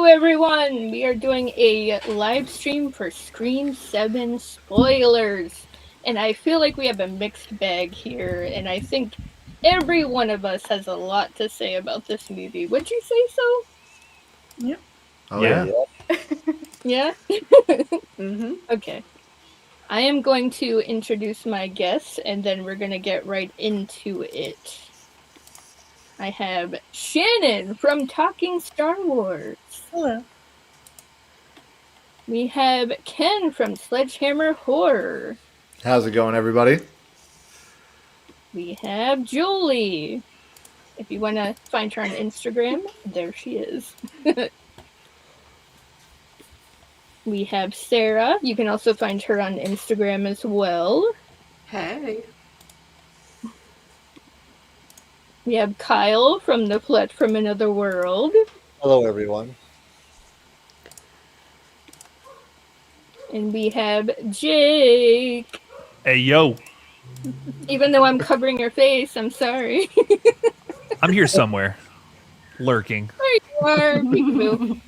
everyone! We are doing a live stream for Scream 7 spoilers. And I feel like we have a mixed bag here, and I think every one of us has a lot to say about this movie. Would you say so? Yep. Oh, yeah. Yeah? Mm-hmm. Okay. I am going to introduce my guests, and then we're going to get right into it. I have Shannon from Talking Star Wars. Hello. We have Ken from Sledgehammer Horror. How's it going, everybody? We have Julie. If you want to find her on Instagram, there she is. We have Sarah. You can also find her on Instagram as well. Hey. We have Kyle from The Flet from Another World. Hello, everyone. And we have Jake. Hey, yo. Even though I'm covering your face, I'm sorry. I'm here somewhere. Lurking. There you are, peekaboo.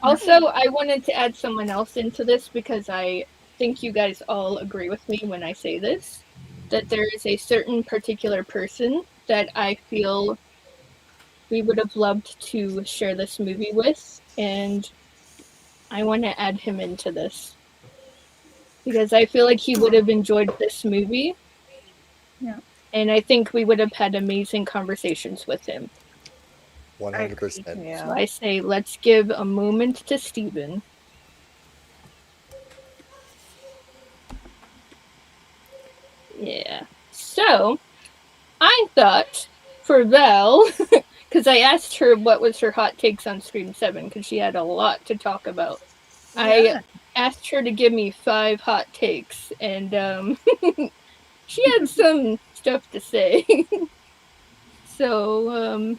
Also, I wanted to add someone else into this because I think you guys all agree with me when I say this. That there is a certain particular person that I feel we would have loved to share this movie with, and I want to add him into this. Because I feel like he would have enjoyed this movie. Yeah. And I think we would have had amazing conversations with him. 100%. Yeah. So I say, let's give a moment to Steven. Yeah. So, I thought, for Val, because I asked her what was her hot takes on Scream 7, because she had a lot to talk about. Yeah. I asked her to give me 5 hot takes, and she had some stuff to say. So,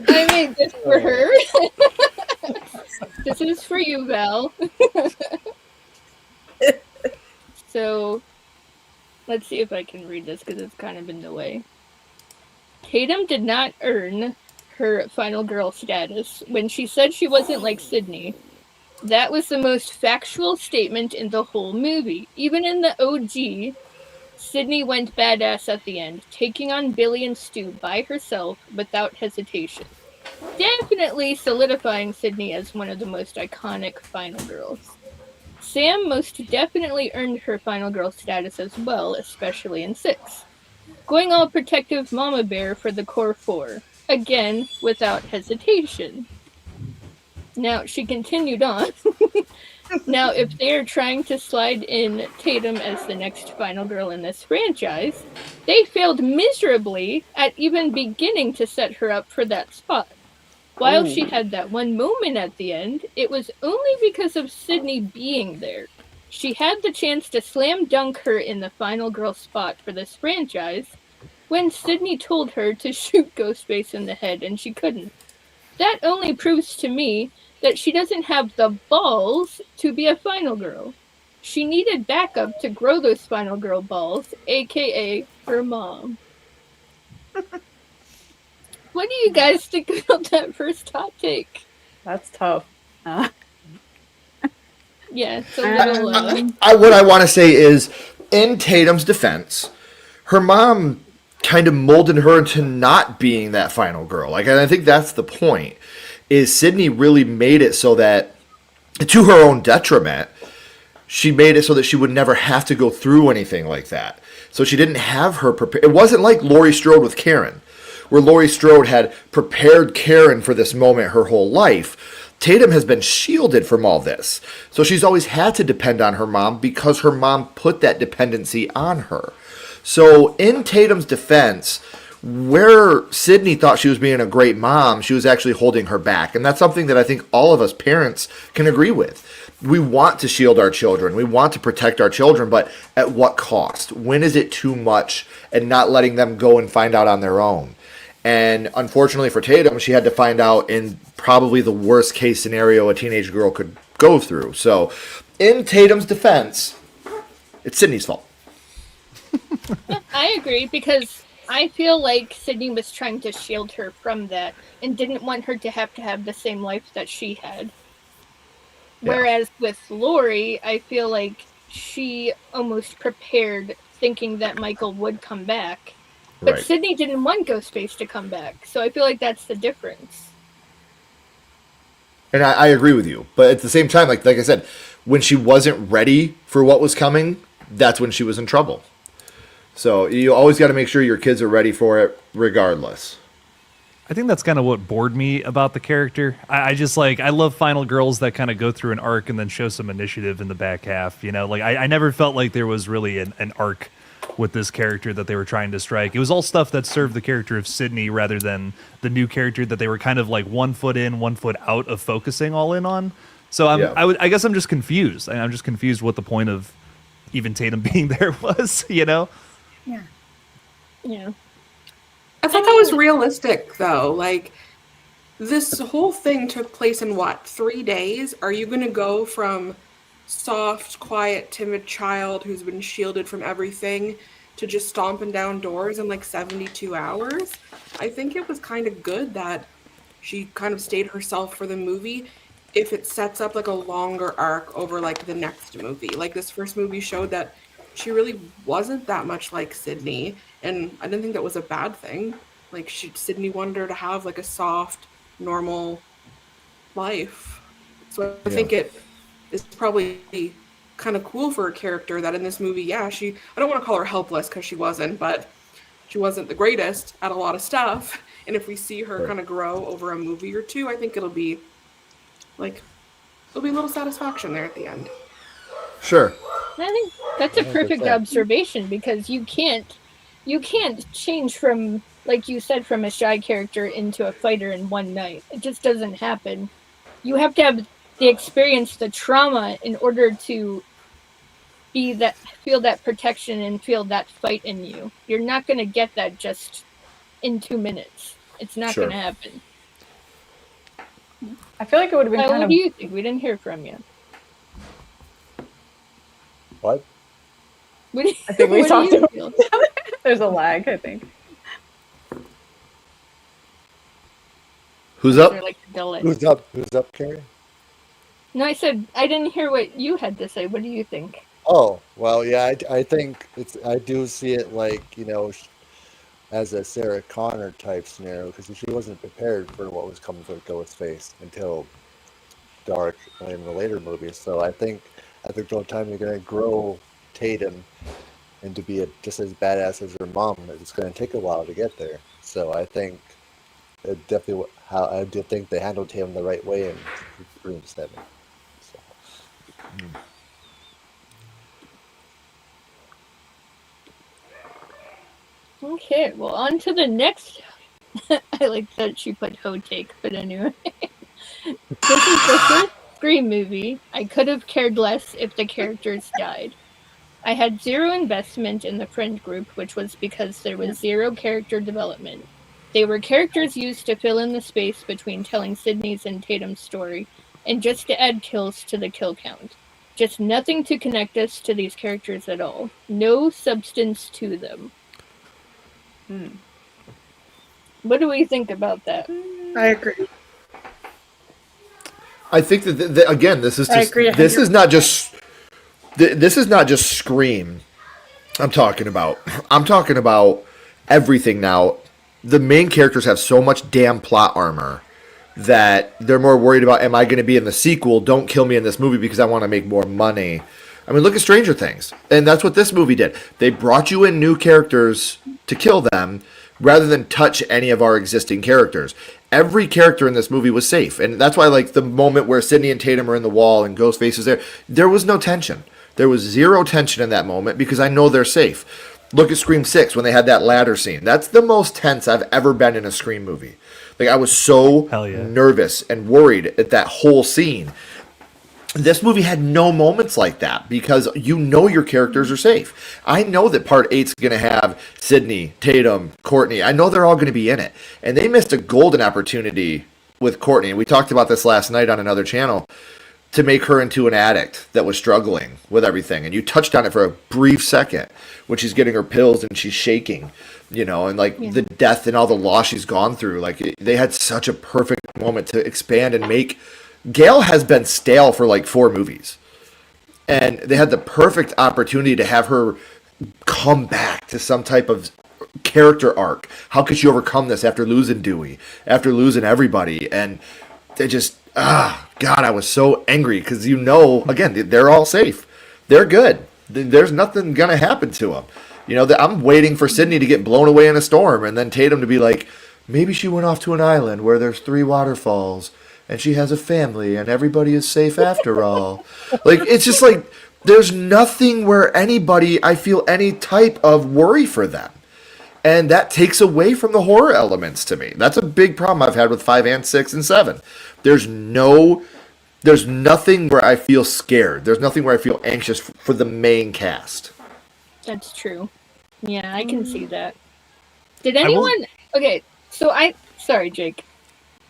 I made this for her. This is for you, Val. So, let's see if I can read this because it's kind of in the way. Tatum did not earn her final girl status when she said she wasn't like Sydney. That was the most factual statement in the whole movie. Even in the OG, Sydney went badass at the end, taking on Billy and Stu by herself without hesitation. Definitely solidifying Sydney as one of the most iconic final girls. Sam most definitely earned her final girl status as well, especially in 6. Going all protective mama bear for the core 4. Again, without hesitation. Now, she continued on. Now, if they are trying to slide in Tatum as the next final girl in this franchise, they failed miserably at even beginning to set her up for that spot. While she had that one moment at the end, it was only because of Sydney being there. She had the chance to slam dunk her in the final girl spot for this franchise when Sydney told her to shoot Ghostface in the head and she couldn't. That only proves to me that she doesn't have the balls to be a final girl. She needed backup to grow those final girl balls, aka her mom. What do you guys think about that first hot take? That's tough. Yeah, it's a little... What I want to say is, in Tatum's defense, her mom kind of molded her into not being that final girl. Like, and I think that's the point, is Sydney really made it so that, to her own detriment, she made it so that she would never have to go through anything like that. So she didn't have her prepared. It wasn't like Laurie Strode with Karen, where Laurie Strode had prepared Karen for this moment her whole life. Tatum has been shielded from all this. So she's always had to depend on her mom because her mom put that dependency on her. So in Tatum's defense, where Sydney thought she was being a great mom, she was actually holding her back. And that's something that I think all of us parents can agree with. We want to shield our children. We want to protect our children, but at what cost? When is it too much and not letting them go and find out on their own? And unfortunately for Tatum, she had to find out in probably the worst case scenario a teenage girl could go through. So in Tatum's defense, it's Sydney's fault. I agree, because I feel like Sydney was trying to shield her from that and didn't want her to have the same life that she had. Yeah. Whereas with Lori, I feel like she almost prepared thinking that Michael would come back. But Right. Sydney didn't want Ghostface to come back, so I feel like that's the difference. And I agree with you. But at the same time, like I said, when she wasn't ready for what was coming, that's when she was in trouble. So you always got to make sure your kids are ready for it regardless. I think that's kind of what bored me about the character. I just I love final girls that kind of go through an arc and then show some initiative in the back half. You know, like I never felt like there was really an arc with this character that they were trying to strike. It was all stuff that served the character of Sydney rather than the new character that they were kind of like 1 foot in, 1 foot out of focusing all in on. So I guess I'm just confused. I'm just confused what the point of even Tatum being there was, you know? Yeah. Yeah. I thought that was realistic, though. Like, this whole thing took place in what, 3 days? Are you going to go from soft, quiet, timid child who's been shielded from everything to just stomping down doors in like 72 hours? I think it was kind of good that she kind of stayed herself for the movie if it sets up like a longer arc over like the next movie. Like, this first movie showed that she really wasn't that much like Sydney, and I didn't think that was a bad thing. Like, Sydney wanted her to have like a soft, normal life. So I think it is probably kind of cool for a character that in this movie, I don't want to call her helpless because she wasn't, but she wasn't the greatest at a lot of stuff. And if we see her kind of grow over a movie or two, I think it'll be a little satisfaction there at the end. Sure. I think that's a perfect 100%. observation, because you can't change from, like you said, from a shy character into a fighter in one night. It just doesn't happen. You have to have the experience, the trauma, in order to feel that protection and feel that fight in you. You're not going to get that just in 2 minutes. It's not going to happen. I feel like it would have been What kind of. do you think? We didn't hear from you. What? I think we talked about feel? There's a lag, I think. Who's up? Or like a delay. Who's up? Who's up, Carrie? No, I said I didn't hear what you had to say. What do you think? Oh, well, yeah, I think I do see it like, as a Sarah Connor type scenario, because she wasn't prepared for what was coming with Ghostface until dark in the later movies. So I think at the time you're going to grow Tatum into be just as badass as her mom. It's going to take a while to get there. So I think I do think they handled Tatum the right way in Scream 7. So. Okay, well, on to the next. I like that she put hoe take, but anyway. This is the fifth Scream movie. I could have cared less if the characters died. I had zero investment in the friend group, which was because there was zero character development. They were characters used to fill in the space between telling Sydney's and Tatum's story, and just to add kills to the kill count. Just nothing to connect us to these characters at all. No substance to them. What do we think about that? I agree. I think that again, this is I just agree, this is not just this is not just Scream. I'm talking about everything now. The main characters have so much damn plot armor that they're more worried about, am I going to be in the sequel? Don't kill me in this movie because I want to make more money. I mean, look at Stranger Things. And that's what this movie did. They brought you in new characters to kill them rather than touch any of our existing characters. Every character in this movie was safe. And that's why, like, the moment where Sydney and Tatum are in the wall and Ghostface is there was no tension. There was zero tension in that moment because I know they're safe. Look at Scream 6 when they had that ladder scene. That's the most tense I've ever been in a Scream movie. Like, I was so nervous and worried at that whole scene. This movie had no moments like that because you know your characters are safe. I know that part 8's going to have Sydney, Tatum, Courtney. I know they're all going to be in it. And they missed a golden opportunity with Courtney. We talked about this last night on another channel. to make her into an addict that was struggling with everything. And you touched on it for a brief second when she's getting her pills and she's shaking, and like the death and all the loss she's gone through. Like they had such a perfect moment to expand and make. Gale has been stale for like 4 movies. And they had the perfect opportunity to have her come back to some type of character arc. How could she overcome this after losing Dewey, after losing everybody? And they just, God, I was so angry because again, they're all safe. They're good. There's nothing going to happen to them. I'm waiting for Sydney to get blown away in a storm and then Tatum to be like, maybe she went off to an island where there's 3 waterfalls and she has a family and everybody is safe after all. Like, it's just like, there's nothing where I feel any type of worry for them. And that takes away from the horror elements to me. That's a big problem I've had with 5 and 6 and 7. There's nothing where I feel scared. There's nothing where I feel anxious for the main cast. That's true. Yeah, I can see that. Did anyone... Okay, so Sorry, Jake.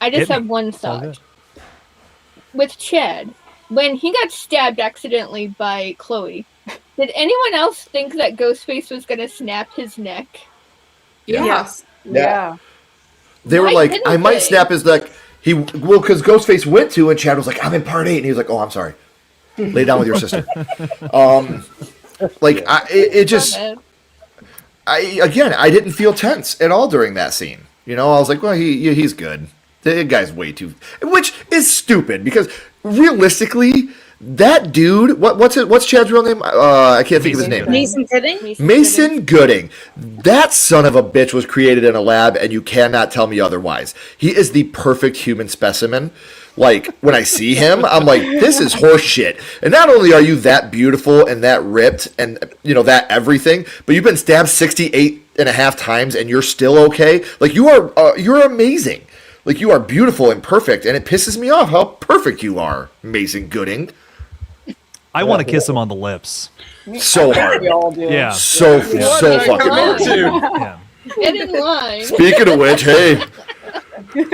I just have one thought. With Chad, when he got stabbed accidentally by Chloe, did anyone else think that Ghostface was going to snap his neck? Yes. Yeah. They were like, I might snap his neck. Because Ghostface went to, and Chad was like, I'm in part 8. And he was like, oh, I'm sorry. Lay down with your sister. I didn't feel tense at all during that scene. I was like, well, he's good. The guy's way too, which is stupid because realistically, that dude, what's Chad's real name? I can't think of his name. Mason Gooding. Mason Gooding. That son of a bitch was created in a lab, and you cannot tell me otherwise. He is the perfect human specimen. Like, when I see him, I'm like, this is horse shit. And not only are you that beautiful and that ripped and, that everything, but you've been stabbed 68.5 times and you're still okay. Like, you're amazing. Like, you are beautiful and perfect, and it pisses me off how perfect you are, Mason Gooding. I want to kiss him on the lips. So hard. We all do. Yeah. So fucking hard. Yeah. Get in line. Speaking of which, hey,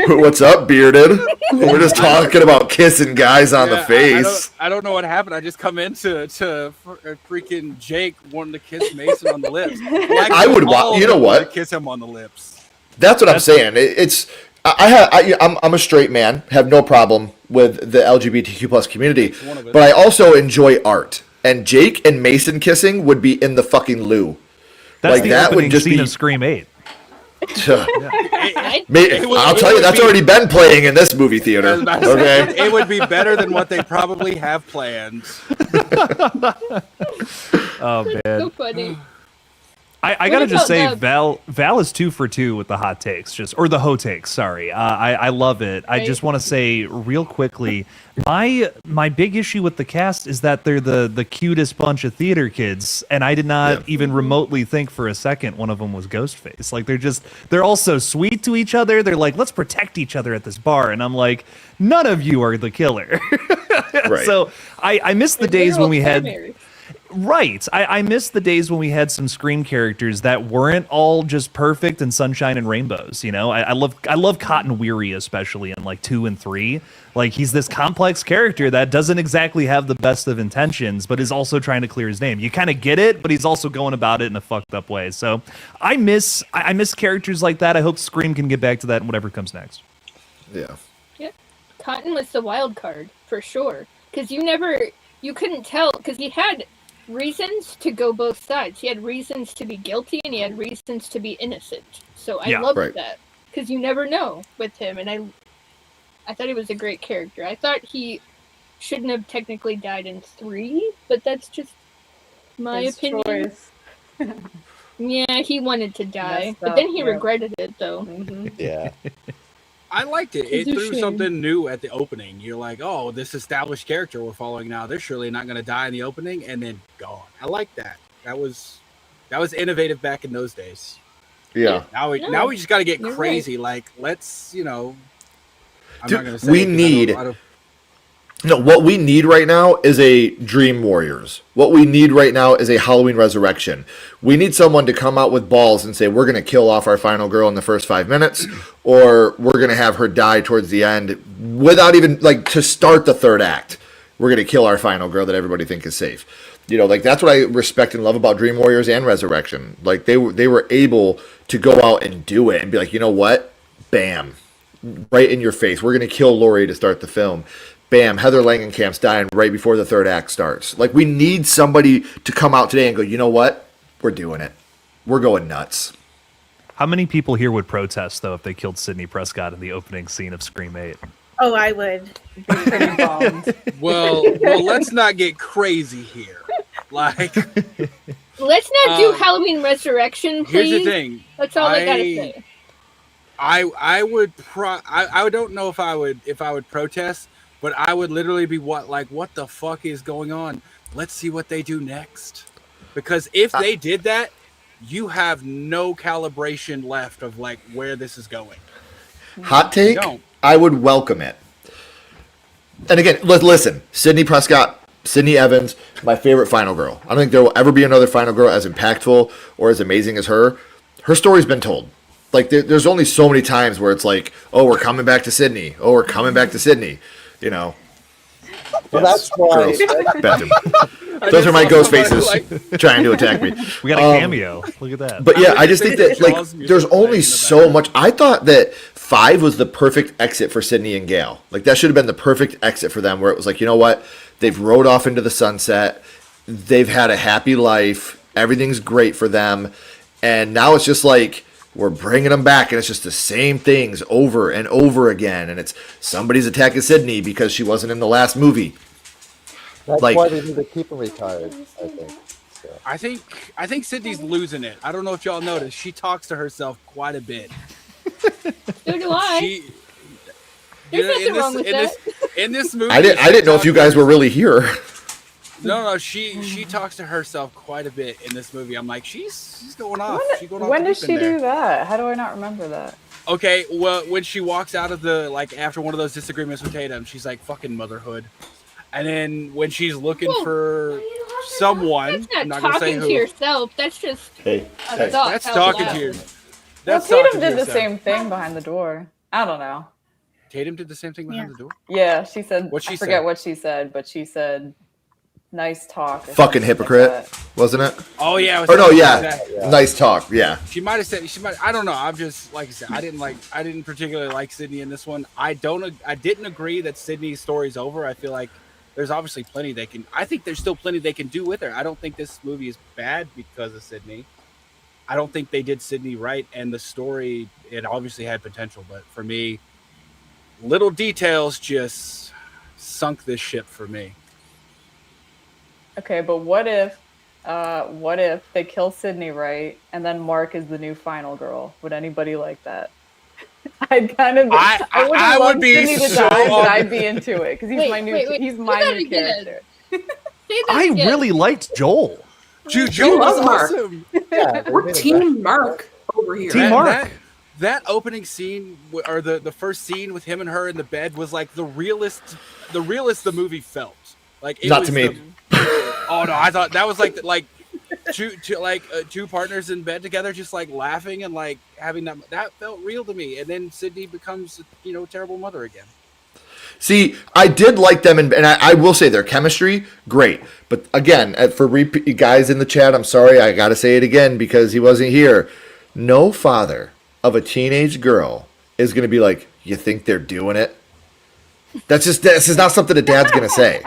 what's up, bearded? We're just talking about kissing guys on the face. I don't know what happened. I just come into freaking Jake wanting to kiss Mason on the lips. Like, I would, you know what? Kiss him on the lips. That's what I'm saying. I'm a straight man, have no problem with the LGBTQ plus community, but I also enjoy art. And Jake and Mason kissing would be in the fucking loo. That's like, the opening scene of Scream 8. I'll tell you, that's already been playing in this movie theater. Okay, it would be better than what they probably have planned. Oh man, so funny. I gotta just say, Val is 2 for 2 with the hot takes, or the ho takes. Sorry, I love it. I just want to say real quickly, my big issue with the cast is that they're the cutest bunch of theater kids, and I did not even remotely think for a second one of them was Ghostface. Like they're all so sweet to each other. They're like, let's protect each other at this bar, and I'm like, none of you are the killer. Right. So I miss the days when we had. Right. I miss the days when we had some Scream characters that weren't all just perfect and sunshine and rainbows. I love Cotton Weary, especially in like 2 and 3. Like, he's this complex character that doesn't exactly have the best of intentions, but is also trying to clear his name. You kind of get it, but he's also going about it in a fucked up way. So I miss characters like that. I hope Scream can get back to that in whatever comes next. Yeah. Cotton was the wild card for sure, because you couldn't tell, because he had reasons to go both sides. He had reasons to be guilty and he had reasons to be innocent. So I loved that, because you never know with him, and I thought he was a great character. I thought he shouldn't have technically died in 3, but that's just my opinion. Yeah, he wanted to die, but then he regretted it though. Mm-hmm. Yeah. I liked it. It threw something new at the opening. You're like, oh, this established character we're following now, they're surely not going to die in the opening, and then gone. I like that. That was innovative back in those days. Yeah. Now we just got to get crazy. Right. Like, let's, I'm Dude, not going to say what we need right now is a Dream Warriors. What we need right now is a Halloween Resurrection. We need someone to come out with balls and say, we're going to kill off our final girl in the first 5 minutes, or we're going to have her die towards the end without even, to start the third act. we're going to kill our final girl that everybody think is safe. You know, like that's what I respect and love about Dream Warriors and Resurrection. Like they were able to go out and do it and be like, you know what, bam, right in your face. We're going to kill Laurie to start the film. Bam, Heather Langenkamp's dying right before the third act starts. Like we need somebody to come out today and go, you know what, we're doing it. We're going nuts. How many people here would protest though if they killed Sidney Prescott in the opening scene of Scream 8? Oh, I would. Pretty bummed. Well, let's not get crazy here. Like, let's not do Halloween Resurrection, please. Here's the thing. That's all I gotta say. I don't know if I would protest, but I would literally be what the fuck is going on? Let's see what they do next. Because if they did that, you have no calibration left of like where this is going. Hot take, I would welcome it. And again, listen, Sidney Prescott, Sydney Evans, my favorite final girl. I don't think there will ever be another final girl as impactful or as amazing as her. Her story's been told. Like there's only so many times where it's like, oh, we're coming back to Sydney. Oh, we're coming back to Sydney. You know. Well, that's why. Bathroom. Those are my ghost faces trying to attack me. We got a cameo. Look at that. But yeah, I just think that like there's only so much. I thought that 5 was the perfect exit for Sydney and Gale. Like that should have been the perfect exit for them, where it was like, you know what, they've rode off into the sunset, they've had a happy life, everything's great for them, and now it's just like we're bringing them back, and it's just the same things over and over again, and it's somebody's attacking Sydney because she wasn't in the last movie. That's like, why they need to keep him retired, I think. So. I think Sydney's losing it. I don't know if y'all noticed. She talks to herself quite a bit. So do I. There's nothing wrong with that. In this movie, I didn't know if you guys were really here. No, she talks to herself quite a bit in this movie. I'm like, she's going off. When does she do that? How do I not remember that? Okay, well, when she walks out of the, like, after one of those disagreements with Tatum, she's like, fucking motherhood. And then when she's looking for someone, that's I'm not talking gonna say who. to yourself. That's just That's talking to you. Well, Tatum did the same thing behind the door. I don't know. Tatum did the same thing behind the door? Yeah, she said, I forget what she said, but she said, nice talk. Fucking hypocrite, like wasn't it? Oh, yeah. Or no, yeah. Nice talk, yeah. She might have said, I don't know. I'm just, like I said, I didn't particularly like Sydney in this one. I didn't agree that Sydney's story's over. I feel like there's obviously plenty I think there's still plenty they can do with her. I don't think this movie is bad because of Sydney. I don't think they did Sydney right, and the story, it obviously had potential, but for me, little details just sunk this ship for me. Okay, but what if they kill Sydney right, and then Mark is the new final girl? Would anybody like that? I'd kind of. I would be Sydney to die, but I'd be into it because he's my new character. I really liked Joel. Joel was awesome. Yeah, we're Team Mark over here. Team Mark. That opening scene, or the first scene with him and her in the bed, was like the realest the movie felt. Like it not was to me. Oh no, I thought that was like two partners in bed together, just like laughing and like having that felt real to me. And then Sydney becomes a terrible mother again. See, I did like them, and I will say their chemistry, great. But again, for guys in the chat, I'm sorry, I got to say it again because he wasn't here. No father of a teenage girl is going to be like, you think they're doing it? This is not something a dad's going to say.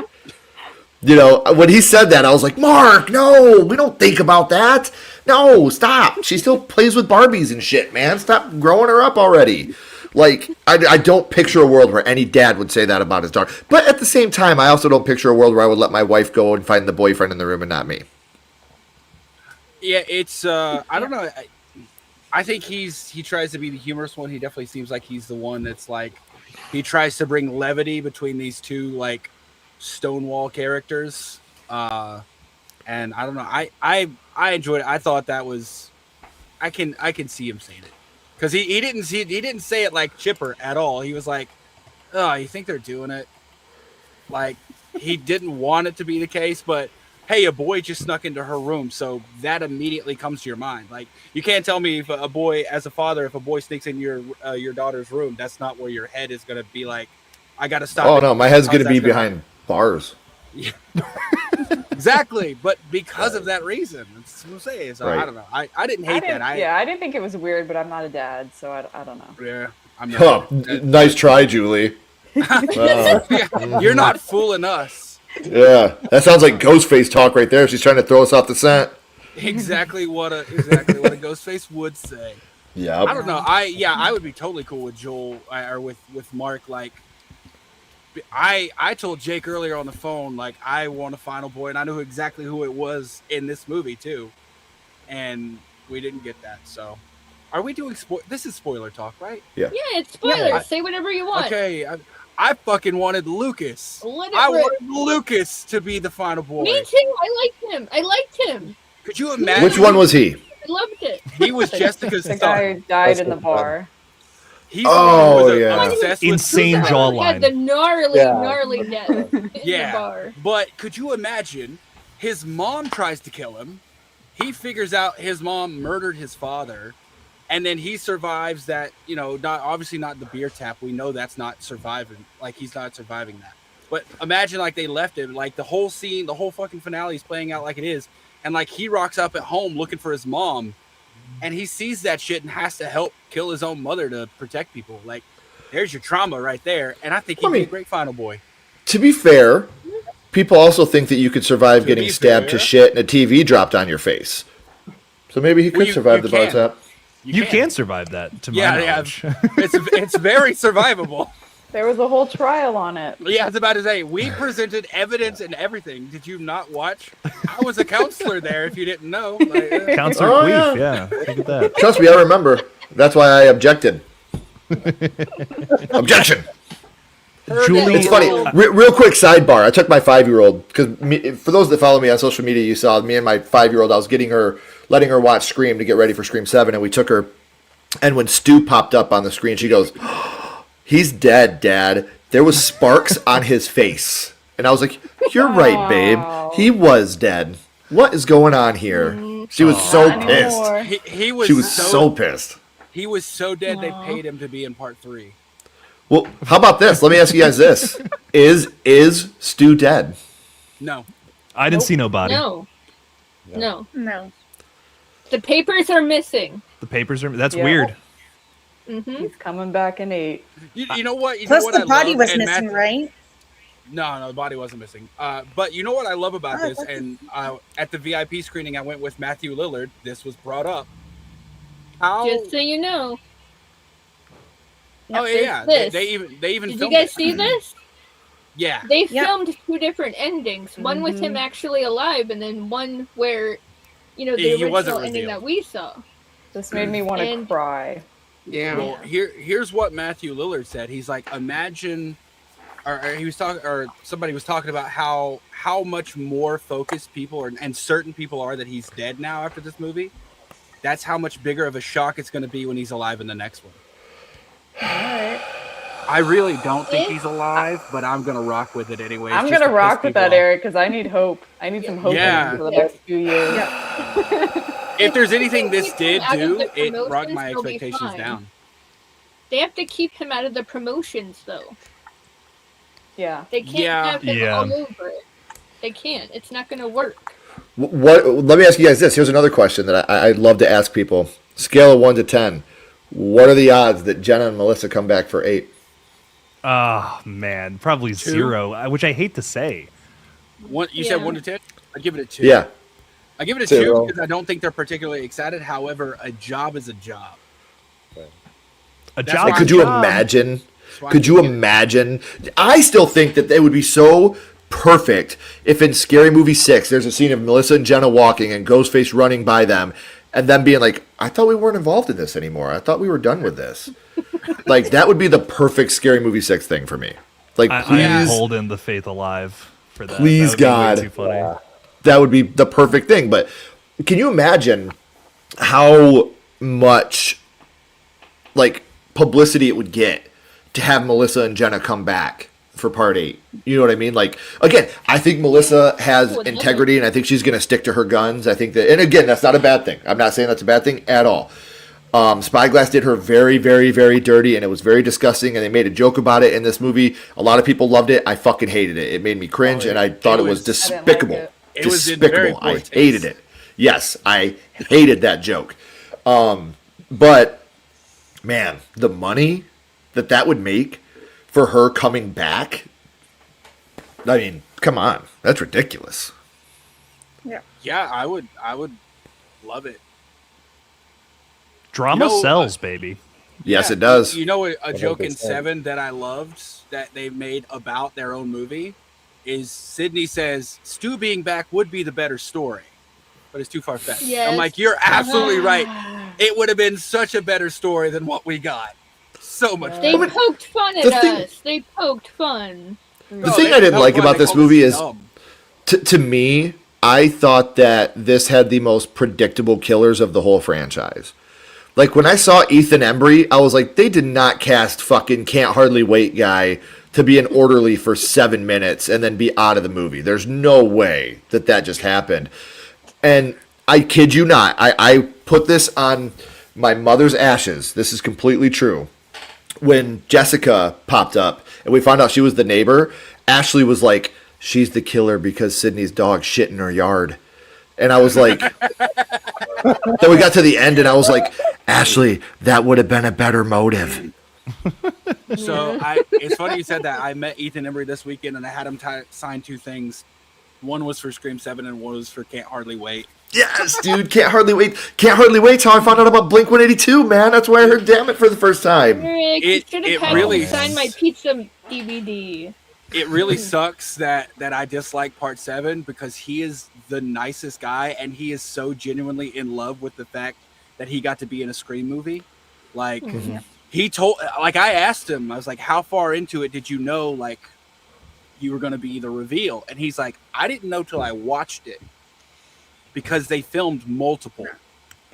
When he said that, I was like, Mark, no, we don't think about that. No, stop. She still plays with Barbies and shit, man. Stop growing her up already. Like, I don't picture a world where any dad would say that about his daughter. But at the same time, I also don't picture a world where I would let my wife go and find the boyfriend in the room and not me. Yeah, it's, I don't know. I think he tries to be the humorous one. He definitely seems like he's the one that's like, he tries to bring levity between these two, like, Stonewall characters. And I don't know. I enjoyed it. I thought that was, I can see him saying it. Because he didn't say it like chipper at all. He was like, "Oh, you think they're doing it?" Like he didn't want it to be the case, but hey, a boy just snuck into her room, so that immediately comes to your mind. Like you can't tell me if a boy, as a father, if a boy sneaks in your daughter's room, that's not where your head is gonna be. Like, I gotta stop. Oh no, my head's gonna be behind bars. Exactly, but because of that reason, that's what I'm saying. So Right. I don't know. I didn't hate that. I didn't think it was weird, but I'm not a dad, so I don't know. Yeah, I'm Huh, not. nice try, Julie. Wow. You're not fooling us. Yeah, that sounds like Ghostface talk right there. She's trying to throw us off the scent. Exactly what a Ghostface would say. Yeah. I don't know. I would be totally cool with Joel or with Mark. Like, I told Jake earlier on the phone, like, I want a final boy, and I knew exactly who it was in this movie too, and we didn't get that. So, are we doing this is spoiler talk, right? Yeah. Yeah, it's spoilers. Say whatever you want. Okay, I fucking wanted Lucas. Let it I rip. wanted Lucas to be the final boy. Me too. I liked him. Could you imagine? Which one was he? I loved it. He was Jessica's The son. guy who died in the bar. He's the one who was yeah. obsessed with Insane Susan. jawline. Had the gnarly, Yeah. gnarly death in Yeah, the bar. but could you imagine? His mom tries to kill him. He figures out his mom murdered his father, and then he survives that. You know, obviously not the beer tap. We know that's not surviving. Like, he's not surviving that. But imagine, like, they left him. Like, the whole scene, the whole fucking finale is playing out like it is, and like he rocks up at home looking for his mom, and he sees that shit and has to help kill his own mother to protect people. Like, there's your trauma right there. And I think he'd be a great final boy. To be fair, people also think that you could survive getting stabbed to shit and a TV dropped on your face. So maybe he could survive the bar tap. You can survive that, to my knowledge. It's very survivable. There was a whole trial on it. Yeah, I was about to say, we presented evidence and everything. Did you not watch? I was a counselor there, if you didn't know. Like, Counselor Oh, Queef, yeah. yeah. Look at that. Trust me, I remember. That's why I objected. Objection. Julie, It's funny. Real quick sidebar. I took my 5-year-old because for those that follow me on social media, you saw me and my 5-year-old. I was letting her watch Scream to get ready for Scream 7, and we took her. And when Stu popped up on the screen, she goes, "He's dead, Dad. There was sparks on his face." And I was like, "You're right, babe. He was dead. What is going on here?" She was so pissed. he was She was so pissed. He was so dead they paid him to be in part 3. Well, how about this? Let me ask you guys this: Is Stu dead? No. I didn't see no body. No. The papers are missing. The papers are. That's Yeah. weird. Mm-hmm. He's coming back in 8. You know what? Plus, what the I body love? was And missing, right? No, the body wasn't missing. But you know what I love about this? And at the VIP screening, I went with Matthew Lillard. This was brought up. Just so you know. Oh yeah, This. they even Did you filmed guys it. see this? Yeah. They filmed 2 different endings. One with Mm-hmm. him actually alive, and then one where, the He wasn't original ending revealed. that we saw. This made me want to And- cry. Yeah. Well, here's what Matthew Lillard said. He's like, imagine, or he was talking, or somebody was talking about how much more focused people and certain people are that he's dead now after this movie. That's how much bigger of a shock it's going to be when he's alive in the next one. Alright. I really don't think he's alive, but I'm gonna rock with it anyway. I'm going to rock with that, Eric, because I need hope. I need some hope Yeah. for the next few years. If there's anything this did Out of do, the it brought promotions, my he'll be expectations fine. down. They have to keep him out of the promotions, though. Yeah. They can't Yeah. have him Yeah. all over it. They can't. It's not going to work. What? Let me ask you guys this. Here's another question that I'd love to ask people. Scale of 1 to 10. What are the odds that Jenna and Melissa come back for 8? Oh man, probably 0, which I hate to say. You said Yeah. 1 to 10. I give it a 2. Yeah. I give it a 0. 2 because I don't think they're particularly excited. However, a job is a job. A That's job. why Could I'm you shocked. imagine? That's why Could I'm you getting it. imagine? I still think that it would be so perfect if in Scary Movie 6 there's a scene of Melissa and Jenna walking and Ghostface running by them and them being like, "I thought we weren't involved in this anymore. I thought we were done with this." Like, that would be the perfect Scary Movie 6 thing for me. Like, I am please, holding the faith alive for that. Please, That would be way God. too funny. that would be the perfect thing. But can you imagine how much like publicity it would get to have Melissa and Jenna come back for part 8? You know what I mean? Like, again, I think Melissa has integrity, and I think she's going to stick to her guns. I think that, and again, that's not a bad thing. I'm not saying that's a bad thing at all. Spyglass did her very, very, very dirty, and it was very disgusting, and they made a joke about it in this movie. A lot of people loved it. I fucking hated it. It made me cringe, and I thought it was despicable. It was in very despicable. poor I taste. hated it. Yes, I hated that joke. But, man, the money that would make for her coming back, I mean, come on. That's ridiculous. Yeah, I would love it. Drama sells, baby. Yes, it does. You know, a joke in Seven that I loved that they made about their own movie is Sydney says Stu being back would be the better story, but it's too far fetched. Yes. I'm like, you're absolutely right. It would have been such a better story than what we got. So much. They better. poked fun at us. They poked fun. The thing I didn't like about this movie is, to me, I thought that this had the most predictable killers of the whole franchise. Like, when I saw Ethan Embry, I was like, they did not cast fucking Can't Hardly Wait guy to be an orderly for 7 minutes and then be out of the movie. There's no way that just happened. And I kid you not, I put this on my mother's ashes. This is completely true. When Jessica popped up and we found out she was the neighbor, Ashley was like, she's the killer because Sydney's dog shit in her yard. And I was like, then we got to the end and I was like, Ashley, that would have been a better motive. So it's funny you said that. I met Ethan Embry this weekend and I had him sign 2 things. One was for Scream 7 and one was for Can't Hardly Wait. Yes, dude, Can't Hardly Wait. Can't Hardly Wait's how I found out about Blink-182, man. That's why I heard Damn It for the first time. Rick, you should have had really me sign my pizza DVD. It really sucks that I dislike Part 7 because he is the nicest guy and he is so genuinely in love with the fact that he got to be in a Scream movie. Like, he told, like, I asked him, I was like, how far into it did you know, like, you were going to be the reveal? And he's like, I didn't know till I watched it because they filmed multiple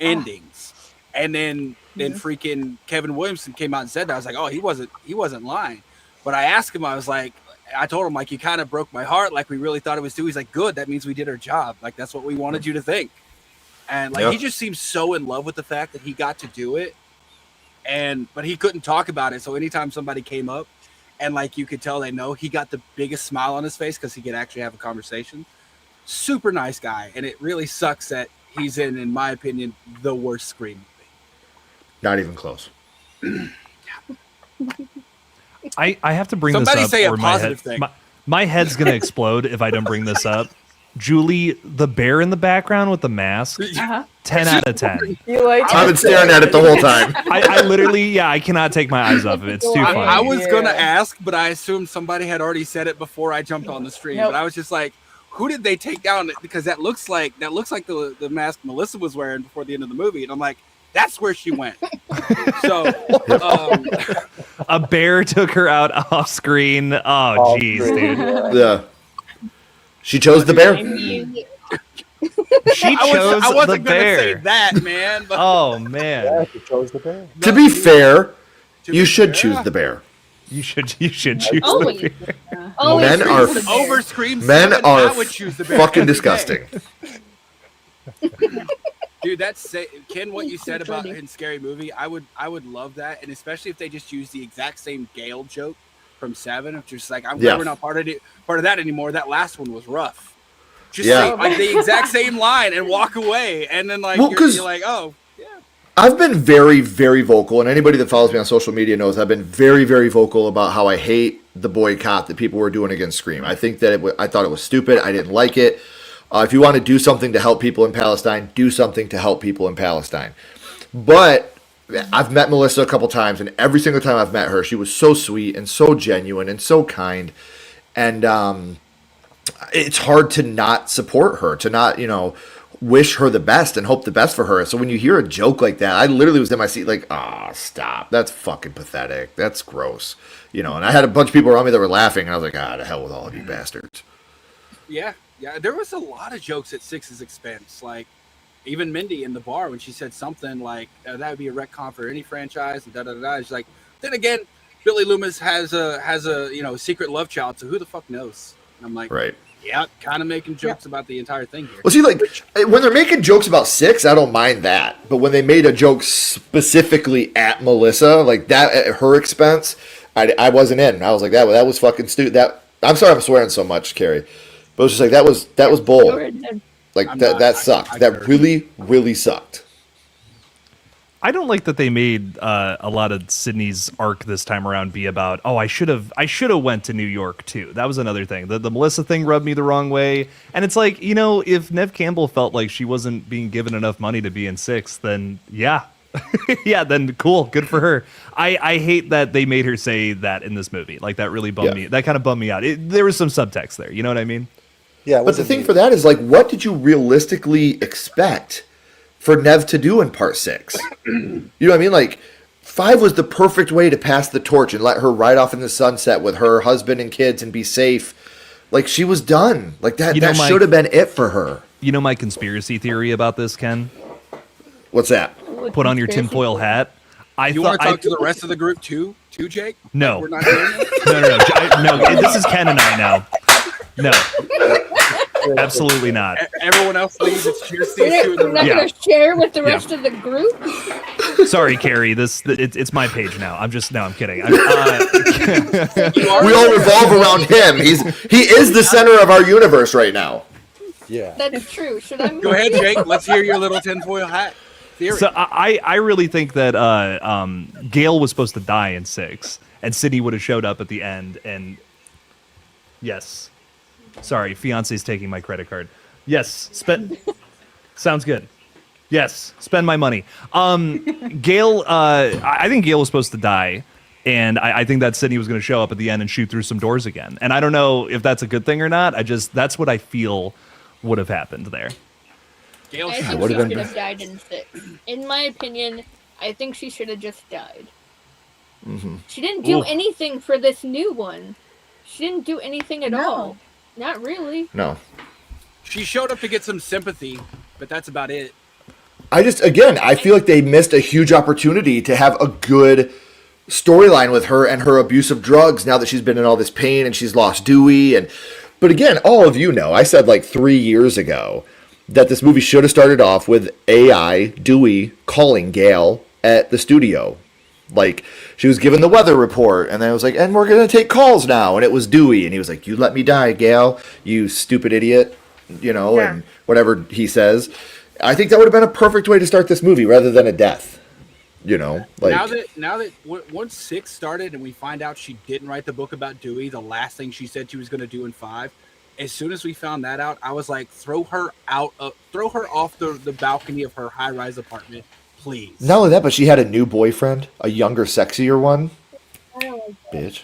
endings. And then freaking Kevin Williamson came out and said that. I was like, oh, he wasn't lying. But I asked him, I told him, like, you kind of broke my heart. Like, we really thought it was Stu. He's like, good. That means we did our job. Like, that's what we wanted you to think. And, like, he just seems so in love with the fact that he got to do it. But he couldn't talk about it. So anytime somebody came up and, like, you could tell they know, he got the biggest smile on his face because he could actually have a conversation. Super nice guy. And it really sucks that he's in my opinion, the worst Scream movie. Not even close. I have to bring Somebody this up. say a or positive thing. My head's going to explode if I don't bring this up. Julie, the bear in the background with the mask, 10 out of 10. You like I've been staring at it the whole time. I literally, I cannot take my eyes off of it. It's too funny. I was going to ask, but I assumed somebody had already said it before I jumped on the stream. Nope. But I was just like, who did they take down? Because that looks like the mask Melissa was wearing before the end of the movie. And I'm like, that's where she went. So a bear took her out off screen. Oh, jeez, dude. Yeah. She chose the bear. She chose I wasn't the gonna bear. say that, man. But Oh man. Yeah, she chose the bear. To be fair, you should choose the bear. You should choose the Always. bear. Always Men choose are the bear. over Scream Men 7, are I would choose the bear fucking every day. disgusting. Dude, Ken, what you said about in Scary Movie, I would love that, and especially if they just use the exact same Gale joke from 7, which is like, I'm glad we're not part of that anymore. That last one was rough. Just say like the exact same line and walk away, and then like you're like, oh yeah. I've been very, very vocal, and anybody that follows me on social media knows I've been very, very vocal about how I hate the boycott that people were doing against Scream. I think that I thought it was stupid. I didn't like it. If you want to do something to help people in Palestine, do something to help people in Palestine. But I've met Melissa a couple times, and every single time I've met her, she was so sweet and so genuine and so kind. And it's hard to not support her, to not, wish her the best and hope the best for her. So when you hear a joke like that, I literally was in my seat like, stop. That's fucking pathetic. That's gross. And I had a bunch of people around me that were laughing, and I was like, to hell with all of you bastards. Yeah, there was a lot of jokes at Six's expense. Like, even Mindy in the bar, when she said something like, that would be a retcon for any franchise, and da-da-da-da. She's like, then again, Billy Loomis has a secret love child, so who the fuck knows? And I'm like, right. Yeah, kind of making jokes about the entire thing here. Well, see, like when they're making jokes about 6, I don't mind that. But when they made a joke specifically at Melissa, like that at her expense, I wasn't in. I was like, that was fucking stupid. I'm sorry, I'm swearing so much, Carrie, but it was just like that was bull. Like that sucked. That really sucked. I don't like that they made a lot of Sydney's arc this time around be about, oh, I should have went to New York too. That was another thing. The Melissa thing rubbed me the wrong way. And it's like, you know, if Nev Campbell felt like she wasn't being given enough money to be in 6, then yeah. Yeah, then cool, good for her. I hate that they made her say that in this movie. Like that really bummed me. That kind of bummed me out. There was some subtext there. You know what I mean? Yeah. But the thing for that is like, what did you realistically expect for Nev to do in part 6? You know what I mean? Like 5 was the perfect way to pass the torch and let her ride off in the sunset with her husband and kids and be safe. Like she was done. Like that should have been it for her. You know my conspiracy theory about this, Ken? What's that? Put on your tinfoil hat. You want to talk to the rest of the group too, Jake? No. We're not doing that? No. This is Ken and I now. No. Absolutely not. Everyone else leaves. It's just these two. We're not going to share with the rest of the group. Sorry, Carrie. It's my page now. I'm kidding. We all revolve around him. He is the center of our universe right now. Yeah, that's true. Should I go ahead, Jake? Let's hear your little tinfoil hat theory. So I really think that Gale was supposed to die in 6, and Sydney would have showed up at the end. And yes. Sorry, fiance's taking my credit card. Yes, sounds good. Yes, spend my money. Gale, I think Gale was supposed to die, and I think that Sydney was going to show up at the end and shoot through some doors again. And I don't know if that's a good thing or not. That's what I feel would have happened there. I think she should have died in 6. In my opinion, I think she should have just died. Mm-hmm. She didn't do anything for this new one. She didn't do anything at all. Not really. No. She showed up to get some sympathy, but that's about it. I feel like they missed a huge opportunity to have a good storyline with her and her abuse of drugs now that she's been in all this pain and she's lost Dewey. But again, all of you know, I said like 3 years ago that this movie should have started off with AI Dewey calling Gale at the studio. Like, she was given the weather report, and then it was like, and we're going to take calls now. And it was Dewey, and he was like, you let me die, Gale, you stupid idiot, and whatever he says. I think that would have been a perfect way to start this movie rather than a death, Like now that once 6 started and we find out she didn't write the book about Dewey, the last thing she said she was going to do in 5, as soon as we found that out, I was like, throw her off the balcony of her high-rise apartment. Please. Not only that, but she had a new boyfriend, a younger, sexier one. Bitch.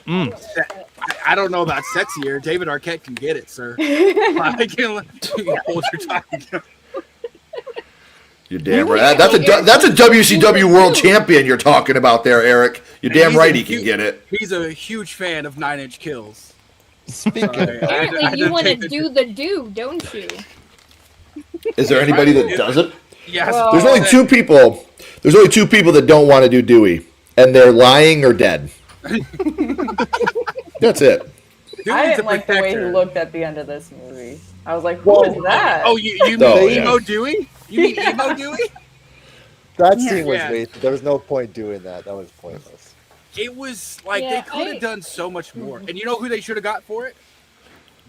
I don't know about sexier. David Arquette can get it, sir. I can hold your tongue. You're damn right. That's a WCW World Champion you're talking about there, Eric. You're damn right he can get it. He's a huge fan of 9 Inch Kills. Apparently you want to do, don't you? Is there anybody that doesn't? Yes. There's only 2 people. There's only 2 people that don't want to do Dewey, and they're lying or dead. That's it. I didn't like the way he looked at the end of this movie. I was like, "Who is that?" Oh, you mean emo Dewey? You mean emo Dewey? That scene was wasted. There was no point doing that. That was pointless. It was like they could have done so much more. And you know who they should have got for it?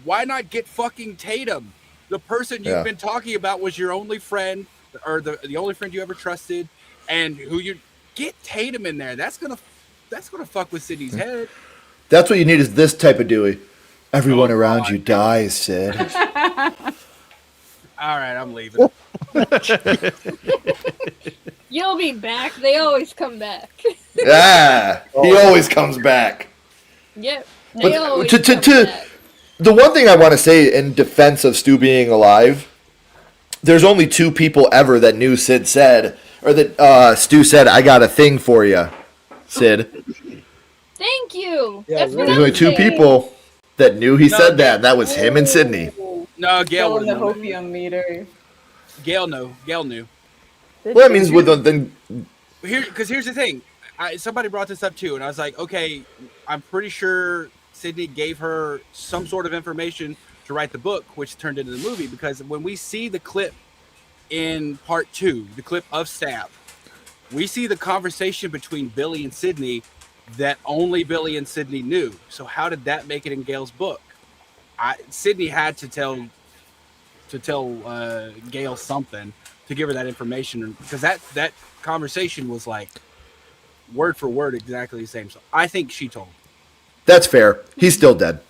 Why not get fucking Tatum? The person you've been talking about was your only friend, or the only friend you ever trusted, and who you get Tatum in there. That's gonna fuck with Sydney's head. That's what you need is this type of Dewey. Everyone around you dies, Sid. All right, I'm leaving. You'll be back. They always come back. Yeah, he always comes back. Yep. But the one thing I want to say in defense of Stu being alive, there's only 2 people ever that knew Sid said, or that Stu said, "I got a thing for you, Sid." Thank you. Yeah, That's what There's I'm only 2 saying. people that knew he said that, and that was him and Sydney. No, Gale the hopium meter. Gale knew. Well, that means with then. Here's the thing. Somebody brought this up too, and I was like, okay, I'm pretty sure Sydney gave her some sort of information to write the book, which turned into the movie. Because when we see the clip in part 2, the clip of Stab, we see the conversation between Billy and Sidney that only Billy and Sidney knew. So how did that make it in Gale's book? Sidney had to tell Gale something to give her that information, because that conversation was like word for word exactly the same. So I think she told him. That's fair. He's still dead.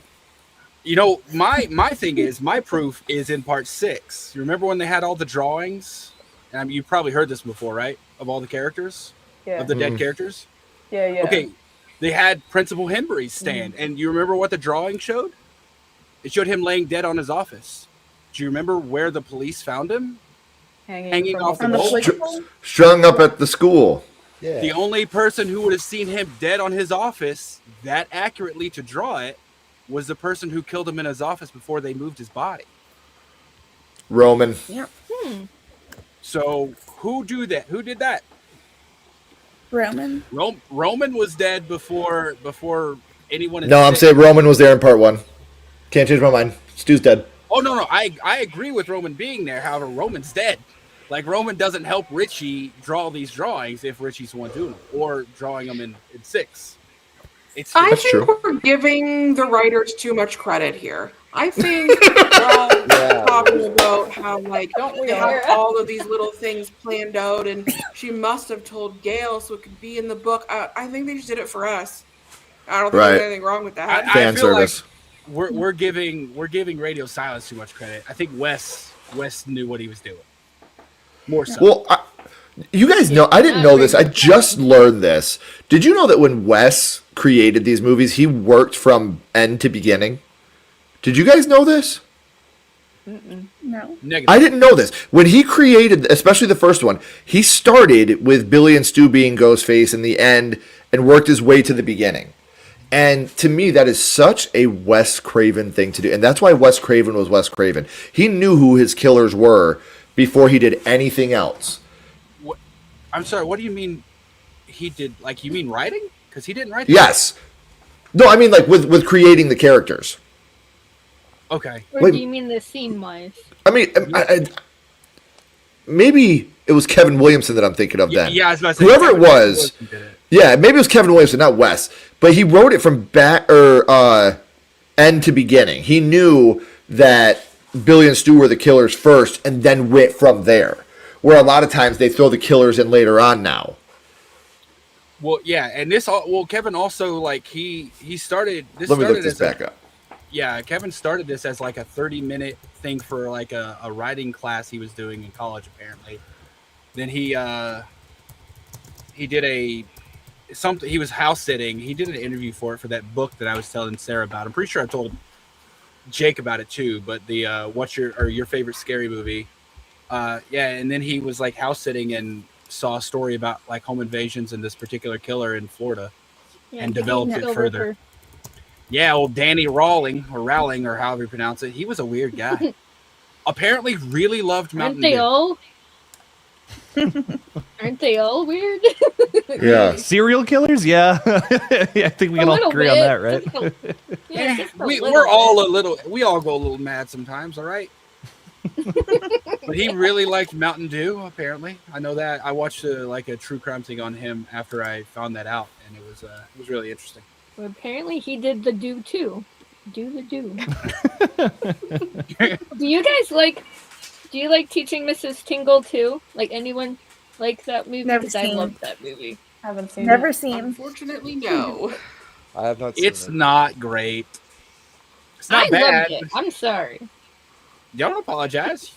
You know, my thing is, my proof is in part 6. You remember when they had all the drawings? And you've probably heard this before, right? Of all the characters, of the dead characters. Yeah. Okay, they had Principal Henbury's stand, and you remember what the drawing showed? It showed him laying dead on his office. Do you remember where the police found him? Hanging off the pole? Strung up at the school. Yeah. The only person who would have seen him dead on his office that accurately to draw it was the person who killed him in his office before they moved his body. Roman. Yep. So who did that? Roman. Roman was dead before anyone. No, I'm saying Roman was there in part 1. Can't change my mind. Stu's dead. Oh no, I agree with Roman being there. However, Roman's dead. Like, Roman doesn't help Richie draw these drawings if Richie's the one doing them, or drawing them in 6. I That's think true. we're giving the writers too much credit here. I think we're all talking about how, like, they have all of these little things planned out, and she must have told Gale so it could be in the book. I think they just did it for us. I don't think there's anything wrong with that. Fan service. Like we're giving Radio Silence too much credit. I think Wes knew what he was doing. More so. Well, you guys know, I didn't know this. I just learned this. Did you know that when Wes created these movies, he worked from end to beginning? Did you guys know this? No. Negative. I didn't know this. When he created, especially the first one, he started with Billy and Stu being Ghostface in the end and worked his way to the beginning. And to me, that is such a Wes Craven thing to do. And that's why Wes Craven was Wes Craven. He knew who his killers were before he did anything else. What, I'm sorry, what do you mean he did? Like, you mean writing? Because he didn't write that. Yes. No, I mean, like, with creating the characters. Okay. Or Wait. do you mean the scene-wise? I mean, maybe it was Kevin Williamson that I'm thinking of then. Yeah, I was about to say, whoever Kevin it was. Williamson did it. Yeah, maybe it was Kevin Williamson, not Wes. But he wrote it from end to beginning. He knew that Billy and Stu were the killers first, and then went from there. Where a lot of times they throw the killers in later on now. Well, yeah, and Kevin also, like, he started this. Let me started look this as back up. Yeah, Kevin started this as like a 30-minute thing for like a writing class he was doing in college, apparently. Then he did something. He was house sitting. He did an interview for that book that I was telling Sarah about. I'm pretty sure I told Jake about it too. But the what's your favorite scary movie? Yeah, and then he was like house sitting and saw a story about like home invasions and this particular killer in Florida, and developed it further. Yeah, old Danny Rowling or however you pronounce it. He was a weird guy. Apparently, really loved Mountain Dew. Aren't they all weird? Yeah. Serial killers? Yeah. Yeah, I think we can all agree on that, right? We're all we all go a little mad sometimes, all right? But he really liked Mountain Dew, apparently. I know that. I watched a true crime thing on him after I found that out, and it was really interesting. Well, apparently he did the do too. Do the do. Do you like Teaching Mrs. Tingle too? Like, anyone like that movie? Never Because I seen. love that movie. Haven't seen Never it. seen. Unfortunately, no. I have not seen It's it. not great. It's not I bad. loved it. I'm sorry. Don't apologize.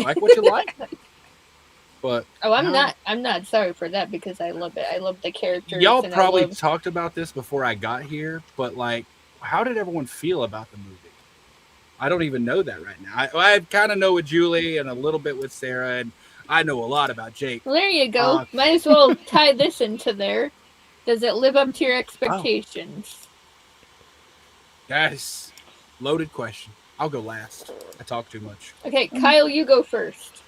Like what you like. But I'm not sorry for that because I love it. I love the characters. y'all and probably talked about this before I got here, but like, how did everyone feel about the movie? I don't even know that right now. I kind of know with Julie and a little bit with Sarah, and I know a lot about Jake. Well, there you go. Might as well tie this into there. Does it live up to your expectations? That is a loaded question. I'll go last. I talk too much. Okay, Kyle, you go first.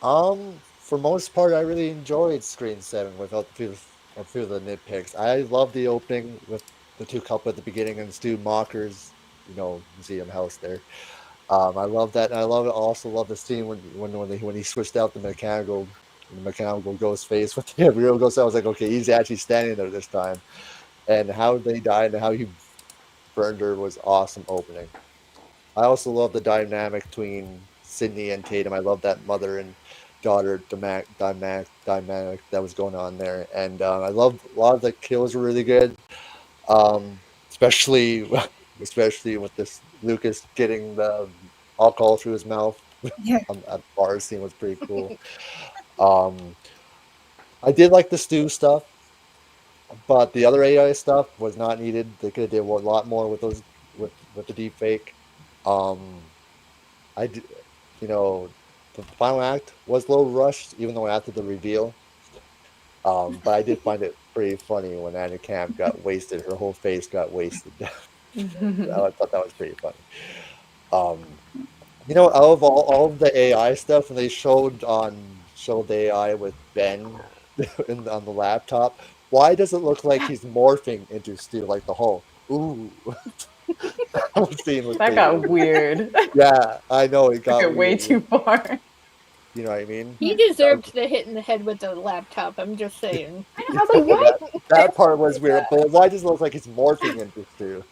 For most part, I really enjoyed Screen 7 without a few of the nitpicks. I love the opening with the two couple at the beginning and Stu Macher's museum house there. I love that, and I also love the scene when he switched out the mechanical ghost face with the real ghost. I was like, okay, he's actually standing there this time, and how they died and how he burned her was awesome opening. I also love the dynamic between Sydney and Tatum. I love that mother and daughter dynamic that was going on there, and I love a lot of the kills were really good, especially especially with this Lucas getting the alcohol through his mouth. Yeah. That bar scene was pretty cool. I did like the Stu stuff, but the other AI stuff was not needed. They could have did a lot more with those with the deep fake. Um, I did, the final act was a little rushed, even though after the reveal. But I did find it pretty funny when Anna Camp got wasted. Her whole face got wasted. I thought that was pretty funny. Out of all of the AI stuff, when they showed the AI with Ben on the laptop, why does it look like he's morphing into Stu like the Hulk? Ooh, that got weird. Yeah, I know it got way weird. too far. You know what I mean? He deserved the hit in the head with the laptop. I'm just saying. I was like, what? That part was weird, but why does it look like he's morphing into Stu?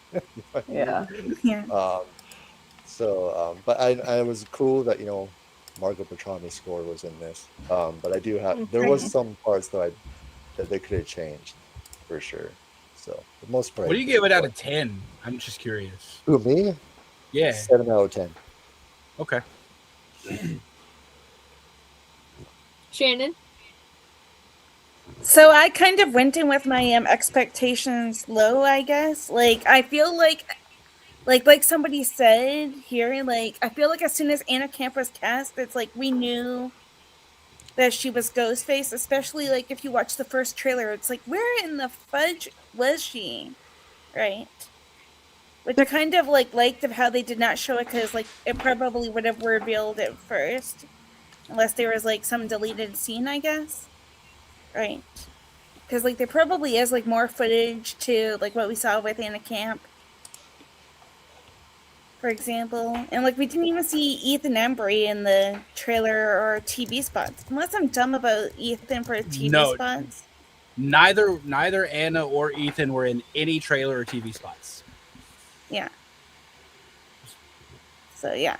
Yeah. Yeah. But I was cool that Margot Bertrami's score was in this. But I do have there was some parts that they could have changed for sure. So the most part. What do you give it out of 10? I'm just curious. Who, me? Yeah. 7 out of 10. Okay. Shannon? So I kind of went in with my expectations low, I guess. Like, I feel like somebody said here, like, I feel like as soon as Anna Camp was cast, it's like we knew that she was Ghostface, especially, like, if you watch the first trailer, it's like, where in the fudge was she? Right? Which I kind of, liked of how they did not show it, because, like, it probably would have revealed it first. Unless there was, like, some deleted scene, I guess. Right. Because, like, there probably is, like, more footage to, like, what we saw with Anna Camp, for example. And, like, we didn't even see Ethan Embry in the trailer or TV spots. Unless I'm dumb about Ethan for TV spots. Neither Anna or Ethan were in any trailer or TV spots. Yeah. So, yeah.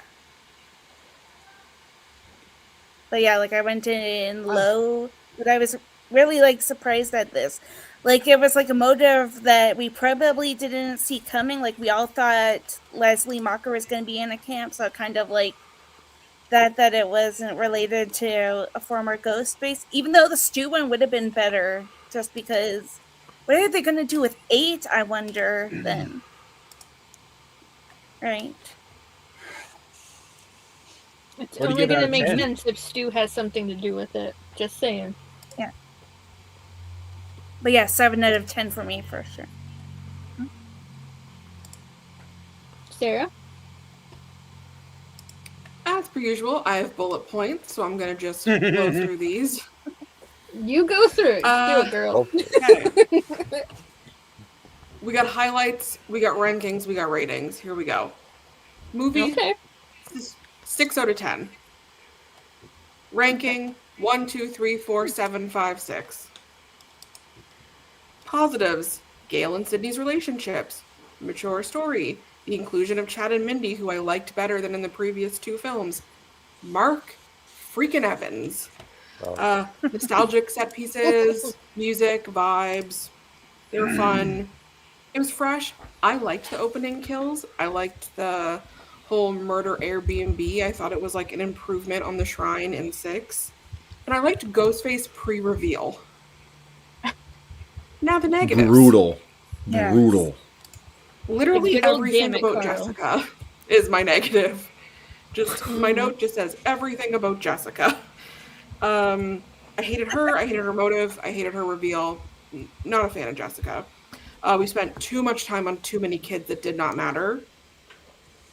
But yeah, like I went in low, but I was really like surprised at this. Like it was like a motive that we probably didn't see coming. Like we all thought Leslie Macher was going to be in a camp, so kind of like that it wasn't related to a former Ghostface. Even though the Stu one would have been better, just because. What are they going to do with 8? I wonder then. Right. It's only going to make sense if Stu has something to do with it. Just saying. Yeah. But yeah, 7 out of 10 for me, for sure. Sarah? As per usual, I have bullet points, so I'm going to just go through these. You go through it. Do it, girl. Okay. We got highlights, we got rankings, we got ratings. Here we go. Movie. Okay. 6 out of 10. Ranking 1, 2, 3, 4, 7, 5, 6. Positives: Gale and Sydney's relationships, mature story, the inclusion of Chad and Mindy, who I liked better than in the previous 2 films, Mark freaking Evans, nostalgic set pieces, music, vibes. They were fun. It was fresh. I liked the opening kills. I liked the whole murder Airbnb. I thought it was like an improvement on the Shrine in 6. And I liked Ghostface pre-reveal. Now the negatives. Brutal. Yes. Brutal. Literally everything damn it, about Carl. Jessica is my negative. Just my note just says everything about Jessica. I hated her. I hated her motive. I hated her reveal. Not a fan of Jessica. We spent too much time on too many kids that did not matter.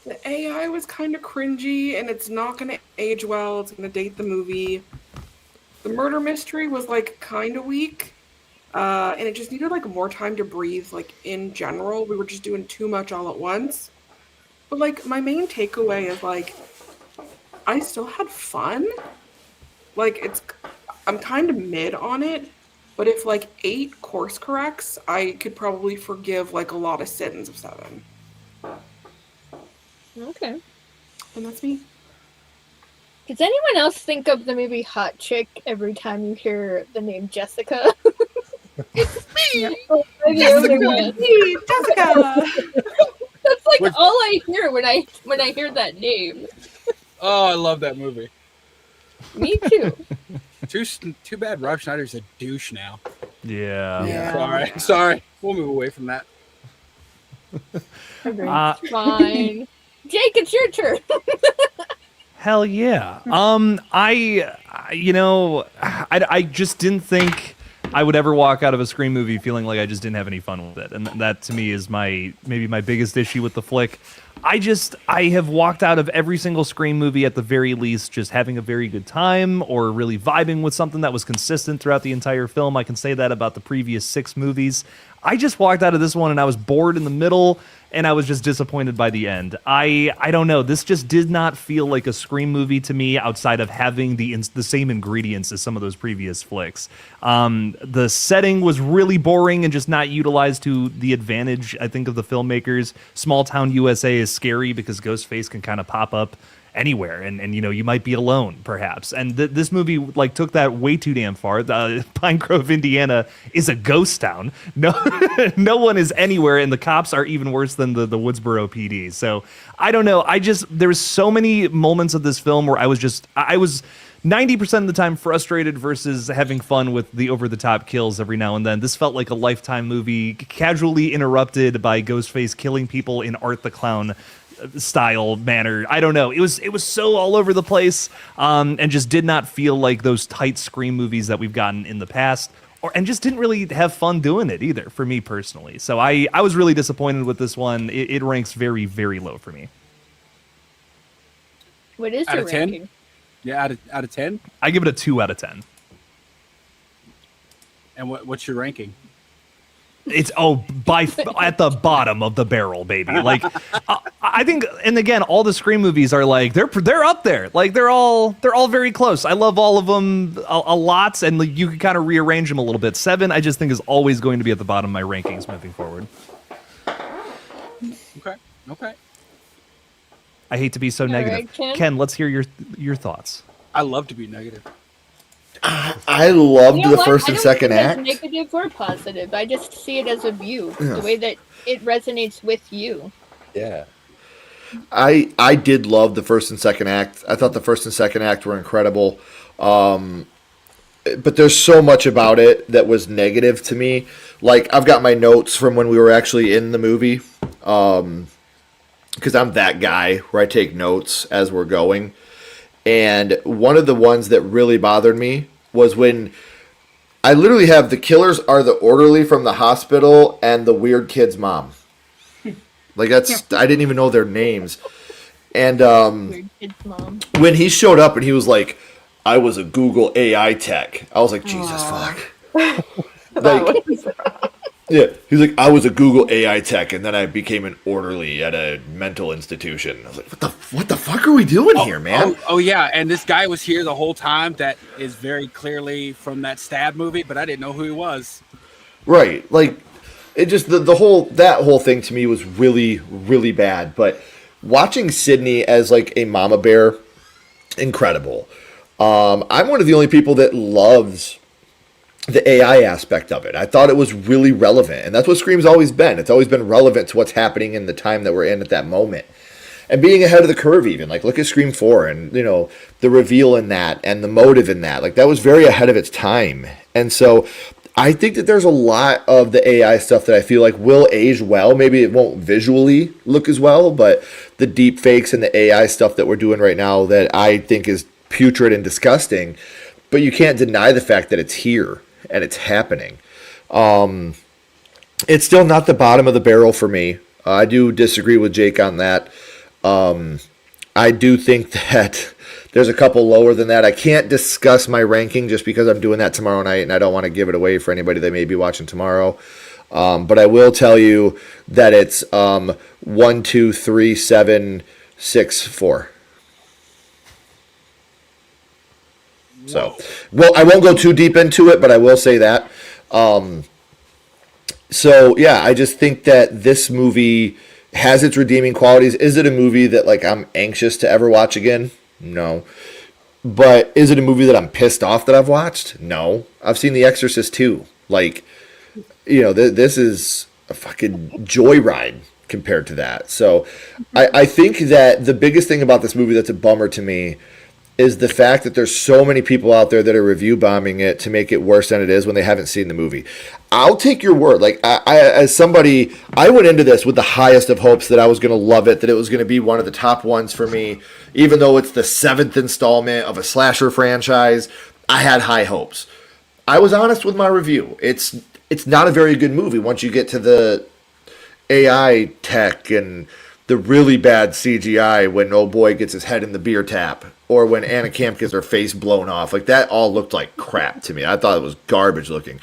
The AI was kind of cringy, and it's not going to age well. It's going to date the movie. The murder mystery was like kind of weak, and it just needed like more time to breathe. Like in general, we were just doing too much all at once. But like my main takeaway is like I still had fun. Like I'm kind of mid on it, but if like 8 course corrects, I could probably forgive like a lot of sins of 7. Okay. And that's me. Does anyone else think of the movie Hot Chick every time you hear the name Jessica? It's me! Oh, Jessica! Me! Jessica! That's like all I hear when I hear that name. Oh, I love that movie. Me too. Too bad Rob Schneider's a douche now. Yeah. Sorry. We'll move away from that. Fine. Jake, it's your turn. Hell yeah. I just didn't think I would ever walk out of a Scream movie feeling like I just didn't have any fun with it. And that to me is maybe my biggest issue with the flick. I have walked out of every single Scream movie at the very least just having a very good time or really vibing with something that was consistent throughout the entire film. I can say that about the previous 6 movies. I just walked out of this one and I was bored in the middle and I was just disappointed by the end. I don't know. This just did not feel like a Scream movie to me outside of having the same ingredients as some of those previous flicks. The setting was really boring and just not utilized to the advantage, I think, of the filmmakers. Small town USA is scary because Ghostface can kind of pop up anywhere and you might be alone perhaps, and this movie like took that way too damn far. Pine Grove, Indiana is a ghost town. No one is anywhere, and the cops are even worse than the Woodsboro PD. So I don't know, there's so many moments of this film where I was 90% of the time frustrated versus having fun with the over-the-top kills every now and then. This felt like a Lifetime movie, casually interrupted by Ghostface killing people in Art the Clown style manner. I don't know. It was so all over the place, and just did not feel like those tight Scream movies that we've gotten in the past, and just didn't really have fun doing it either for me personally. So I was really disappointed with this one. It ranks very, very low for me. What is out your of 10? ranking? Yeah, out of 10. I give it a 2 out of 10. And what's your ranking? It's at the bottom of the barrel, baby. Like I think, and again, all the Scream movies are like they're up there. Like they're all very close. I love all of them a lot, and you can kind of rearrange them a little bit. 7, I just think, is always going to be at the bottom of my rankings moving forward. Okay. I hate to be so negative. Right, Ken, let's hear your thoughts. I love to be negative. I loved the first and second act. Negative or positive. I just see it as a view, the way that it resonates with you. Yeah. I did love the first and second act. I thought the first and second act were incredible. But there's so much about it that was negative to me. Like, I've got my notes from when we were actually in the movie. Because I'm that guy where I take notes as we're going. And one of the ones that really bothered me was when I literally have the killers are the orderly from the hospital and the weird kid's mom. Like, that's, I didn't even know their names. And Weird kid's mom. when he showed up and he was like, I was a Google AI tech, I was like, Jesus fuck. Like, yeah, he's like, I was a Google AI tech, and then I became an orderly at a mental institution. I was like, what the fuck are we doing here, man? Oh, yeah, and this guy was here the whole time. That is very clearly from that Stab movie, but I didn't know who he was. Right, like, it just that whole thing to me was really, really bad. But watching Sydney as like a mama bear, incredible. I'm one of the only people that loves the AI aspect of it. I thought it was really relevant, and that's what Scream's always been. It's always been relevant to what's happening in the time that we're in at that moment. And being ahead of the curve even. Like, look at Scream 4 and, you know, the reveal in that and the motive in that. Like, that was very ahead of its time. And so I think that there's a lot of the AI stuff that I feel like will age well. Maybe it won't visually look as well, but the deep fakes and the AI stuff that we're doing right now that I think is putrid and disgusting. But you can't deny the fact that it's here and it's happening. It's still not the bottom of the barrel for me. I do disagree with Jake on that. I do think that There's a couple lower than that. I can't discuss my ranking just because I'm doing that tomorrow night, and I don't want to give it away for anybody that may be watching tomorrow. But I will tell you that it's 1, 2, 3, 7, 6, 4. So, well, I won't go too deep into it, but I will say that. So, yeah, I just think that this movie has its redeeming qualities. Is it a movie that, like, I'm anxious to ever watch again? No. But is it a movie that I'm pissed off that I've watched? No. I've seen The Exorcist too. Like, you know, this is a fucking joyride compared to that. So I think that the biggest thing about this movie that's a bummer to me is the fact that there's so many people out there that are review bombing it to make it worse than it is when they haven't seen the movie. I'll take your word. Like, I as somebody, I went into this with the highest of hopes that I was going to love it, that it was going to be one of the top ones for me. Even though it's the 7th installment of a slasher franchise, I had high hopes. I was honest with my review. It's not a very good movie once you get to the AI tech and the really bad CGI when old boy gets his head in the beer tap, or when Anna Camp gets her face blown off. Like, that all looked like crap to me. I thought it was garbage looking.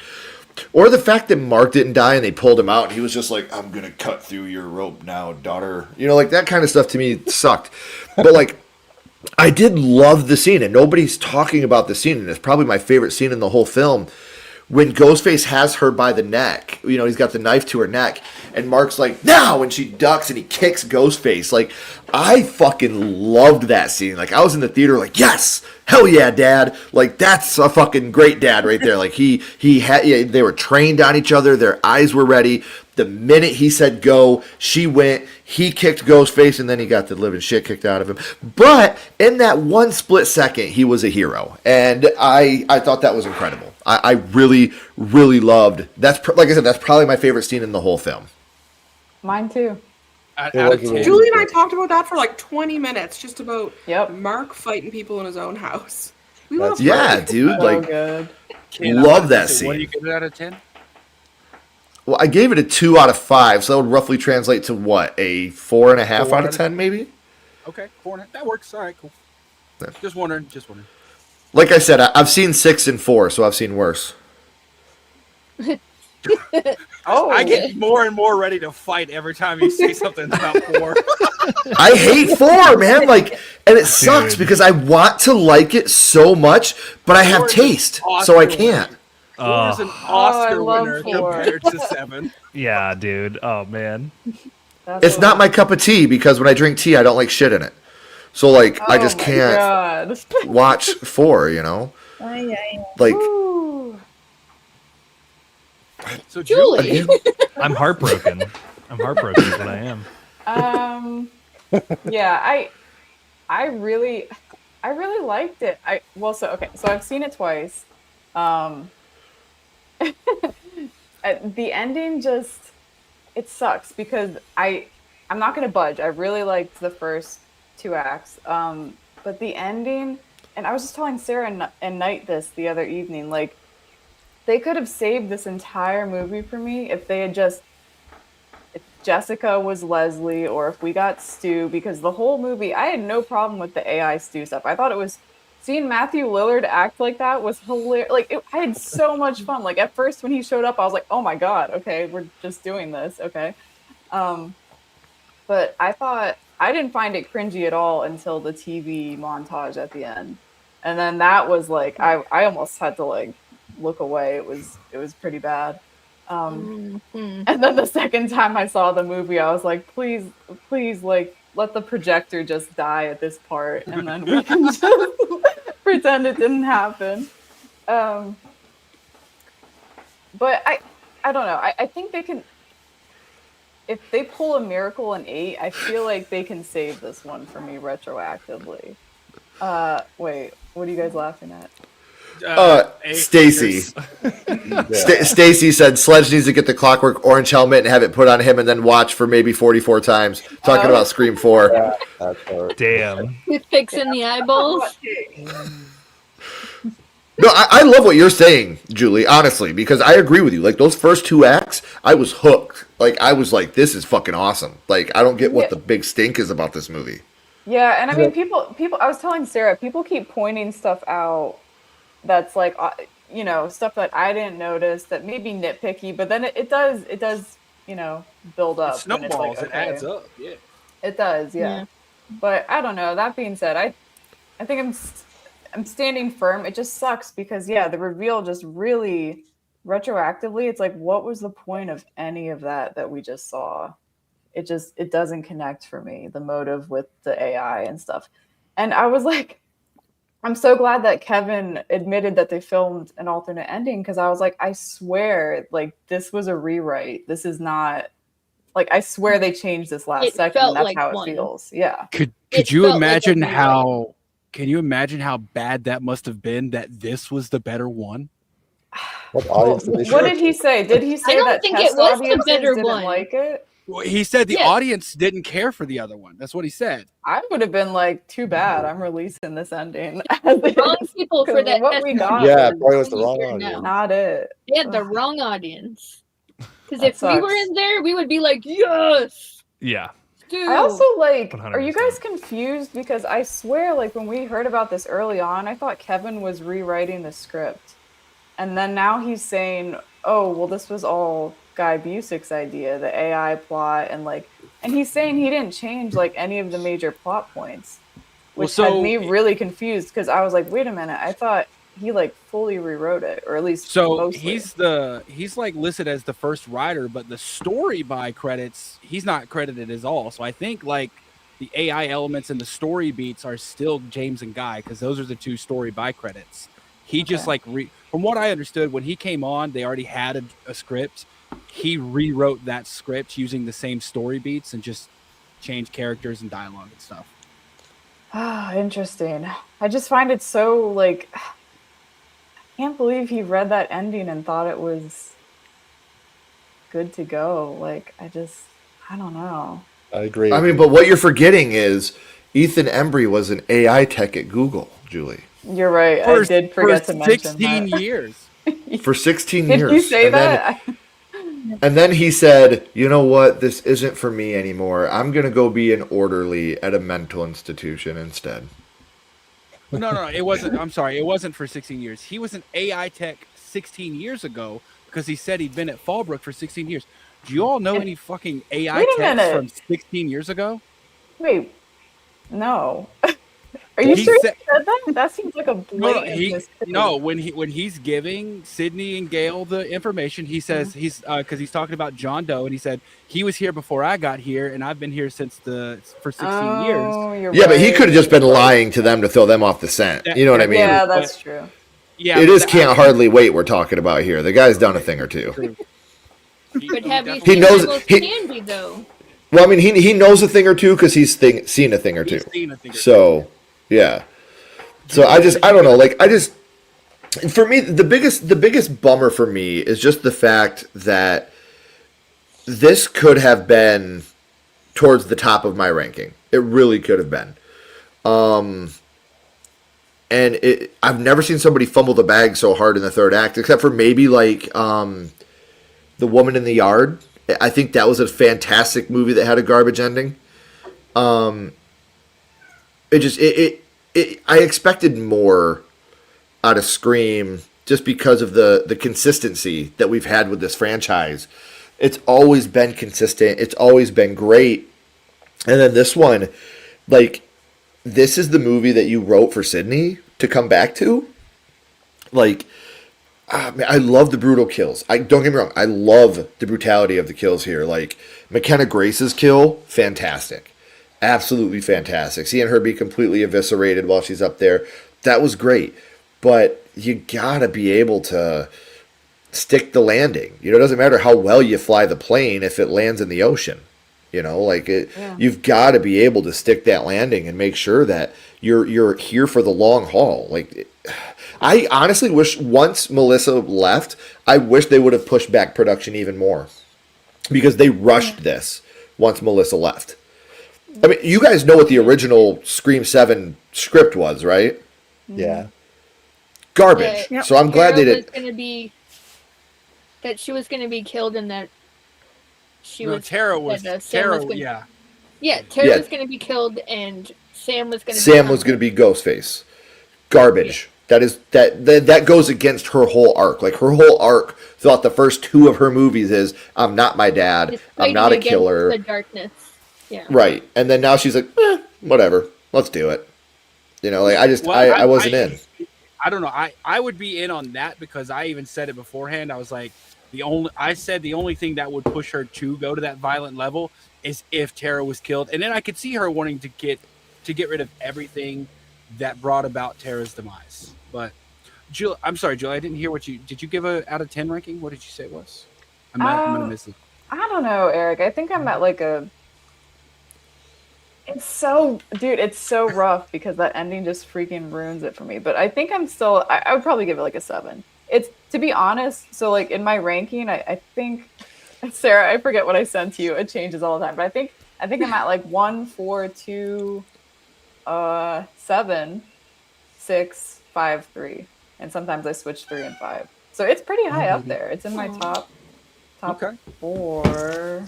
Or the fact that Mark didn't die and they pulled him out and he was just like, I'm going to cut through your rope now, daughter. You know, like, that kind of stuff to me sucked. But, like, I did love the scene, and nobody's talking about the scene, and it's probably my favorite scene in the whole film. When Ghostface has her by the neck, you know, he's got the knife to her neck, and Mark's like, now, and she ducks and he kicks Ghostface. Like, I fucking loved that scene. Like, I was in the theater like, yes, hell yeah, Dad. Like, that's a fucking great dad right there. Like, he had, yeah, they were trained on each other. Their eyes were ready. The minute he said go, she went. He kicked Ghostface, and then he got the living shit kicked out of him. But in that one split second, he was a hero, and I thought that was incredible. I really, really loved. Like I said, that's probably my favorite scene in the whole film. Mine too. Julie and I talked about that for like 20 minutes, just about Yep. Mark fighting people in his own house. We That's love Yeah, Mark. dude, So like, good. love that So scene. what do you give it out of 10? Well, I gave it a 2 out of 5, so that would roughly translate to what, a 4.5 out of 10, maybe. Okay, 4. That works. All right, cool. Yeah. Just wondering. Like I said, I've seen 6 and 4, so I've seen worse. Oh, I get more and more ready to fight every time you say something about 4. I hate 4, man. Like, and it sucks because I want to like it so much, but I have 4 is taste, an so I Oscar can't. 4 is an I Oscar love winner 4. compared to 7. Yeah, dude. Oh man. That's It's what- not my cup of tea because when I drink tea, I don't like shit in it. So, like, I just Oh my can't God. watch 4, you know? Ay, ay. Like, Ooh. So Julie. I'm heartbroken. I'm heartbroken is what I am. Yeah, I really liked it. So I've seen it twice. The ending just, it sucks because I'm not gonna budge. I really liked the first 2 acts. But the ending, and I was just telling Sarah and Knight this the other evening, like, they could have saved this entire movie for me if they had just, if Jessica was Leslie, or if we got Stu, because the whole movie, I had no problem with the AI Stu stuff. I thought it was, seeing Matthew Lillard act like that was hilarious. Like, I had so much fun. Like, at first when he showed up, I was like, oh my God, okay, we're just doing this, okay. But I didn't find it cringy at all until the TV montage at the end. And then that was like, I almost had to like look away. It was pretty bad. And then the second time I saw the movie, I was like, please, like, let the projector just die at this part, and then we can just pretend it didn't happen. But I don't know. I think they can, if they pull a Miracle in 8, I feel like they can save this one for me retroactively. Wait, what are you guys laughing at? Stacy. Stacy said Sledge needs to get the Clockwork Orange helmet and have it put on him and then watch for maybe 44 times. Talking about Scream 4. Yeah, that's hard. Damn. With fixing the eyeballs. No, I love what you're saying, Julie, honestly, because I agree with you. Like, those first 2 acts, I was hooked. Like, I was like, this is fucking awesome. Like, I don't get what the big stink is about this movie. Yeah, and I mean, people. I was telling Sarah, people keep pointing stuff out that's like, stuff that I didn't notice that may be nitpicky, but then it does, build It up, and it's like, snowballs. It okay, adds up. Yeah. it does, yeah. But I don't know. That being said, I think I'm standing firm. It just sucks because the reveal just really retroactively. It's like, what was the point of any of that we just saw? It doesn't connect for me, the motive with the AI and stuff. And I was like, I'm so glad that Kevin admitted that they filmed an alternate ending, because I was like, I swear, like, this was a rewrite. This is not, like, I swear they changed this last second, and that's how it feels. Yeah. Could you imagine how? Can you imagine how bad that must have been? That this was the better one. What did he say? Did he say that test audiences didn't like it? Well, he said the audience didn't care for the other one. That's what he said. I would have been like, too bad, I'm releasing this ending. Wrong people for that. What we got probably was the wrong audience. Not it. They had the wrong audience. Because if we were in there, we would be like, yes. Yeah. Dude. I also like, 100%. are you guys confused? Because I swear, like, when we heard about this early on, I thought Kevin was rewriting the script. And then now he's saying, oh, well, this was all Guy Busick's idea, the AI plot, and he's saying he didn't change like any of the major plot points, which had me really confused, because I was like, wait a minute, I thought he like fully rewrote it, or at least mostly. He's like listed as the first writer, but the story by credits he's not credited as all. So I think like the AI elements and the story beats are still James and Guy, because those are the two story by credits. He just like from what I understood, when he came on, they already had a script. He rewrote that script using the same story beats and just changed characters and dialogue and stuff. Ah, interesting. I just find it so like, I can't believe he read that ending and thought it was good to go. Like, I don't know. I agree. I mean, but what you're forgetting is Ethan Embry was an AI tech at Google, Julie. You're right. I did forget to mention 16 years. For 16 years. Did you say that? And then he said, you know what? This isn't for me anymore. I'm going to go be an orderly at a mental institution instead. No, it wasn't. I'm sorry. It wasn't for 16 years. He was an AI tech 16 years ago, because he said he'd been at Fallbrook for 16 years. Do you all know any fucking AI techs from 16 years ago? Wait, no. Are you sure he said that? That seems like a blatant No, when he's giving Sydney and Gale the information, he says he's because he's talking about John Doe, and he said he was here before I got here, and I've been here for 16 years. Yeah, but he could have just been lying to them to throw them off the scent. You know what I mean? Yeah, that's true. Yeah, it is Can't Hardly Wait we're talking about here. The guy's done a thing or two. But have you He seen knows Candy though? Well, I mean, he knows a thing or two because he's seen a thing or two. So. Yeah. So I don't know. Like, for me, the biggest bummer for me is just the fact that this could have been towards the top of my ranking. It really could have been. And I've never seen somebody fumble the bag so hard in the third act, except for maybe like The Woman in the Yard. I think that was a fantastic movie that had a garbage ending. I expected more out of Scream just because of the consistency that we've had with this franchise. It's always been consistent. It's always been great. And then this one, like, this is the movie that you wrote for Sydney to come back to. Like, I love the brutal kills. Don't get me wrong. I love the brutality of the kills here. Like, McKenna Grace's kill, fantastic. Absolutely fantastic. Seeing her be completely eviscerated while she's up there, that was great. But you gotta be able to stick the landing. You know, it doesn't matter how well you fly the plane if it lands in the ocean. You know, like you've got to be able to stick that landing and make sure that you're here for the long haul. Like, I honestly wish once Melissa left, I wish they would have pushed back production even more, because they rushed this once Melissa left. I mean, you guys know what the original Scream 7 script was, right? Yeah. Garbage. Yeah. So I'm glad they did. That she was going to be killed, and that Tara was. Yeah, Tara was going to be killed, and Sam was going to be Ghostface. Garbage. Yeah. That goes against her whole arc. Like her whole arc throughout the first 2 of her movies is I'm not my dad. I'm not a killer. The darkness. Yeah. Right. And then now she's like, whatever. Let's do it. You know, like I wasn't in. I don't know. I would be in on that because I even said it beforehand. I was like, the only thing that would push her to go to that violent level is if Tara was killed, and then I could see her wanting to get rid of everything that brought about Tara's demise. But I'm sorry, Julie, I didn't hear did you give a out of 10 ranking? What did you say it was? I'm gonna miss it. I don't know, Eric. I think I'm at like it's so rough because that ending just freaking ruins it for me. But I think I would probably give it like a 7. It's, to be honest, so like in my ranking, I think, Sarah, I forget what I sent to you. It changes all the time. But I think I'm at like 1, 4, 2, 7, 6, 5, 3. And sometimes I switch 3 and 5. So it's pretty high up there. It's in my top okay. 4.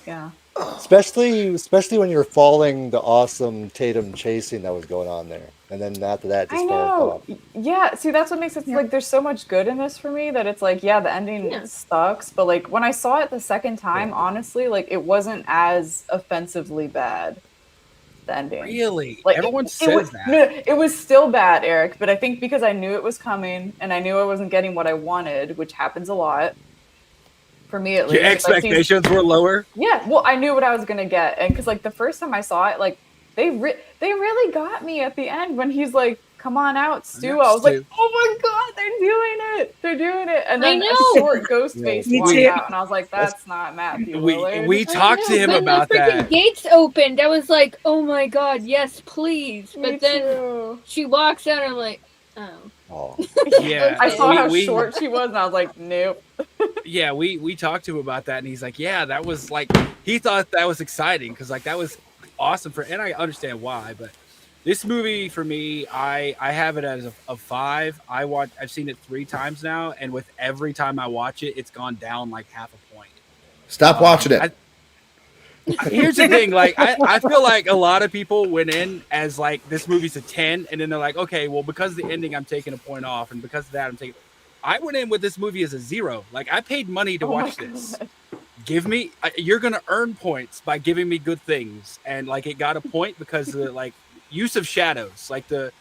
Yeah. Especially when you're following the awesome Tatum chasing that was going on there, and then after that, just I know. Yeah, see, that's what makes it like there's so much good in this for me that it's like, yeah, the ending sucks, but like when I saw it the second time, honestly, like it wasn't as offensively bad. The ending. Really? Like everyone says that. No, it was still bad, Eric, but I think because I knew it was coming and I knew I wasn't getting what I wanted, which happens a lot. For me, at least. Your expectations were lower? Yeah, well, I knew what I was going to get. And because, like, the first time I saw it, like, they really got me at the end when he's like, come on out, Stu. I was like, oh my God, they're doing it. And then a short Ghostface walked out, and I was like, that's not Matthew Willard. We talked to him about that. The gates opened. I was like, oh my God, yes, please. But then she walks out, and I'm like, oh. Yeah. I saw how short she was, and I was like, nope. Yeah, we talked to him about that, and he's like, yeah, that was like, he thought that was exciting because like that was awesome and I understand why, but this movie for me, I have it as a 5. I've seen it 3 times now, and with every time I watch it, it's gone down like half a point. Stop watching it. Here's the thing, like I feel like a lot of people went in as like this movie's a 10, and then they're like, okay, well because of the ending, I'm taking a point off, and because of that, I'm taking. I went in with this movie as a 0. Like I paid money to watch this. You're gonna earn points by giving me good things, and like it got a point because of like use of shadows. Like it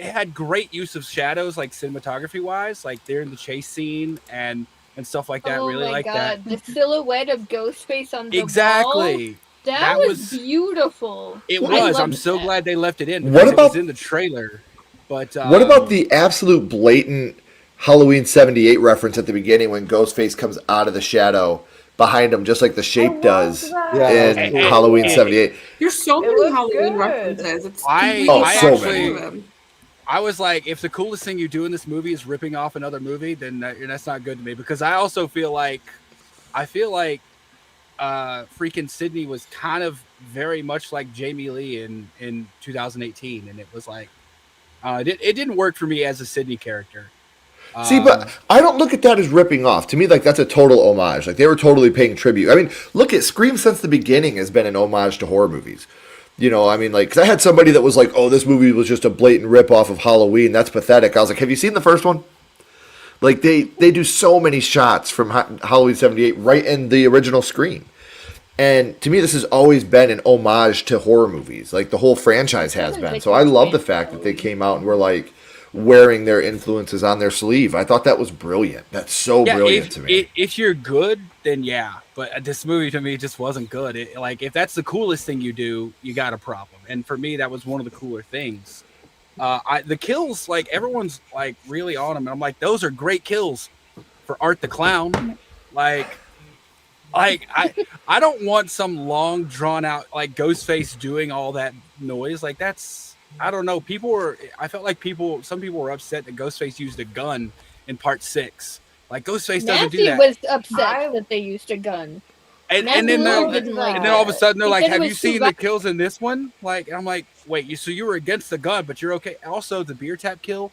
had great use of shadows, like cinematography wise. Like they're in the chase scene and stuff like that. Really like that. The silhouette of Ghostface on the exactly. wall. That was beautiful. It was. I'm so glad they left it in. What about it was in the trailer? But what about the absolute blatant Halloween 78 reference at the beginning when Ghostface comes out of the shadow behind him, just like the shape does in Halloween 78. There's so many Halloween references. I was like, if the coolest thing you do in this movie is ripping off another movie, then that's not good to me, because I also feel like freaking Sydney was kind of very much like Jamie Lee in 2018, and it was like it didn't work for me as a Sydney character. See, but I don't look at that as ripping off. To me, like that's a total homage. Like they were totally paying tribute. I mean, look at Scream since the beginning has been an homage to horror movies. You know, I mean, like, because I had somebody that was like, "Oh, this movie was just a blatant ripoff of Halloween. That's pathetic." I was like, "Have you seen the first one?" Like they do so many shots from Halloween 78 right in the original Scream. And to me, this has always been an homage to horror movies. Like the whole franchise has been. So I love the fact that they came out and were like wearing their influences on their sleeve. I thought that was brilliant. That's so brilliant to me. If you're good, then yeah. But this movie to me just wasn't good. Like if that's the coolest thing you do, you got a problem. And for me, that was one of the cooler things. The kills, like everyone's like really on them, and I'm like, those are great kills for Art the Clown. Like I don't want some long drawn out like Ghostface doing all that noise. Like that's. I don't know. I felt like some people were upset that Ghostface used a gun in part 6. Like Ghostface doesn't do that. Nancy was upset that they used a gun. And then all of a sudden they're like, "Have you seen the kills in this one?" Like, I'm like, "Wait, you were against the gun, but you're okay." Also, the beer tap kill,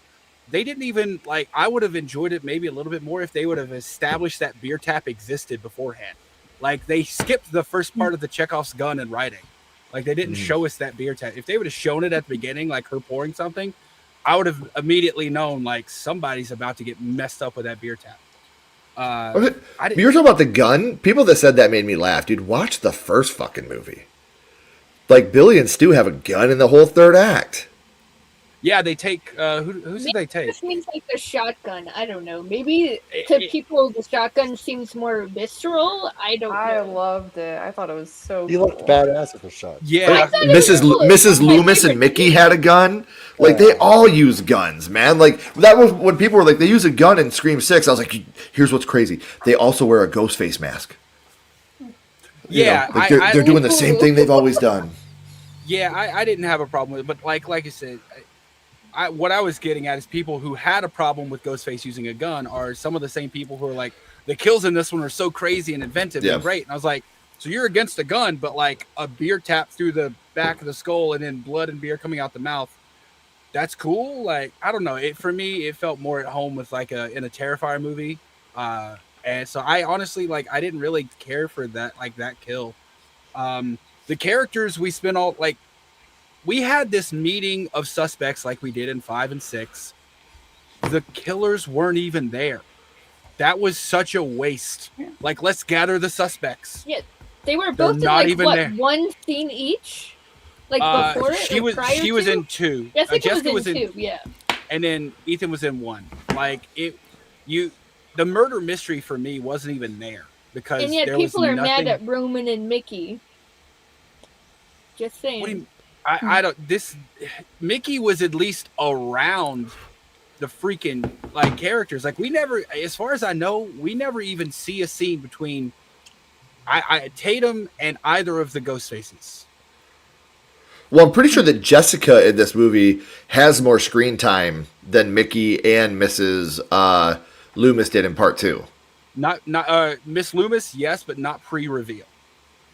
they didn't even like. I would have enjoyed it maybe a little bit more if they would have established that beer tap existed beforehand. Like they skipped the first part of the Chekhov's gun and writing. Like they didn't show us that beer tap. If they would have shown it at the beginning, like her pouring something, I would have immediately known like somebody's about to get messed up with that beer tap. You were talking about the gun? People that said that made me laugh. Dude, watch the first fucking movie. Like, Billy and Stu have a gun in the whole third act. Yeah, they take who did they take? This means like the shotgun. I don't know. Maybe to people the shotgun seems more visceral. I don't know. I loved it. I thought it was so He cool. looked badass with a shot. Yeah, Mrs. Loomis and Mickey had a gun. Like, they all use guns, man. Like, that was when people were like, they use a gun in Scream 6. I was like, here's what's crazy. They also wear a Ghostface mask. Yeah, like they're doing the same thing they've always done. Yeah, I didn't have a problem with it, but like I said, what I was getting at is people who had a problem with Ghostface using a gun are some of the same people who are like, the kills in this one are so crazy and inventive and great. And I was like, so you're against a gun, but like a beer tap through the back of the skull and then blood and beer coming out the mouth. That's cool. Like, I don't know. For me, it felt more at home with like in a Terrifier movie. And so I honestly, like, I didn't really care for that, like that kill. The characters we spent all like, we had this meeting of suspects like we did in 5 and 6. The killers weren't even there. That was such a waste. Like, let's gather the suspects. Yeah, they were both in like one scene each. Like before she was in 2. Jessica was in 2. Yeah. And then Ethan was in 1. Like the murder mystery for me wasn't even there because and yet there people was are nothing... mad at Roman and Mickey. Just saying. What do you, I don't. This Mickey was at least around the freaking like characters. Like we never, as far as I know, we never even see a scene between Tatum and either of the Ghostfaces. Well, I'm pretty sure that Jessica in this movie has more screen time than Mickey and Mrs. Loomis did in part 2. Not Miss Loomis, yes, but not pre-reveal.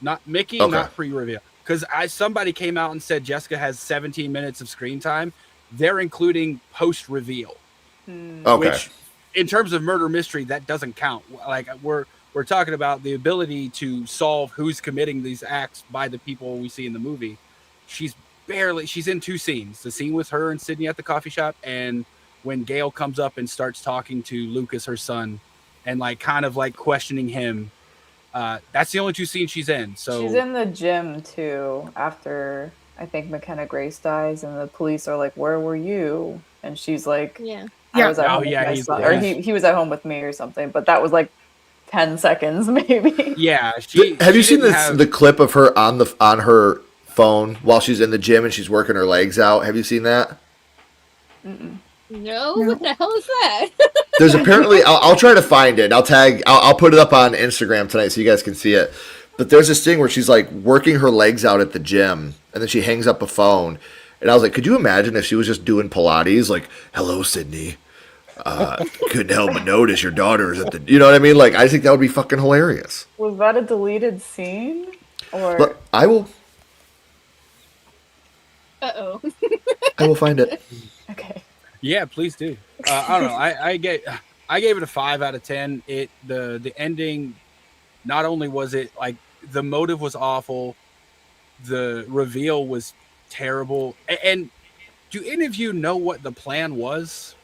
Not Mickey, not pre-reveal. Because somebody came out and said Jessica has 17 minutes of screen time. They're including post-reveal. Okay. Which, in terms of murder mystery, that doesn't count. Like we're talking about the ability to solve who's committing these acts by the people we see in the movie. She's in 2 scenes. The scene with her and Sydney at the coffee shop, and when Gale comes up and starts talking to Lucas, her son, and like kind of like questioning him. That's the only 2 scenes she's in. So she's in the gym too after I think McKenna Grace dies, and the police are like, "Where were you?" And she's like, "Yeah, I was at home with my son," or he was at home with me or something. But that was like 10 seconds maybe. Yeah. Have you seen the clip of her on her phone while she's in the gym and she's working her legs out? Have you seen that? No, what the hell is that? There's apparently I'll try to find it. I'll put it up on Instagram tonight so you guys can see it. But there's this thing where she's like working her legs out at the gym and then she hangs up a phone. And I was like, could you imagine if she was just doing Pilates? Like, hello, Sydney. Couldn't help but notice your daughter is at the... You know what I mean? Like, I think that would be fucking hilarious. Was that a deleted scene? Or But I will... Uh-oh. I will find it. Okay. Yeah, please do. I don't know. I gave it a 5 out of 10. The ending, not only was it like the motive was awful, the reveal was terrible. And do any of you know what the plan was?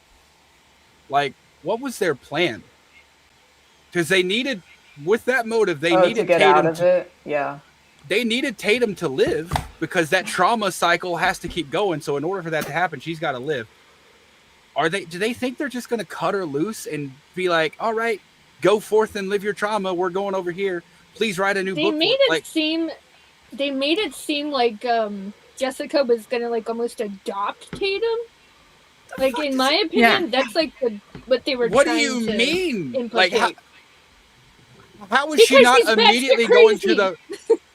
Like, what was their plan? Because they needed, with that motive, they needed to get Tatum out of it. Yeah. They needed Tatum to live because that trauma cycle has to keep going. So in order for that to happen, she's got to live. Do they think they're just going to cut her loose and be like, all right, go forth and live your trauma. We're going over here. Please write a new book. They made it seem like Jessica was going to like almost adopt Tatum. Like in my opinion, that's like what they were What trying do you to mean? implicate. Like how is she not immediately going to the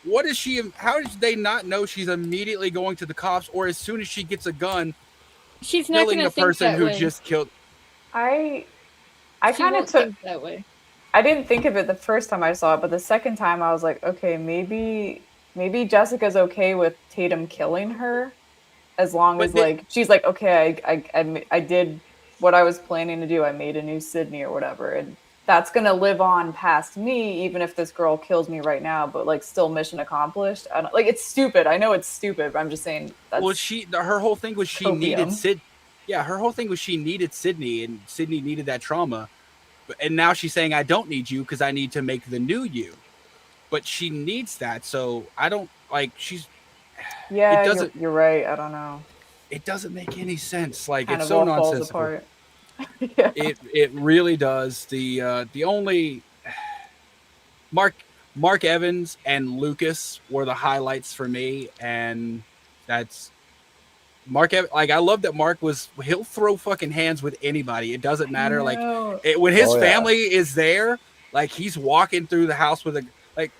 what is she how did they not know she's immediately going to the cops, or as soon as she gets a gun she's not going to think person that who way. just killed I kind of took that way. I didn't think of it the first time I saw it, but the second time I was like, okay, maybe Jessica's okay with Tatum killing her, as long as like she's like, okay, I did what I was planning to do. I made a new Sydney or whatever, and that's gonna live on past me, even if this girl kills me right now. But like, still mission accomplished. I don't like. It's stupid. I know it's stupid, but I'm just saying that's. Well, her whole thing was she needed copium. Sid. Yeah, her whole thing was she needed Sydney, and Sydney needed that trauma. And now she's saying, I don't need you because I need to make the new you. But she needs that, so I don't like. She's. Yeah, it doesn't. you're right. I don't know. It doesn't make any sense. Like Kind it's of so all falls nonsensical. apart. Yeah. It really does. The only Mark Evans and Lucas were the highlights for me, and that's Mark. Like I love that Mark he'll throw fucking hands with anybody. It doesn't matter. Like when his family is there, like he's walking through the house with a like.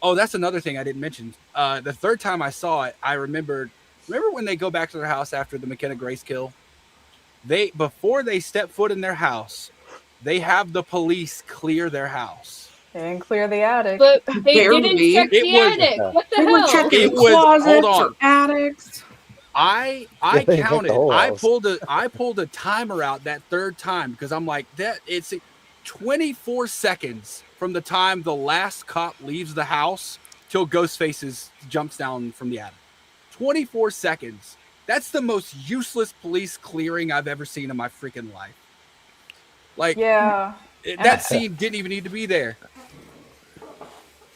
Oh, that's another thing I didn't mention. The third time I saw it, I remember when they go back to their house after the McKenna Grace kill. Before they step foot in their house, they have the police clear their house. They didn't clear the attic. But they Barely. didn't check the attic. What the They were hell? checking It was- closets hold on. or attics. I They took counted. the whole I house. pulled a timer out that third time because I'm like that. It's 24 seconds from the time the last cop leaves the house till Ghostface jumps down from the attic. 24 seconds. That's the most useless police clearing I've ever seen in my freaking life. Like, Yeah. that scene didn't even need to be there.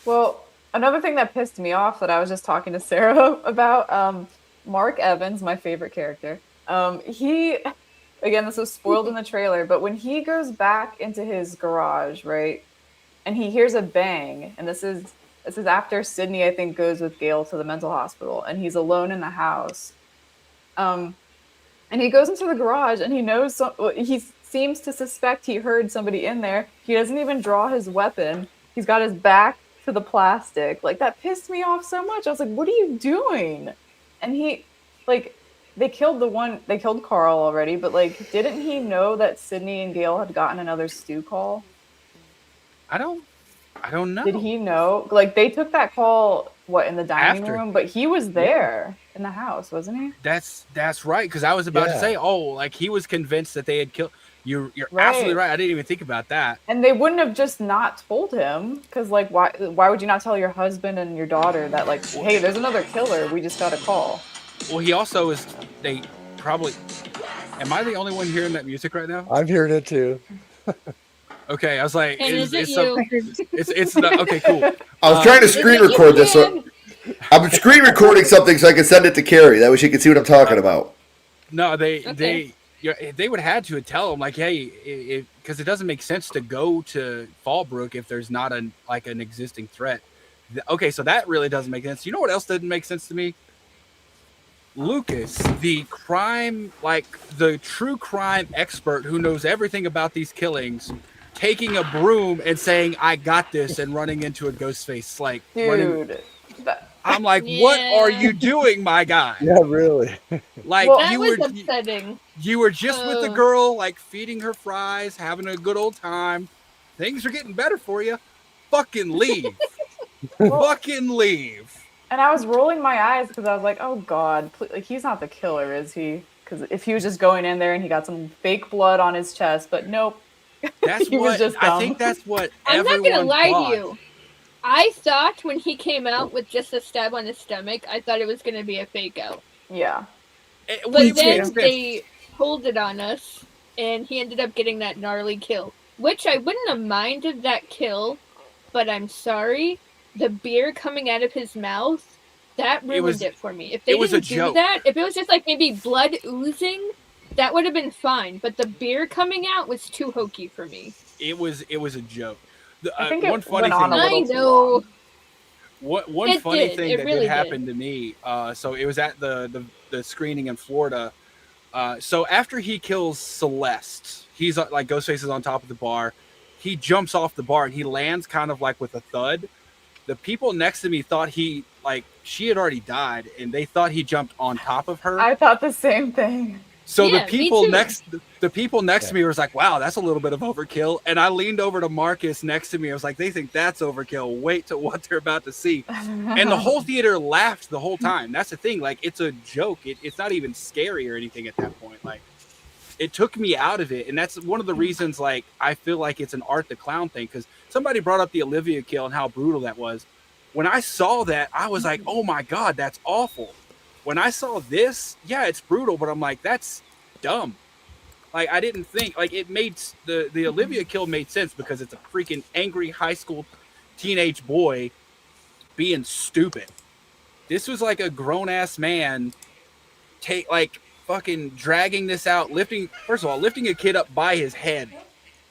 Well, another thing that pissed me off that I was just talking to Sarah about, Mark Evans, my favorite character. He, again, this was spoiled in the trailer, but when he goes back into his garage, right, and he hears a bang, and this is after Sydney, I think, goes with Gale to the mental hospital, and he's alone in the house. And he goes into the garage, and he knows he seems to suspect he heard somebody in there. He doesn't even draw his weapon. He's got his back to the plastic. Like, that pissed me off so much. I was like, what are you doing? And he, like, they killed Carl already, but, like, didn't he know that Sydney and Gale had gotten another Stu call? I don't know. Did he know? Like, they took that call, in the dining After. room? But he was there in the house, wasn't he? That's right, because I was about to say, like he was convinced that they had killed. You're absolutely right. I didn't even think about that. And they wouldn't have just not told him, because like why would you not tell your husband and your daughter that, like, hey, there's another killer, we just got a call? Well, he also is. They probably. Am I the only one hearing that music right now? I'm hearing it too. Okay, I was like, And is it it's you? it's not, okay, cool. I was trying to screen Is it record you, this. So Dan? I'm screen recording something so I can send it to Carrie. That way she can see what I'm talking about. No, they Okay. they would have had to tell him, like, hey, because it doesn't make sense to go to Fallbrook if there's not an existing threat. Okay, so that really doesn't make sense. You know what else didn't make sense to me? Lucas, the true crime expert who knows everything about these killings, taking a broom and saying, I got this, and running into a Ghostface. Like, Dude. I'm like, what are you doing, my guy? Yeah, really. Like, Well, That was upsetting. you were just with the girl, like, feeding her fries, having a good old time. Things are getting better for you. Fucking leave. Fucking leave. And I was rolling my eyes because I was like, oh God, like, he's not the killer, is he? Because if he was just going in there and he got some fake blood on his chest, but nope. That's He was what just I dumb. think. That's what I'm not everyone gonna lie thought. to you. I thought when he came out with just a stab on his stomach, I thought it was gonna be a fake out. Yeah. But then they pulled it on us, and he ended up getting that gnarly kill. Which I wouldn't have minded that kill, but I'm sorry. The beer coming out of his mouth, that ruined it for me. If they was a didn't do joke. that, if it was just like maybe blood oozing, that would have been fine. But the beer coming out was too hokey for me. It was a joke. I think one it funny went on thing. a I little too know. long. One It funny did. thing It that really did happen to me. So it was at the screening in Florida. So after he kills Celeste, he's like, Ghostface is on top of the bar. He jumps off the bar and he lands kind of like with a thud. The people next to me thought she had already died, and they thought he jumped on top of her. I thought the same thing. So Yeah, the me people too. next to me was like, wow, that's a little bit of overkill. And I leaned over to Marcus next to me. I was like, they think that's overkill. Wait till what they're about to see. And the whole theater laughed the whole time. That's the thing. Like, it's a joke. It's not even scary or anything at that point. Like, it took me out of it. And that's one of the reasons, like, I feel like it's an Art the Clown thing, because somebody brought up the Olivia kill and how brutal that was. When I saw that, I was like, oh my God, that's awful. When I saw this, yeah, it's brutal, but I'm like, that's dumb. Like, I didn't think, like, it made the Olivia kill made sense because it's a freaking angry high school teenage boy being stupid. This was like a grown ass man fucking dragging this out, lifting a kid up by his head.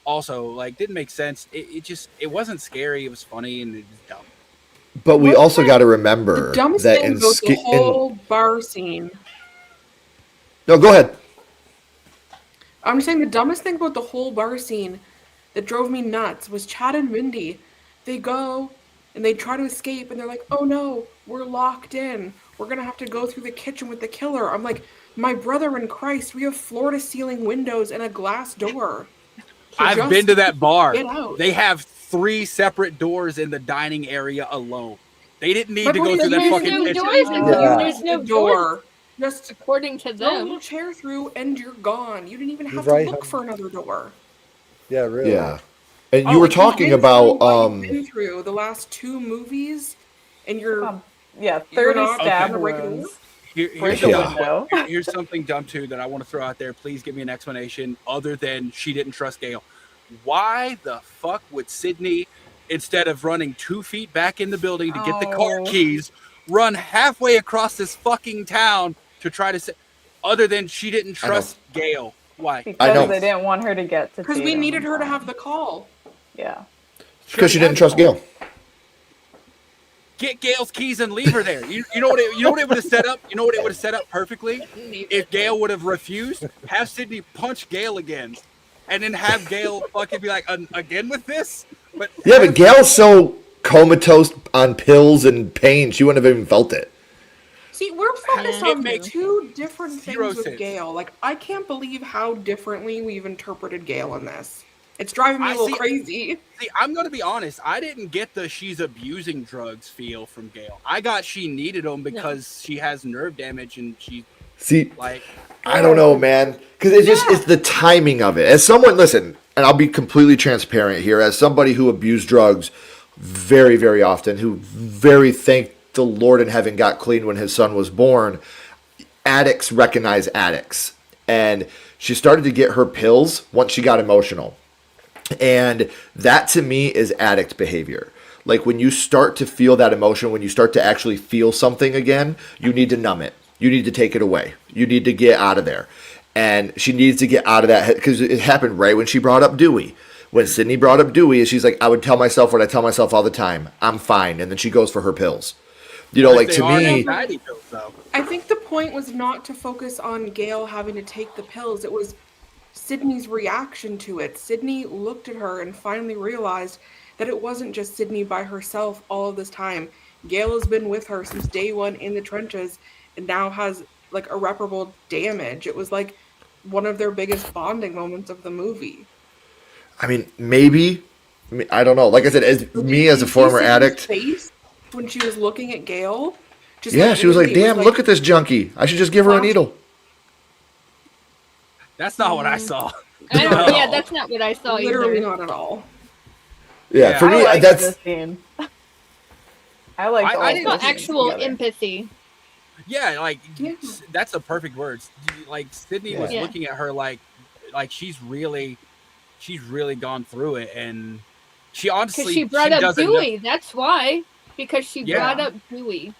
Also, like, didn't make sense. It wasn't scary. It was funny and it was dumb. But we also got to remember the dumbest that thing was the whole bar scene. No, go ahead. I'm saying the dumbest thing about the whole bar scene that drove me nuts was Chad and Mindy. They go and they try to escape and they're like, oh no, we're locked in. We're going to have to go through the kitchen with the killer. I'm like, my brother in Christ, we have floor-to-ceiling windows and a glass door. I've been to that bar. Get out. They have 3 separate doors in the dining area alone. They didn't need to go through that fucking kitchen. There's no door. Just according to throw a them. little chair through and you're gone. You didn't even have to look for another door. Yeah, really. Yeah. And you were talking about you've been through the last 2 movies and you're 30 stab wounds. Here's something dumb too that I want to throw out there. Please give me an explanation other than she didn't trust Gale. Why the fuck would Sydney, instead of running 2 feet back in the building to get the car keys, run halfway across this fucking town to try to say, other than she didn't trust Gale? Why? Because they didn't want her to get to Because we needed her to have the call. Yeah. Because she didn't trust Gale. Get Gale's keys and leave her there. You know what it would have set up? You know what it would have set up perfectly? If Gale would have refused, have Sydney punch Gale again, and then have Gale fucking be like, again with this? But Gale's so comatose on pills and pain, she wouldn't have even felt it. See, we're focused on 2 different things with Gale. Like, I can't believe how differently we've interpreted Gale in this. It's driving me a little crazy. See, I'm going to be honest. I didn't get the she's abusing drugs feel from Gale. I got she needed them because she has nerve damage and she... See, like... I don't know, man. Because it's the timing of it. As someone, listen, and I'll be completely transparent here, as somebody who abused drugs very, very often, who very thanked the Lord in heaven got clean when his son was born, addicts recognize addicts. And she started to get her pills once she got emotional. And that to me is addict behavior. Like when you start to feel that emotion, when you start to actually feel something again, you need to numb it. You need to take it away. You need to get out of there. And she needs to get out of that because it happened right when she brought up Dewey. When Sydney brought up Dewey, she's like, I would tell myself what I tell myself all the time. I'm fine. And then she goes for her pills. You know, like to me... I think the point was not to focus on Gale having to take the pills. It was Sydney's reaction to it. Sydney looked at her and finally realized that it wasn't just Sydney by herself all of this time. Gale has been with her since day one in the trenches and now has like irreparable damage. It was like one of their biggest bonding moments of the movie. I mean, maybe. I don't know. Like I said, as a former addict. Face when she was looking at Gale. She was like, damn, look at this junkie. I should just give her a needle. That's not what I saw. Yeah, that's not what I saw Literally either. not at all. Yeah, for me, that's... I like I saw actual empathy. Yeah, like, that's a perfect word. Like, Sydney was looking at her like she's really gone through it, and she honestly... Because she brought up Dewey, that's why. Because she brought up Dewey.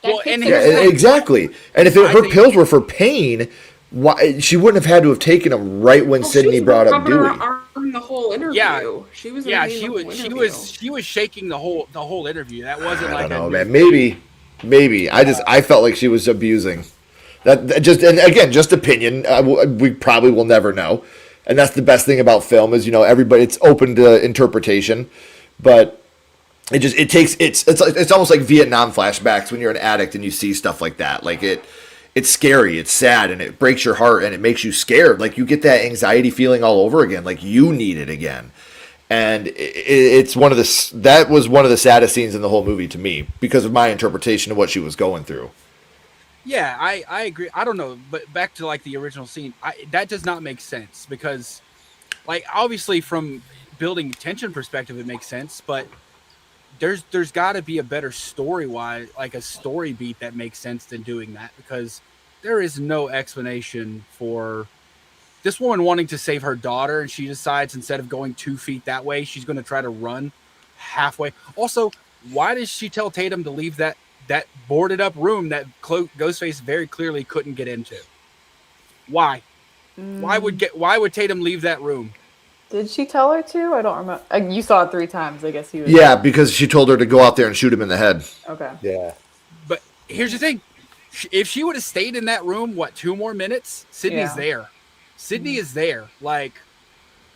Exactly. And if her pills were for pain, why she wouldn't have had to have taken them right when Sydney brought up Dewey. The whole interview. Yeah, she was. She was shaking the whole interview. That wasn't like. I don't know, man. Maybe. I felt like she was abusing. That just, and again, just opinion. We probably will never know, and that's the best thing about film is everybody. It's open to interpretation, but it's almost like Vietnam flashbacks when you're an addict and you see stuff like that. Like it's scary, it's sad, and it breaks your heart and it makes you scared. Like you get that anxiety feeling all over again. Like you need it again. And that was one of the saddest scenes in the whole movie to me because of my interpretation of what she was going through. Yeah, I agree. I don't know, but back to like the original scene, that does not make sense because, like, obviously from building tension perspective, it makes sense, but there's got to be a better story wise, like a story beat that makes sense than doing that because there is no explanation for this woman wanting to save her daughter, and she decides instead of going 2 feet that way, she's going to try to run halfway. Also, why does she tell Tatum to leave that boarded up room that Ghostface very clearly couldn't get into? Why? Why would Tatum leave that room? Did she tell her to? I don't remember. You saw it 3 times. I guess he was. Yeah, because she told her to go out there and shoot him in the head. Okay. Yeah. But here's the thing: if she would have stayed in that room, 2 more minutes, Sydney's there. Sydney is there. Like,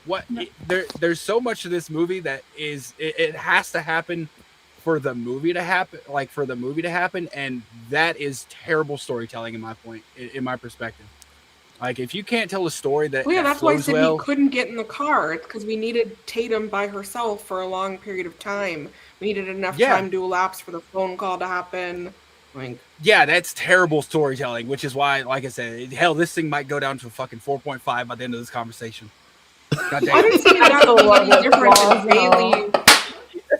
what? There's so much of this movie that is it has to happen for the movie to happen, and that is terrible storytelling in my perspective. Like, if you can't tell a story that that's why flows Sydney well, couldn't get in the car. It's because we needed Tatum by herself for a long period of time. We needed enough time to elapse for the phone call to happen. Like, yeah, that's terrible storytelling, which is why, like I said, hell, this thing might go down to a fucking 4.5 by the end of this conversation. God damn. I didn't see that any different than Bailey.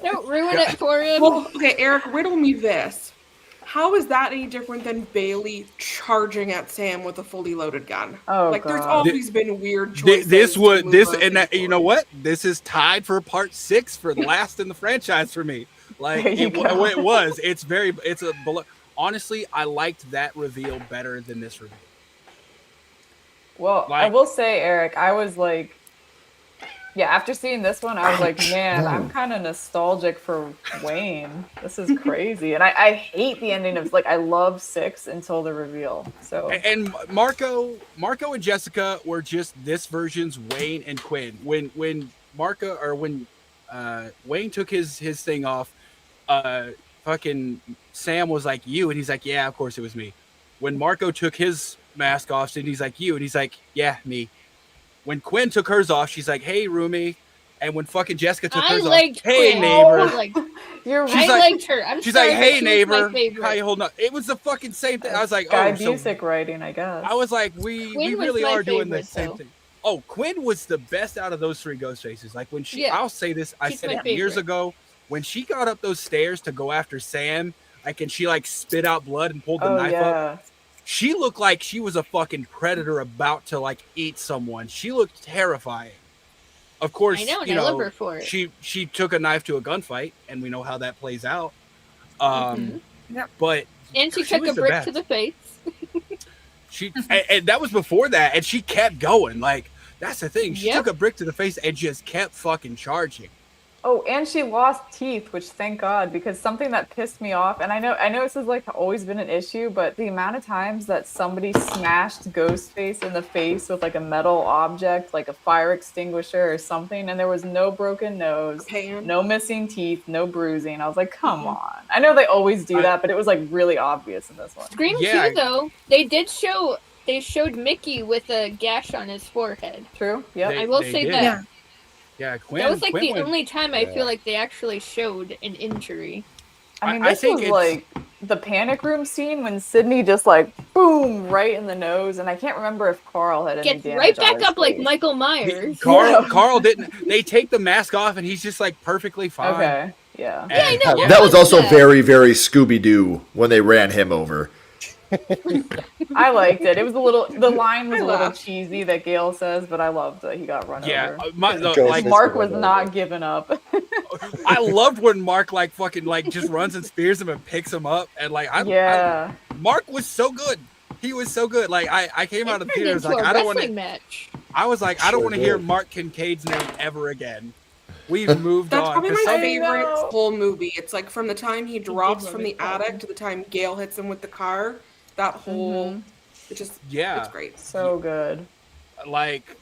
Don't ruin it for him. Well, okay, Eric, riddle me this. How is that any different than Bailey charging at Sam with a fully loaded gun? Oh, like, God. there's always been weird choices. You know what? This is tied for part 6 for the last in the franchise for me. Like, it was. Honestly, I liked that reveal better than this reveal. Well, I will say, Eric, I was like, after seeing this one, I was like, man, I'm kind of nostalgic for Wayne. This is crazy. And I hate the ending of, like, I love 6 until the reveal. So And Marco and Jessica were just this version's Wayne and Quinn. When Wayne took his thing off, fucking Sam was like, you, and he's like, yeah, of course it was me. When Marco took his mask off, Sydney's like, you, and he's like, yeah, me. When Quinn took hers off, she's like, hey, roomie. And when fucking Jessica took hers off, hey, neighbor. I liked her. She's like, hey, neighbor. How you holding up? It was the fucking same thing. I was like, Guy Busick writing, I guess. I was like, we really are doing the same thing. Oh, Quinn was the best out of those 3 Ghostfaces. Like, when I'll say this, I said it years ago. When she got up those stairs to go after Sam, like, and she like spit out blood and pulled the knife up. She looked like she was a fucking predator about to like eat someone. She looked terrifying. Of course, I know, and I love her for it. She took a knife to a gunfight, and we know how that plays out. But and she took a brick to the face. And that was before that, and she kept going. Like, that's the thing. She took a brick to the face and just kept fucking charging. Oh, and she lost teeth, which thank God, because something that pissed me off, and I know this has like always been an issue, but the amount of times that somebody smashed Ghostface in the face with like a metal object, like a fire extinguisher or something, and there was no broken nose, no missing teeth, no bruising. I was like, come on. I know they always do that, but it was like really obvious in this one. Scream 2, though, they showed Mickey with a gash on his forehead. True. Yeah, I will say that. Yeah. Yeah, Quinn. That was like the only time I feel like they actually showed an injury. I mean, this was like the panic room scene when Sydney just like boom right in the nose, and I can't remember if Carl had any damage. Right back up like Michael Myers. Carl didn't. They take the mask off, and he's just like perfectly fine. Okay, yeah. Yeah, I know. That was also very, very Scooby-Doo when they ran him over. I liked it. It was the line was a little cheesy that Gale says, but I loved that he got run over. Like Mark was not giving up. I loved when Mark like fucking like just runs and spears him and picks him up, and like Mark was so good. He was so good. Like I came out of the theater like I don't want to. I was like I don't want to hear Mark Kincaid's name ever again. We've moved on. That's probably my favorite whole movie. It's like from the time he drops from the attic to the time Gale hits him with the car. That whole, it's great. So good. Like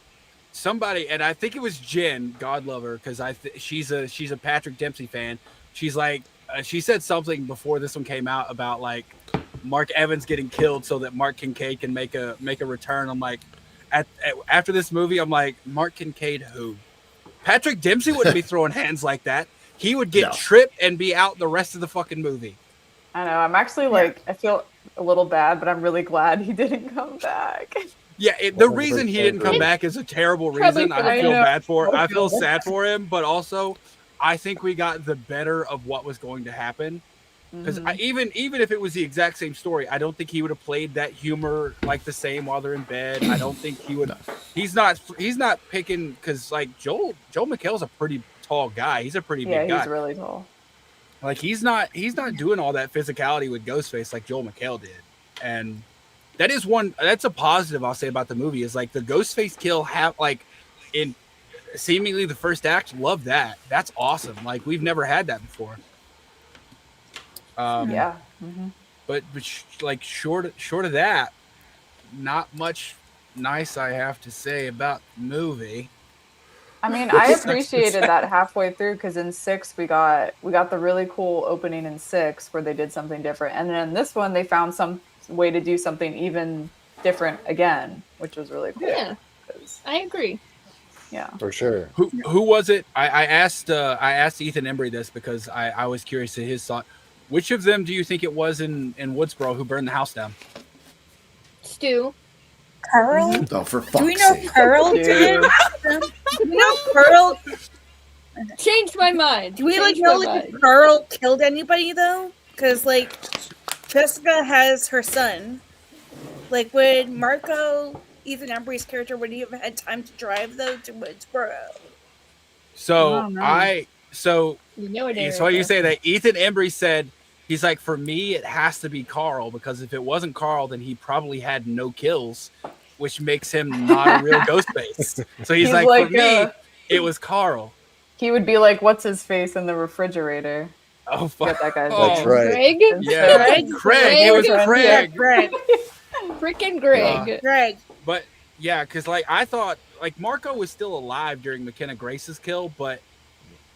somebody, and I think it was Jen, God love her, because she's a Patrick Dempsey fan. She's like, she said something before this one came out about like Mark Evans getting killed so that Mark Kincaid can make a return. I'm like, after this movie, I'm like, Mark Kincaid who? Patrick Dempsey wouldn't be throwing hands like that. He would get tripped and be out the rest of the fucking movie. I know. I'm actually like, I feel a little bad, but I'm really glad he didn't come back. Yeah, the reason he didn't come back is a terrible reason. I feel bad for. I feel sad for him, but also, I think we got the better of what was going to happen. Because even if it was the exact same story, I don't think he would have played that humor like the same while they're in bed. I don't think he would. He's not picking because like Joel McHale's a pretty tall guy. He's a pretty big guy. Yeah, he's really tall. Like he's not doing all that physicality with Ghostface like Joel McHale did, and that's a positive I'll say about the movie is like the Ghostface kill in seemingly the first act. Love that. That's awesome. Like we've never had that before. Yeah. But like short of that, not much nice I have to say about the movie. I mean, I appreciated that halfway through because in 6 we got the really cool opening in 6 where they did something different, and then in this one they found some way to do something even different again, which was really cool. Yeah, I agree. Yeah, for sure. Who was it? I asked Ethan Embry this because I was curious to his thought. Which of them do you think it was in Woodsboro who burned the house down? Stu. Pearl? Oh, for fuck's Do we know sake. Pearl did it? Do we know Pearl? Changed my mind. Do we know if Pearl killed anybody though? Because like Jessica has her son. Like would Marco, Ethan Embry's character, would he have had time to drive though to Woodsboro? So you say that Ethan Embry said he's like, for me it has to be Carl because if it wasn't Carl then he probably had no kills, which makes him not a real Ghostface. So he's like for me it was Carl. He would be like, what's his face in the refrigerator? Oh fuck, that guy's That's right. Greg? Yeah, Craig. It was Craig. Greg. Freaking Greg. Greg. But yeah, because like I thought like Marco was still alive during McKenna Grace's kill, but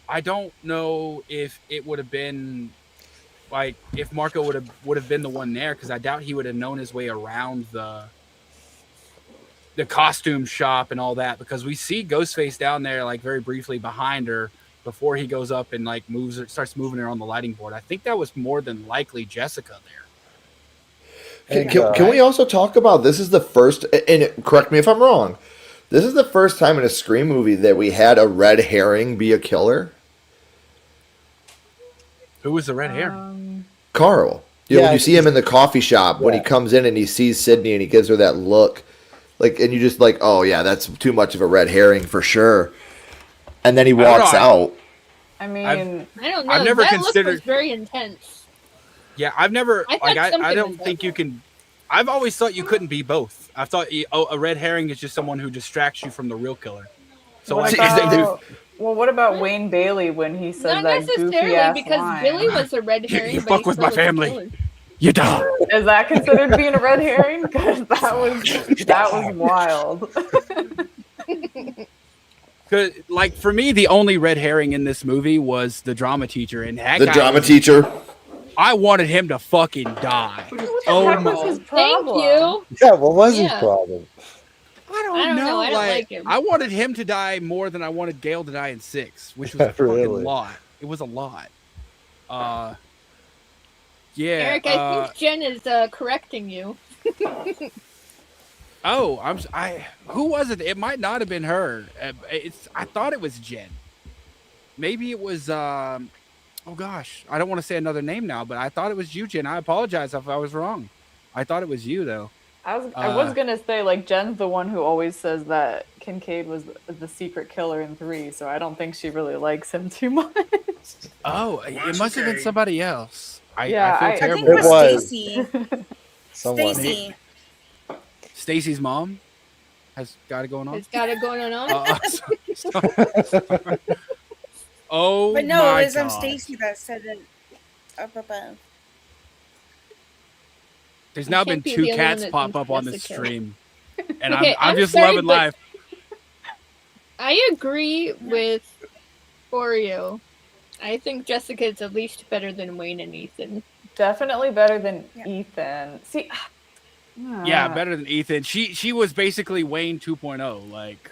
I don't know if it would have been like if Marco would have been the one there because I doubt he would have known his way around the costume shop and all that because we see Ghostface down there like very briefly behind her before he goes up and like starts moving her on the lighting board. I think that was more than likely Jessica there. Can we also talk about this is the first, and correct me if I'm wrong, this is the first time in a Scream movie that we had a red herring be a killer? Who was the red herring? Carl. When you see him in the coffee shop, when he comes in and he sees Sydney and he gives her that look, like, and you just like, oh yeah, that's too much of a red herring for sure. And then he walks out. I mean, I don't know. I've never that considered. Look was very intense. Yeah, I've never. I don't was think up. you can. I've always thought you couldn't be both. I thought a red herring is just someone who distracts you from the real killer. So what about Wayne Bailey when he says Not that goofy necessarily ass because line? Billy was a red herring. You but fuck he with still my was a family. killer. You die. Is that considered being a red herring? Because that was wild. Cause like for me, the only red herring in this movie was the drama teacher, and that The guy drama was- teacher. I wanted him to fucking die. Oh my! His Thank problem? you. Yeah, what was his Yeah. problem? I don't I don't know. I don't like him. I wanted him to die more than I wanted Gale to die in 6, which was a Really? fucking lot. It was a lot. Yeah. Eric, I think Jen is correcting you. Oh, who was it? It might not have been her. I thought it was Jen. Maybe it was. Oh gosh, I don't want to say another name now, but I thought it was you, Jen. I apologize if I was wrong. I thought it was you though. I was gonna say like Jen's the one who always says that Kincaid was the secret killer in 3, so I don't think she really likes him too much. Oh, it must have been somebody else. I feel I terrible. think it was was. Stacy. Someone. Stacy. Stacy's mom has got it going on. It's got it going on. Oh, But no, my it was God. Stacy that said it up above. There's now been can't be 2 the only cats one that pop thinks up on the Jessica. stream, and Okay, I'm I'm just sorry, loving but- life. I agree with Oreo. I think Jessica is at least better than Wayne and Ethan. Definitely better than Yeah. Ethan. See, Yeah, better than Ethan. She was basically Wayne 2.0. Like,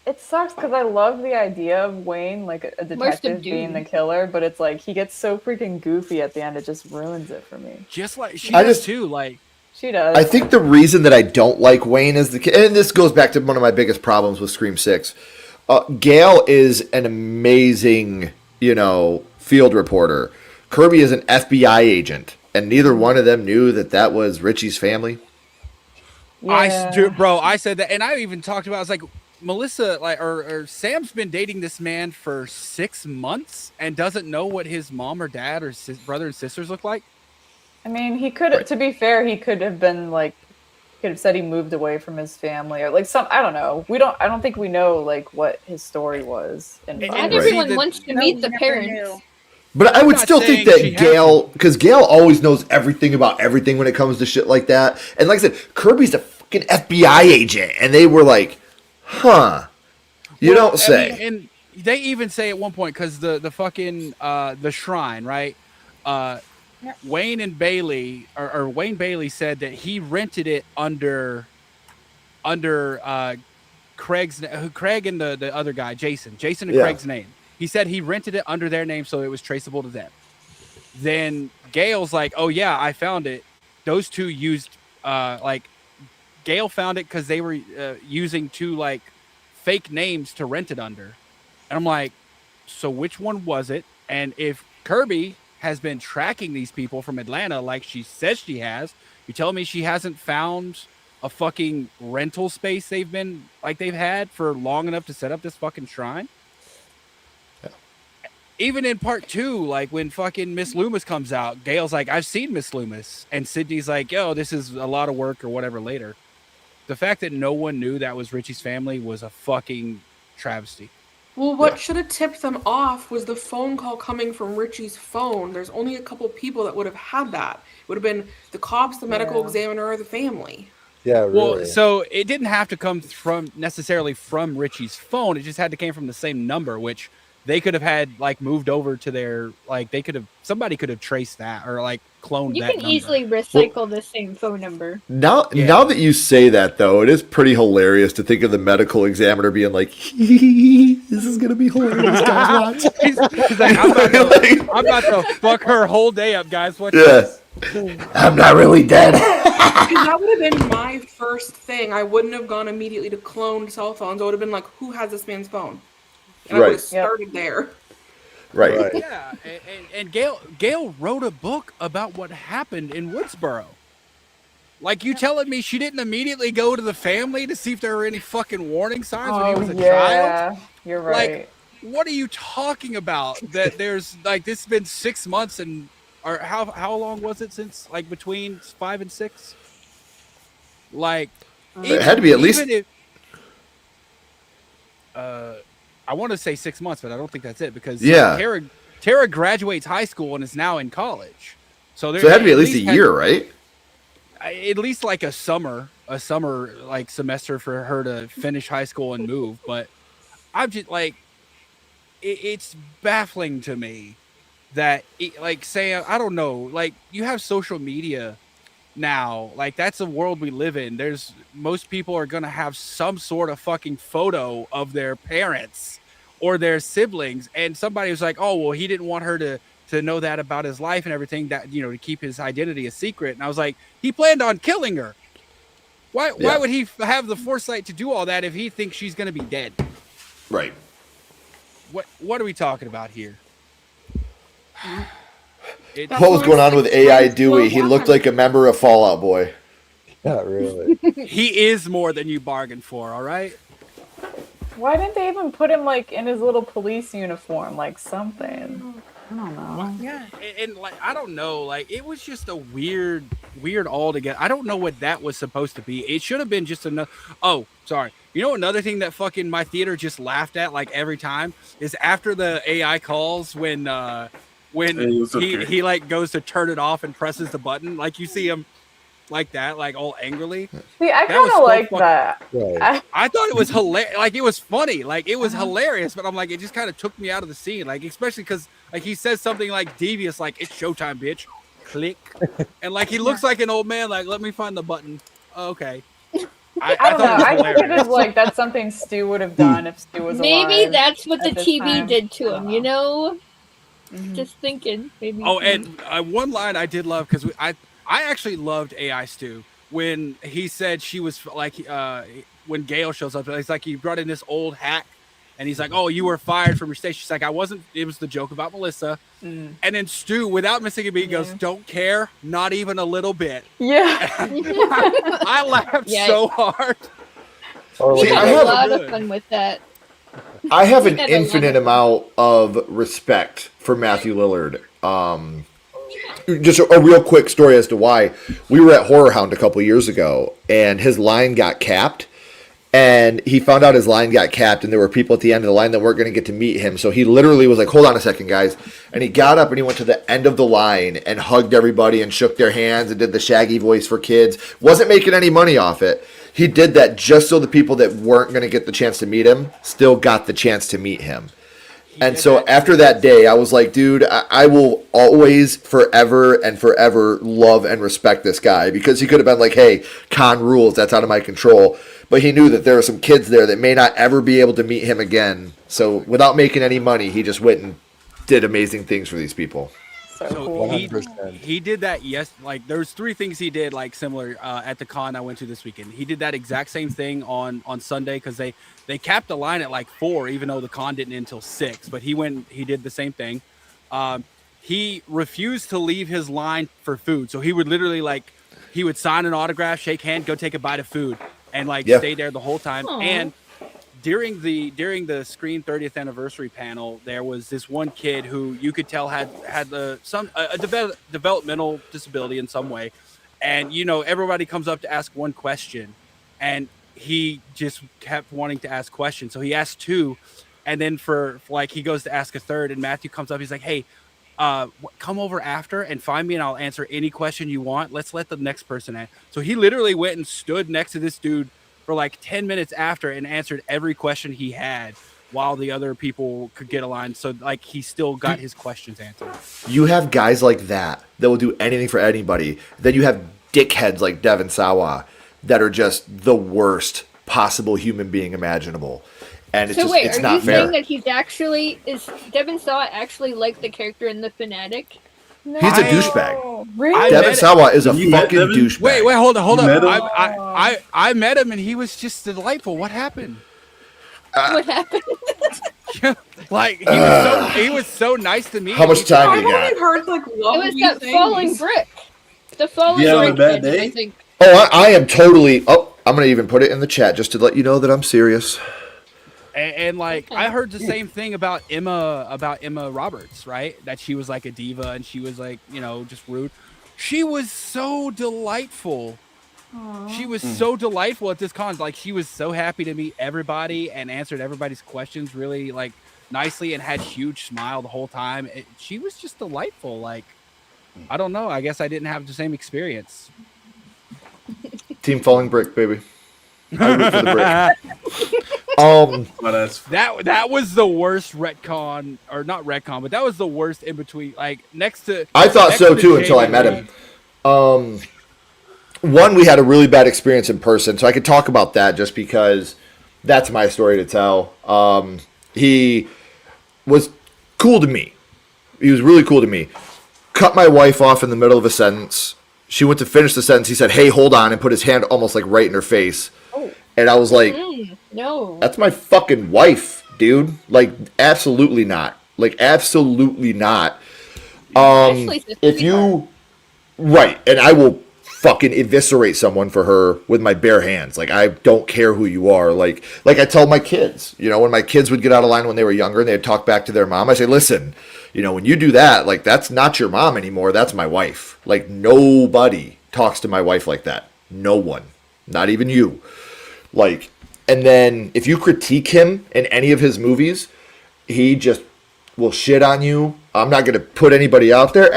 It sucks because I love the idea of Wayne, like a detective being the killer, but it's like he gets so freaking goofy at the end, it just ruins it for me. Just like she does too. Like she does. I think the reason that I don't like Wayne as the kid, and this goes back to one of my biggest problems with Scream 6. Gale is an amazing, field reporter. Kirby is an FBI agent, and neither one of them knew that was Richie's family. Yeah. I said that, and I even talked about. I was like, Melissa, or Sam's been dating this man for 6 months and doesn't know what his mom or dad or his brother and sisters look like. I mean, he could. To be fair, he could have been like, could have said he moved away from his family or like some. I don't know. I don't think we know like what his story was. Not everyone wants to meet the parents. But I would still think that Gale, because Gale always knows everything about everything when it comes to shit like that. And like I said, Kirby's a fucking FBI agent, and they were like, "Huh." You don't say. I mean, and they even say at one point because the fucking the shrine, right? Wayne and Bailey, or Wayne Bailey said that he rented it under Craig and the other guy, Jason and Craig's name. He said he rented it under their name so it was traceable to them. Then Gale's like, "Oh yeah, I found it." Those two used Gale found it because they were using two like fake names to rent it under. And I'm like, so which one was it? And if Kirby has been tracking these people from Atlanta like she says she has, you telling me she hasn't found a fucking rental space they've had for long enough to set up this fucking shrine? Yeah. Even in part 2, like when fucking Miss Loomis comes out, Gale's like, "I've seen Miss Loomis," and Sydney's like, "Yo, this is a lot of work," or whatever later. The fact that no one knew that was Richie's family was a fucking travesty. Well, what should have tipped them off was the phone call coming from Richie's phone. There's only a couple people that would have had that. It would have been the cops, the medical examiner, or the family. Yeah, really. Well, so it didn't have to come necessarily from Richie's phone. It just had to came from the same number, which they could have had like moved over to their somebody could have traced that or like cloned that. You can easily recycle the same phone number. Now that you say that, though, it is pretty hilarious to think of the medical examiner being like, "This is gonna be hilarious, guys. Watch." He's like, I'm about to fuck her whole day up, guys. Watch this. I'm not really dead. Because that would have been my first thing. I wouldn't have gone immediately to cloned cell phones. I would have been like, "Who has this man's phone?" And I would have started there. Right. Yeah, and Gale wrote a book about what happened in Woodsboro. Like, you telling me she didn't immediately go to the family to see if there were any fucking warning signs when he was a child? You're right. Like, what are you talking about? That there's like this has been 6 months or how long was it since like between 5 and 6? Like, it had to be at least. I want to say 6 months, but I don't think that's it because Tara graduates high school and is now in college. So it had to be at least a year, right? At least like a summer like semester for her to finish high school and move. But I'm just like, it's baffling to me that like Sam, I don't know, like you have social media now, like that's a world we live in. Most people are gonna have some sort of fucking photo of their parents or their siblings, and somebody was like, "Oh, well, he didn't want her to know that about his life and everything, that to keep his identity a secret." And I was like, he planned on killing her. Why would he have the foresight to do all that if he thinks she's gonna be dead? Right. What are we talking about here? What was going on with AI Dewey? He looked like a member of Fall Out Boy. Yeah, really. He is more than you bargained for, all right? Why didn't they even put him like in his little police uniform, like something? I don't know. Yeah. And like, I don't know, like it was just a weird altogether. I don't know what that was supposed to be. It should have been just another. Oh, sorry. You know, another thing that fucking my theater just laughed at like every time is after the AI calls when he like goes to turn it off and presses the button, like you see him like that, like all angrily. See, I kind of like that. Right. I thought it was hilarious. Like it was funny. Like it was hilarious, but I'm like, it just kind of took me out of the scene. Like especially because like he says something like devious, like "It's showtime, bitch." Click, and like he looks like an old man. Like, let me find the button. Oh, okay. I don't know. thought I it was think it hilarious. is like that's something Stu would have done if Stu was Maybe alive. that's what the at this TV time. did to I him, don't you know? Mhm. Just thinking. Maybe. Oh, and one line I did love because I actually loved AI Stu when he said she was like when Gale shows up. It's like he brought in this old hack, and he's like, "Oh, you were fired from your station." She's like, "I wasn't." It was the joke about Melissa. Mm. And then Stu, without missing a beat, goes, "Don't care, not even a little bit." Yeah. I laughed Yeah. so hard. Oh, We See, had I a have- lot of fun with that. I have an We had a lot infinite of fun. amount of respect for Matthew Lillard. Just a real quick story as to why. We were at Horror Hound a couple years ago, and his line got capped. And he found out his line got capped, and there were people at the end of the line that weren't going to get to meet him. So he literally was like, "Hold on a second, guys." And he got up and he went to the end of the line and hugged everybody and shook their hands and did the Shaggy voice for kids. Wasn't making any money off it. He did that just so the people that weren't going to get the chance to meet him still got the chance to meet him. And so after that day, I was like, dude, I will always, forever and forever love and respect this guy, because he could have been like, hey, con rules, that's out of my control. But he knew that there were some kids there that may not ever be able to meet him again. So without making any money, he just went and did amazing things for these people. So So cool. he did that. Yes, like there's 3 things he did like similar at the con I went to this weekend. He did that exact same thing on Sunday because they capped the line at like 4, even though the con didn't end until 6. But he did the same thing. He refused to leave his line for food, so he would literally he would sign an autograph, shake hand, go take a bite of food, and stay there the whole time. Aww. And during the Screen 30th anniversary panel, there was this one kid who you could tell had a developmental disability in some way, and everybody comes up to ask one question, and he just kept wanting to ask questions, so he asked 2, and then for he goes to ask a 3rd, and Matthew comes up, he's like, "Hey, come over after and find me, and I'll answer any question you want. Let's let the next person in." So he literally went and stood next to this dude for 10 minutes after and answered every question he had while the other people could get a line. So he still got his questions answered. You have guys like that will do anything for anybody. Then you have dickheads like Devin Sawa that are just the worst possible human being imaginable. And it's So wait, it's are not you fair. saying that is Devin Sawa actually like the character in The Fanatic? He's a douchebag. Really? Devin Sawa is a You met fucking Devin? douchebag. Wait, hold You met up. him? I met him and he was just delightful. What happened? What happened? He was so nice to me. How much time I've you got? only heard like It lovely was that things. falling brick. The falling You having a brick bad ended, day? I think. Oh, I am totally. Oh, I'm gonna even put it in the chat just to let you know that I'm serious. And I heard the same thing about Emma Roberts, right? That she was like a diva and she was just rude. She was so delightful. She was so delightful at this con. She was so happy to meet everybody and answered everybody's questions really nicely and had huge smile the whole time. She was just delightful. I don't know. I guess I didn't have the same experience. Team Falling Brick, baby. I root for the brick. That was the worst retcon, or not retcon, but that was the worst in between. Next to I thought next so to too until I Jay met Leno. him. One, we had a really bad experience in person, so I could talk about that just because that's my story to tell. He was cool to me. He was really cool to me. Cut my wife off in the middle of a sentence. She went to finish the sentence. He said, "Hey, hold on," and put his hand almost right in her face. Oh. And I was like, No. that's my fucking wife, dude. Absolutely not. Absolutely not. Ashley's a If sweetheart. you, right, and I will fucking eviscerate someone for her with my bare hands. I don't care who you are. Like I tell my kids, when my kids would get out of line when they were younger and they'd talk back to their mom, I say, listen, when you do that, that's not your mom anymore. That's my wife. Nobody talks to my wife like that. No one. Not even you. And then if you critique him in any of his movies, he just will shit on you. I'm not going to put anybody out there.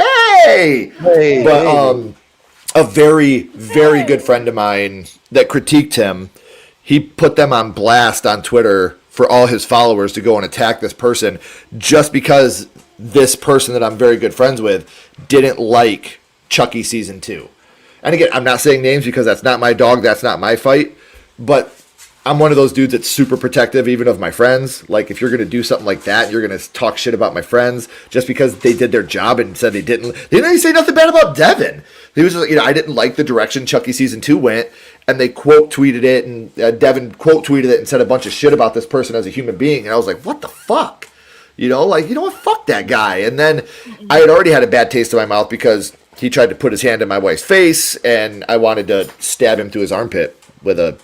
Hey! But a very, very good friend of mine that critiqued him, he put them on blast on Twitter for all his followers to go and attack this person just because this person that I'm very good friends with didn't like Chucky Season 2. And again, I'm not saying names because that's not my dog, that's not my fight. but I'm one of those dudes that's super protective, even of my friends. Like, if you're going to do something like that, you're going to talk shit about my friends just because they did their job and said they didn't even say nothing bad about Devin. He was just, I didn't like the direction Chucky season 2 went, and they quote tweeted it, and Devin quote tweeted it and said a bunch of shit about this person as a human being, and I was like, what the fuck? What, fuck that guy. And then I had already had a bad taste in my mouth because he tried to put his hand in my wife's face, and I wanted to stab him through his armpit with a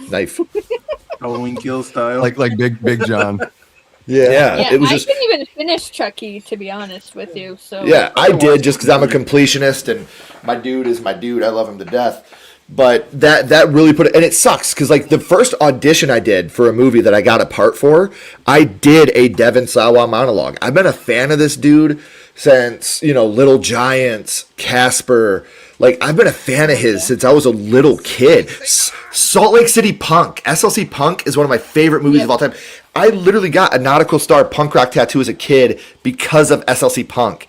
knife. Halloween Kill style. Like Big John. Yeah, it was I just. didn't even finish Chucky, to be honest with you. So Yeah, I did just because I'm a completionist and my dude is my dude. I love him to death. But that really put it, and it sucks because like the first audition I did for a movie that I got a part for, I did a Devin Sawa monologue. I've been a fan of this dude since Little Giants, Casper. Like, I've been a fan of his since I was a little kid. Salt Lake City Punk. SLC Punk is one of my favorite movies of all time. I literally got a Nautical Star punk rock tattoo as a kid because of SLC Punk.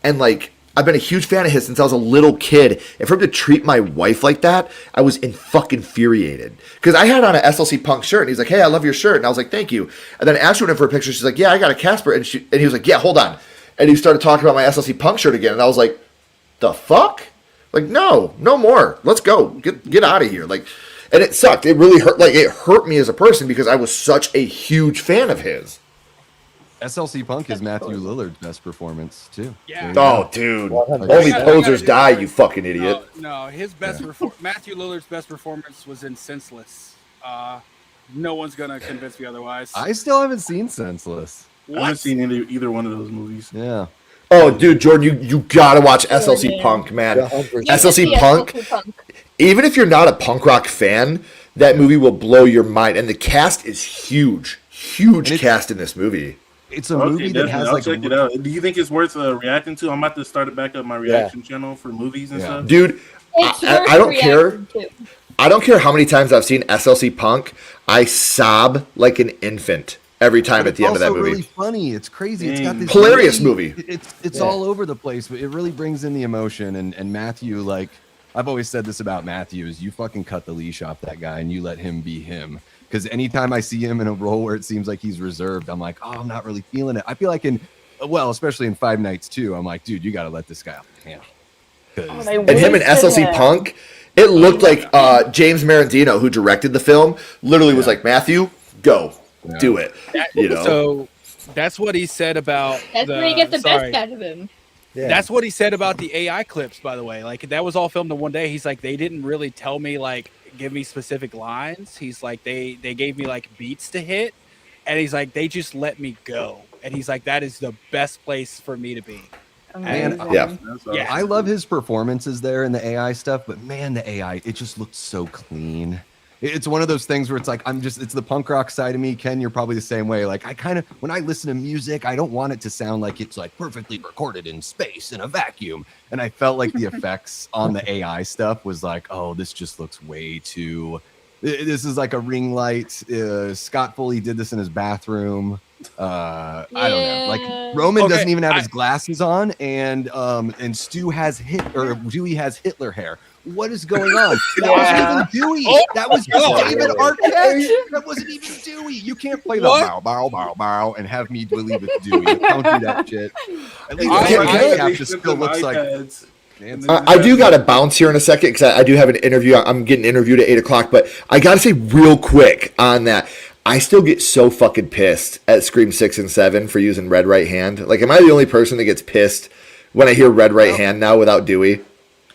And, like, I've been a huge fan of his since I was a little kid. And for him to treat my wife like that, I was fucking infuriated. Because I had on an SLC Punk shirt, and he's like, hey, I love your shirt. And I was like, thank you. And then Ashley went in for a picture. She's like, yeah, I got a Casper. And he was like, yeah, hold on. And he started talking about my SLC Punk shirt again. And I was like, the fuck? Like, no more. Let's go. Get out of here. Like, and it sucked. It really hurt. Like, it hurt me as a person because I was such a huge fan of his. SLC Punk is Matthew Lillard's best performance too. Yeah. Oh, dude. Only posers die, you fucking idiot. No, his best Matthew Lillard's best performance was in Senseless. No one's gonna convince me otherwise. I still haven't seen Senseless. What? I haven't seen either one of those movies. Yeah. Oh, dude, Jordan, you gotta watch SLC Punk, man. SLC Punk. Even if you're not a punk rock fan, that movie will blow your mind. And the cast is huge. Huge cast in this movie. It's a movie that has I'll check it out. Do you think it's worth reacting to? I'm about to start back up my reaction channel for movies and stuff. Dude, I don't care. I don't care how many times I've seen SLC Punk. I sob like an infant every time at the end of that movie. It's really funny. It's crazy. It's got this hilarious movie. It's all over the place, but it really brings in the emotion. And Matthew, like, I've always said this about Matthew, is you fucking cut the leash off that guy and you let him be him. Because anytime I see him in a role where it seems like he's reserved, I'm like, oh, I'm not really feeling it. I feel like especially in Five Nights too, I'm like, dude, you got to let this guy off the handle. And him and SLC Punk, it looked like James Marandino, who directed the film, literally was like, Matthew, go, do it. So that's what he said about. That's where you get the best out of him. Yeah. That's what he said about the AI clips, by the way. Like, that was all filmed in one day. He's like, they didn't really tell me, like, give me specific lines. He's like, they gave me, like, beats to hit. And he's like, they just let me go. And he's like, that is the best place for me to be. Man, I love his performances there in the AI stuff, but man, the AI, it just looked so clean. It's one of those things where it's like, it's the punk rock side of me. Ken, you're probably the same way. Like, when I listen to music, I don't want it to sound like it's like perfectly recorded in space in a vacuum. And I felt like the effects on the AI stuff was like, oh, this just looks way too, this is like a ring light. Scott Foley did this in his bathroom. I don't know. Like, Roman doesn't even have his glasses on, and Stu has Dewey has Hitler hair. What is going on? That wasn't even Dewey. That was David Arquette. That wasn't even Dewey. You can't play the bow, bow, bow, bow, and have me believe it's Dewey. Don't do that shit. At least I just still looks like. I do got to bounce here in a second because I do have an interview. I'm getting interviewed at 8:00, but I got to say real quick on that. I still get so fucking pissed at Scream 6 and 7 for using Red Right Hand. Like, am I the only person that gets pissed when I hear Red Right Hand now without Dewey?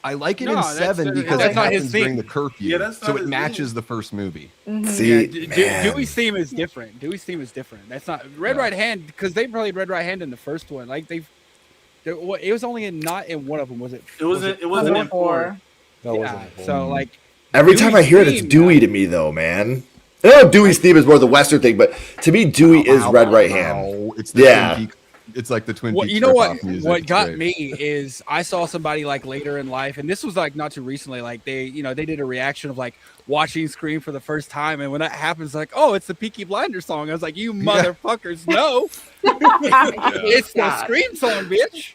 I like it in 7 because it happens during the curfew, so it matches the first movie. Mm-hmm. See, Dewey's theme is different. That's not Red Right Hand, because they played Red Right Hand in the first one. Like, it was only not in one of them, was it? It wasn't in 4. No, it wasn't in 4. So like, every time I hear it, it's Dewey to me though, man. I know Dewey's theme is more the Western thing, but to me, Dewey is Red Right Hand. It's the it's like the Twin Peaks. You know what? What got me is I saw somebody like later in life, and this was like not too recently. Like they did a reaction of like watching Scream for the first time, and when that happens, like, oh, it's the Peaky Blinders song. I was like, you motherfuckers, no, it's the Scream song, bitch.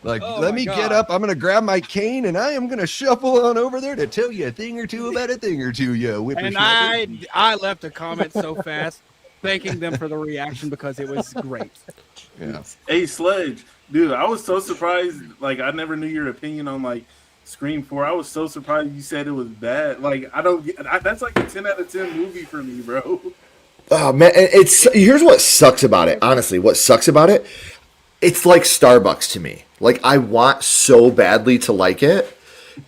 Like, let me get up. I'm going to grab my cane and I am going to shuffle on over there to tell you a thing or two about a thing or two, you whippersnapper. And I left a comment so fast, thanking them for the reaction because it was great. Yeah. Hey, Sledge, dude, I was so surprised. Like, I never knew your opinion on like Scream 4. I was so surprised you said it was bad. Like, that's like a 10 out of 10 movie for me, bro. Oh man, here's what sucks about it. Honestly, what sucks about it, it's like Starbucks to me. Like, I want so badly to like it,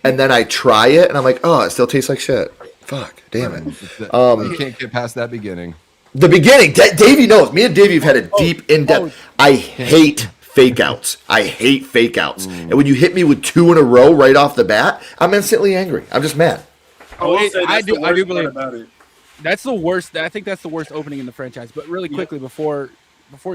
and then I try it, and I'm like, oh, it still tastes like shit. Fuck, damn it. You can't get past that beginning. The beginning, Davey knows. Me and Davey have had a deep, in-depth. I hate fake outs. I hate fake outs. And when you hit me with 2 in a row right off the bat, I'm instantly angry. I'm just mad. I do believe about it. That's the worst. I think that's the worst opening in the franchise. But really quickly before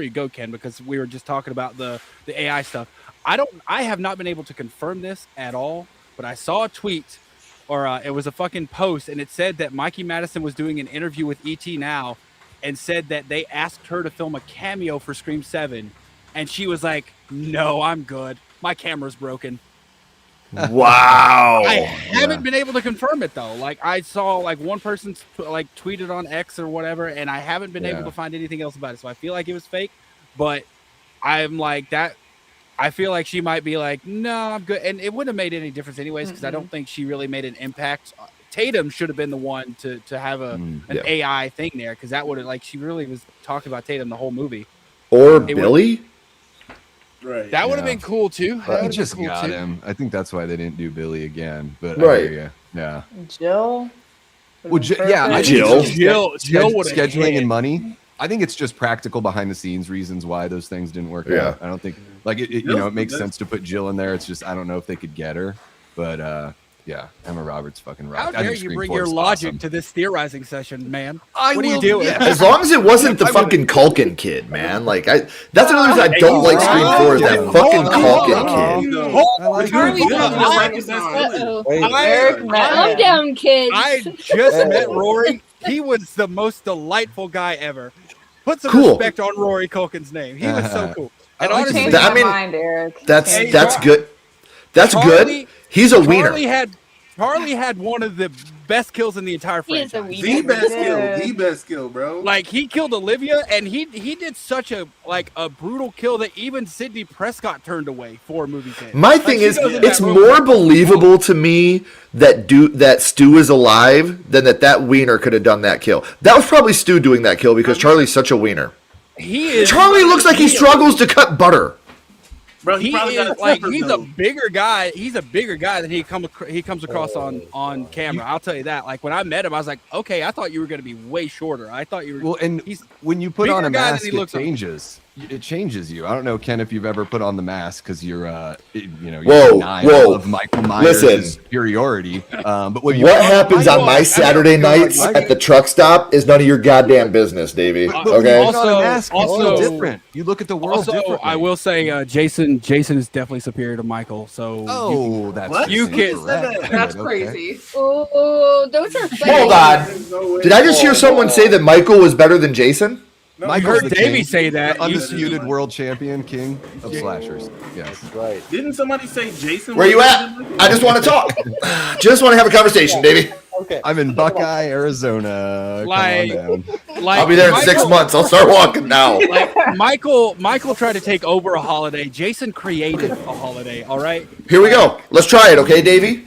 you go, Ken, because we were just talking about the AI stuff. I have not been able to confirm this at all, but I saw a tweet, or it was a fucking post, and it said that Mikey Madison was doing an interview with ET Now, and said that they asked her to film a cameo for Scream 7, and she was like, "No, I'm good. My camera's broken." Wow. I haven't been able to confirm it though. Like, I saw like one person like tweeted on X or whatever, and I haven't been able to find anything else about it. So I feel like it was fake, but I'm like that. I feel like she might be like, "No, I'm good," and it wouldn't have made any difference anyways because I don't think she really made an impact. Tatum should have been the one to have an AI thing there, because that would have, like, she really was talking about Tatum the whole movie. Or Billy? Right. That would have been cool too. I just got him. I think that's why they didn't do Billy again. But right. I hear you. Yeah. Jill? Well, yeah, Jill would scheduling and money. I think it's just practical behind the scenes reasons why those things didn't work out. I don't think like it makes sense to put Jill in there. It's just I don't know if they could get her, but yeah, Emma Roberts fucking rocked. How dare you bring your logic to this theorizing session, man? What are you doing? Yeah. As long as it wasn't the fucking Culkin kid, man. Like that's another reason I don't like Scream 4 is that fucking Culkin kid. Calm down, kids. I just met Rory. He was the most delightful guy ever. Put some respect on Rory Culkin's name. He was so cool. And honestly, that's good. That's good. He's a wiener. Charlie had one of the best kills in the entire franchise. The best kill, bro. Like, he killed Olivia, and he did such a brutal kill that even Sidney Prescott turned away 4 movies in. My thing is, it's more believable to me that Stu is alive than that wiener could have done that kill. That was probably Stu doing that kill because Charlie's such a wiener. Charlie looks like he struggles to cut butter. Bro, he's a bigger guy. He's a bigger guy than he comes across on camera. I'll tell you that. Like, when I met him, I was like, okay, I thought you were going to be way shorter. I thought you were. Well, and when you put on a mask, it changes. It changes you. I don't know, Ken, if you've ever put on the mask because you're denial of Michael Myers' superiority. But what happens on my Saturday nights at the truck stop is none of your goddamn business, Davey. Okay. Also different. You look at the world differently. I will say, Jason is definitely superior to Michael. So that's crazy. Oh, those are funny. Hold on. Did I just hear someone say that Michael was better than Jason? No, I heard Davey say that. Undisputed world champion, king of slashers. Yes, right. Didn't somebody say Jason? Where you at? I just want to talk. Just want to have a conversation, baby. Okay. I'm in Buckeye, Arizona. I'll be there in 6 months. I'll start walking now. Like, Michael tried to take over a holiday. Jason created a holiday. All right. Here we go. Let's try it, okay, Davey?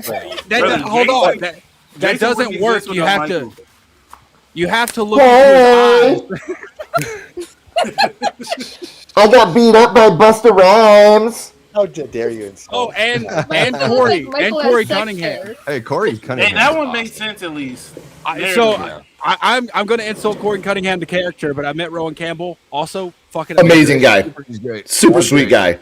Hold on. That doesn't work. You have to look into his eyes. I got beat up by Busta Rhymes. How dare you insult? Oh, and Corey Cunningham. Hey, Corey Cunningham. Hey, that one makes sense at least. I'm going to insult Corey Cunningham, the character, but I met Rowan Campbell, also fucking amazing guy, super sweet guy.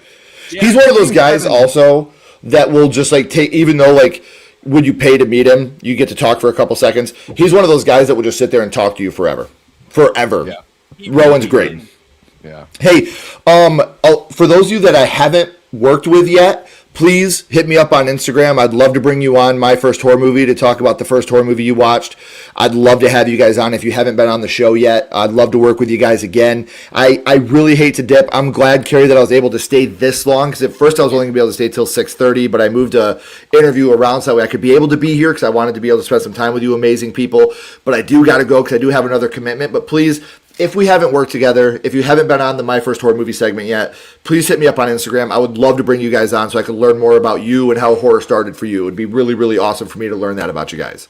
Yeah. He's one of those guys also that will just like take, even though like when you pay to meet him, you get to talk for a couple seconds. He's one of those guys that will just sit there and talk to you forever. Yeah. Rowan's great. Yeah. Hey, for those of you that I haven't worked with yet, please hit me up on Instagram. I'd love to bring you on My First Horror Movie to talk about the first horror movie you watched. I'd love to have you guys on if you haven't been on the show yet. I'd love to work with you guys again. I really hate to dip. I'm glad, Carrie, that I was able to stay this long, because at first I was only going to be able to stay till 6:30, but I moved a interview around so that way I could be able to be here, because I wanted to be able to spend some time with you amazing people. But I do got to go because I do have another commitment. But please, if we haven't worked together, if you haven't been on the My First Horror Movie segment yet, please hit me up on Instagram. I would love to bring you guys on so I could learn more about you and how horror started for you. It would be really, really awesome for me to learn that about you guys.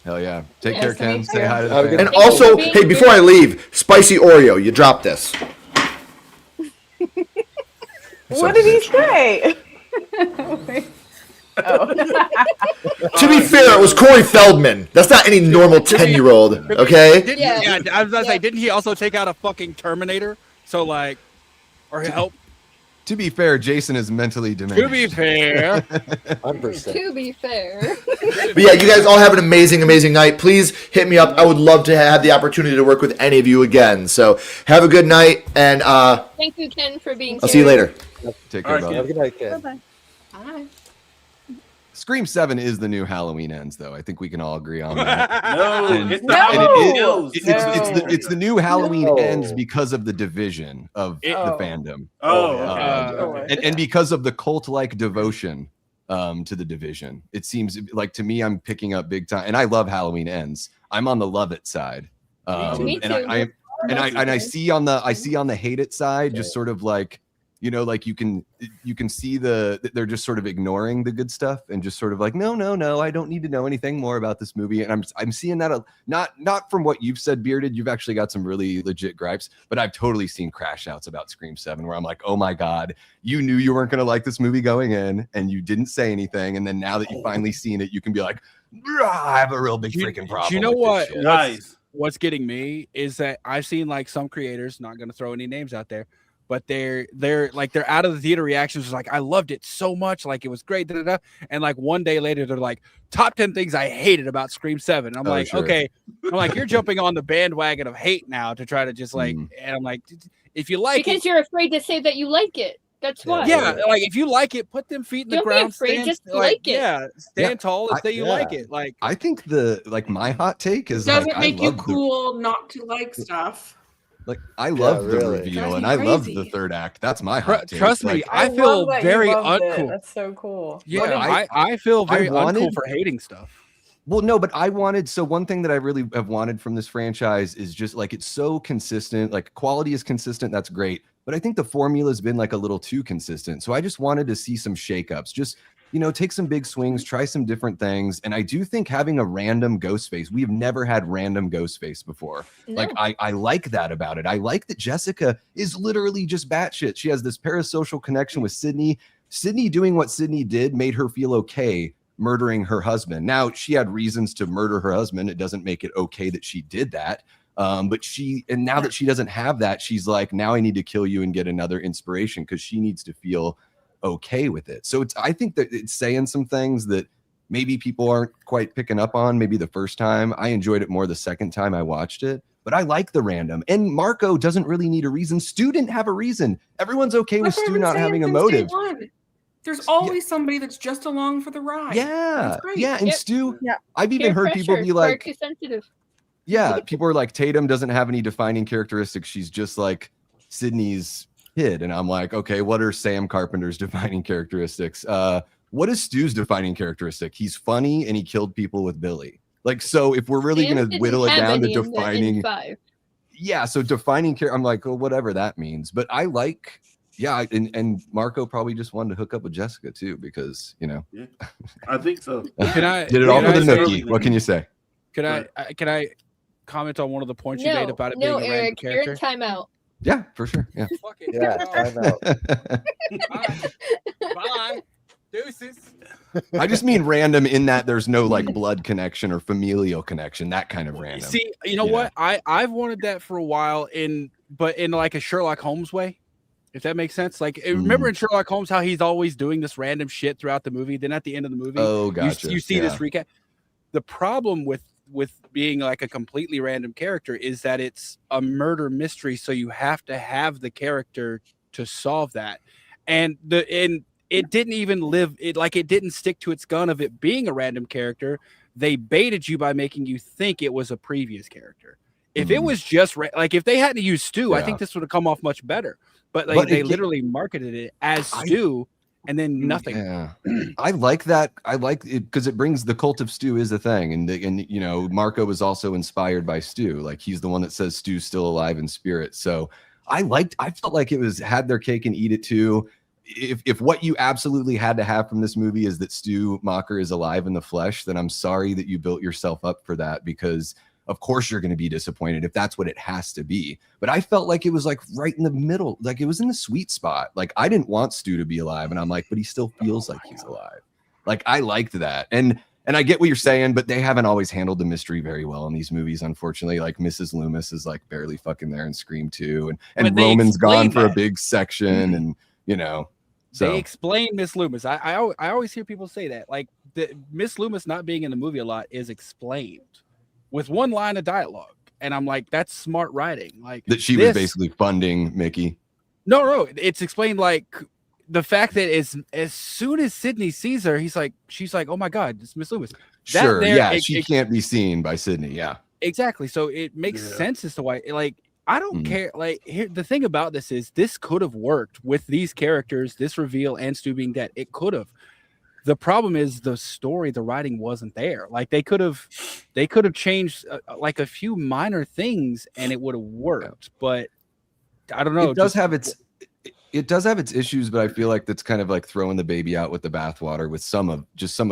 Hell yeah. Take care, Ken. Say hi to the fans. And also, hey, before I leave, Spicy Oreo, you dropped this. What did he say? Oh. To be fair, it was Corey Feldman. That's not any normal 10-year-old, okay? Yeah, I was gonna say, didn't he also take out a fucking Terminator? So like, or help? To be fair, Jason is mentally diminished. To be fair. 100%. To be fair. But yeah, you guys all have an amazing, amazing night. Please hit me up. I would love to have the opportunity to work with any of you again. So have a good night, and thank you, Ken, for being here. I'll see you later. Take care, brother. Have a good night, Ken. Bye-bye. Bye. Scream 7 is the new Halloween Ends, though. I think we can all agree on that. No, And- it's not. No. It's the new Halloween No. Ends because of the division of the fandom. Oh, And because of the cult-like devotion to the division. It seems like, to me, I'm picking up big time. And I love Halloween Ends. I'm on the love it side. Me And too. I see on the hate it side, just sort of like, you know, like you can see they're just sort of ignoring the good stuff and just sort of like, no, I don't need to know anything more about this movie. And I'm seeing that not from what you've said, Bearded. You've actually got some really legit gripes, but I've totally seen crash outs about Scream 7 where I'm like, oh my God, you knew you weren't going to like this movie going in and you didn't say anything. And then now that you've finally seen it, you can be like, I have a real big freaking problem. Do you know with this what? shit. What's getting me is that I've seen like some creators, not going to throw any names out there, but they're out of the theater reactions like, I loved it so much, like it was great, and like one day later they're like, top 10 things I hated about Scream 7. I'm like, sure. okay, I'm like, you're jumping on the bandwagon of hate now to try to just like, and I'm like, if you like because you're afraid to say that you like it. That's why. Yeah, like if you like it, put them feet in the Don't be ground. afraid, just like it. Yeah, stand tall and say you like it. Like, I think my hot take is Doesn't like, make I you love cool not to like stuff. Like I love the really. reveal Drives and me I love crazy. the third act. That's my hot take. trust me, Like, I feel love that you very loved it. uncool. That's so cool. Yeah, I feel very uncool for hating stuff. Well, no, but one thing that I really have wanted from this franchise is just like, it's so consistent, like quality is consistent. That's great. But I think the formula has been like a little too consistent. So I just wanted to see some shakeups, just, you know, take some big swings, try some different things. And I do think having a random Ghostface, we've never had random Ghostface before. No. Like, I like that about it. I like that Jessica is literally just batshit. She has this parasocial connection with Sydney. Sydney doing what Sydney did made her feel okay murdering her husband. Now, she had reasons to murder her husband. It doesn't make it okay that she did that. But now that she doesn't have that, she's like, now I need to kill you and get another inspiration, because she needs to feel okay with it. So I think that it's saying some things that maybe people aren't quite picking up on. Maybe the first time I enjoyed it more the second time I watched it, but I like the random. And Marco doesn't really need a reason. Stu didn't have a reason. Everyone's okay with Stu not having a motive. There's always somebody that's just along for the ride. Yeah. That's great. Yeah. And Stu, I've even Peer heard people pressure, be like, far too sensitive. yeah, people are like, Tatum doesn't have any defining characteristics. She's just like Sydney's kid. And I'm like, okay, what are Sam Carpenter's defining characteristics? What is Stu's defining characteristic? He's funny and he killed people with Billy. Like, so if we're really going to whittle it down to defining, so defining character, I'm like, well, whatever that means. But I like, and Marco probably just wanted to hook up with Jessica too, because, you know. Yeah, I think so. Can I did it all for the say- nookie? What can you say? Can I comment on one of the points you made about it being a random Eric, you're character? in timeout. Yeah, for sure. Yeah. Yeah, time out. Bye. Deuces. I just mean random in that there's no like blood connection or familial connection, that kind of random. See, you know what? I've wanted that for a while, but in like a Sherlock Holmes way, if that makes sense. Like, remember in Sherlock Holmes how he's always doing this random shit throughout the movie. Then at the end of the movie, gotcha. you see this recap. The problem with being like a completely random character is that it's a murder mystery, so you have to have the character to solve that. and it didn't even live it like it didn't stick to its gun of it being a random character. They baited you by making you think it was a previous character. If it was just like if they hadn't used Stu, I think this would have come off much better. But like they literally marketed it as Stu, and then nothing. Yeah, I like that. I like it because it brings the cult of Stu is a thing, and you know Marco was also inspired by Stu. Like he's the one that says Stu's still alive in spirit. So I felt like it was had their cake and eat it too. If what you absolutely had to have from this movie is that Stu Macher is alive in the flesh, then I'm sorry that you built yourself up for that, because of course you're going to be disappointed if that's what it has to be. But I felt like it was like right in the middle, like it was in the sweet spot. Like I didn't want Stu to be alive, and I'm like, but he still feels like he's alive. Like I liked that. And I get what you're saying, but they haven't always handled the mystery very well in these movies, unfortunately. Like Mrs. Loomis is like barely fucking there in Scream 2, and Roman's gone for a big section, and you know. So. They explain Miss Loomis. I always hear people say that. Like Miss Loomis not being in the movie a lot is explained with one line of dialogue. And I'm like, that's smart writing. Like that she was basically funding Mickey. No, it's explained like the fact that as soon as Sydney sees her, she's like, oh my God, it's Miss Loomis. Sure, yeah, she can't be seen by Sydney, yeah. Exactly. So it makes sense as to why, like, I don't care. Like, here, the thing about this is this could have worked with these characters, this reveal, and Stu being dead. It could have. The problem is the story, the writing wasn't there. Like they could have changed like a few minor things and it would have worked. But I don't know. It does have its issues, but I feel like that's kind of like throwing the baby out with the bathwater with some of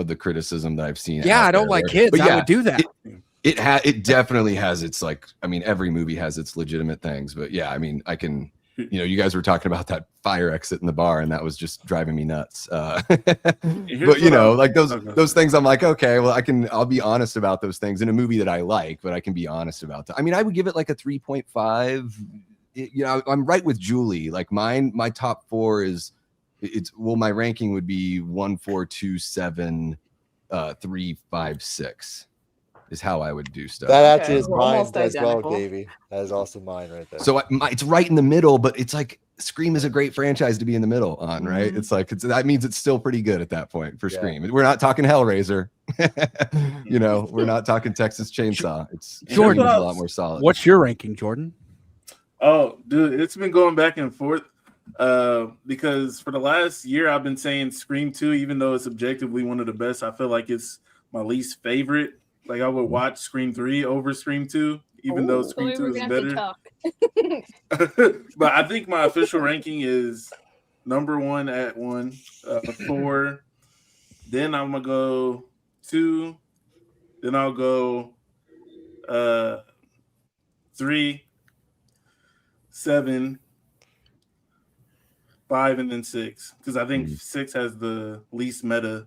the criticism that I've seen. Yeah, I don't like kids. But I would do that. It definitely has its like, I mean, every movie has its legitimate things, but yeah, I mean, I can, you know, you guys were talking about that fire exit in the bar and that was just driving me nuts. But you know, like those things I'm like, okay, well I'll be honest about those things in a movie that I like, but I can be honest about that. I mean, I would give it like a 3.5. You know, I'm right with Julie. Like my top 4 is my ranking would be 1, 4, 2, 7, 3, 5, 6. Is how I would do stuff. That actually is mine as well, Davey. That is also mine right there. So it's right in the middle, but it's like Scream is a great franchise to be in the middle on, right? Mm-hmm. It's like that means it's still pretty good at that point for Scream. We're not talking Hellraiser, you know. We're not talking Texas Chainsaw. It's Jordan's a lot more solid. What's your ranking, Jordan? Oh, dude, it's been going back and forth because for the last year I've been saying Scream 2, even though it's objectively one of the best. I feel like it's my least favorite. Like I would watch Scream 3 over Scream 2, even though Scream 2 is better. But I think my official ranking is number 1 at 1, 4. Then I'm gonna go 2. Then I'll go 3, 7, 5, and then 6. Because I think 6 has the least meta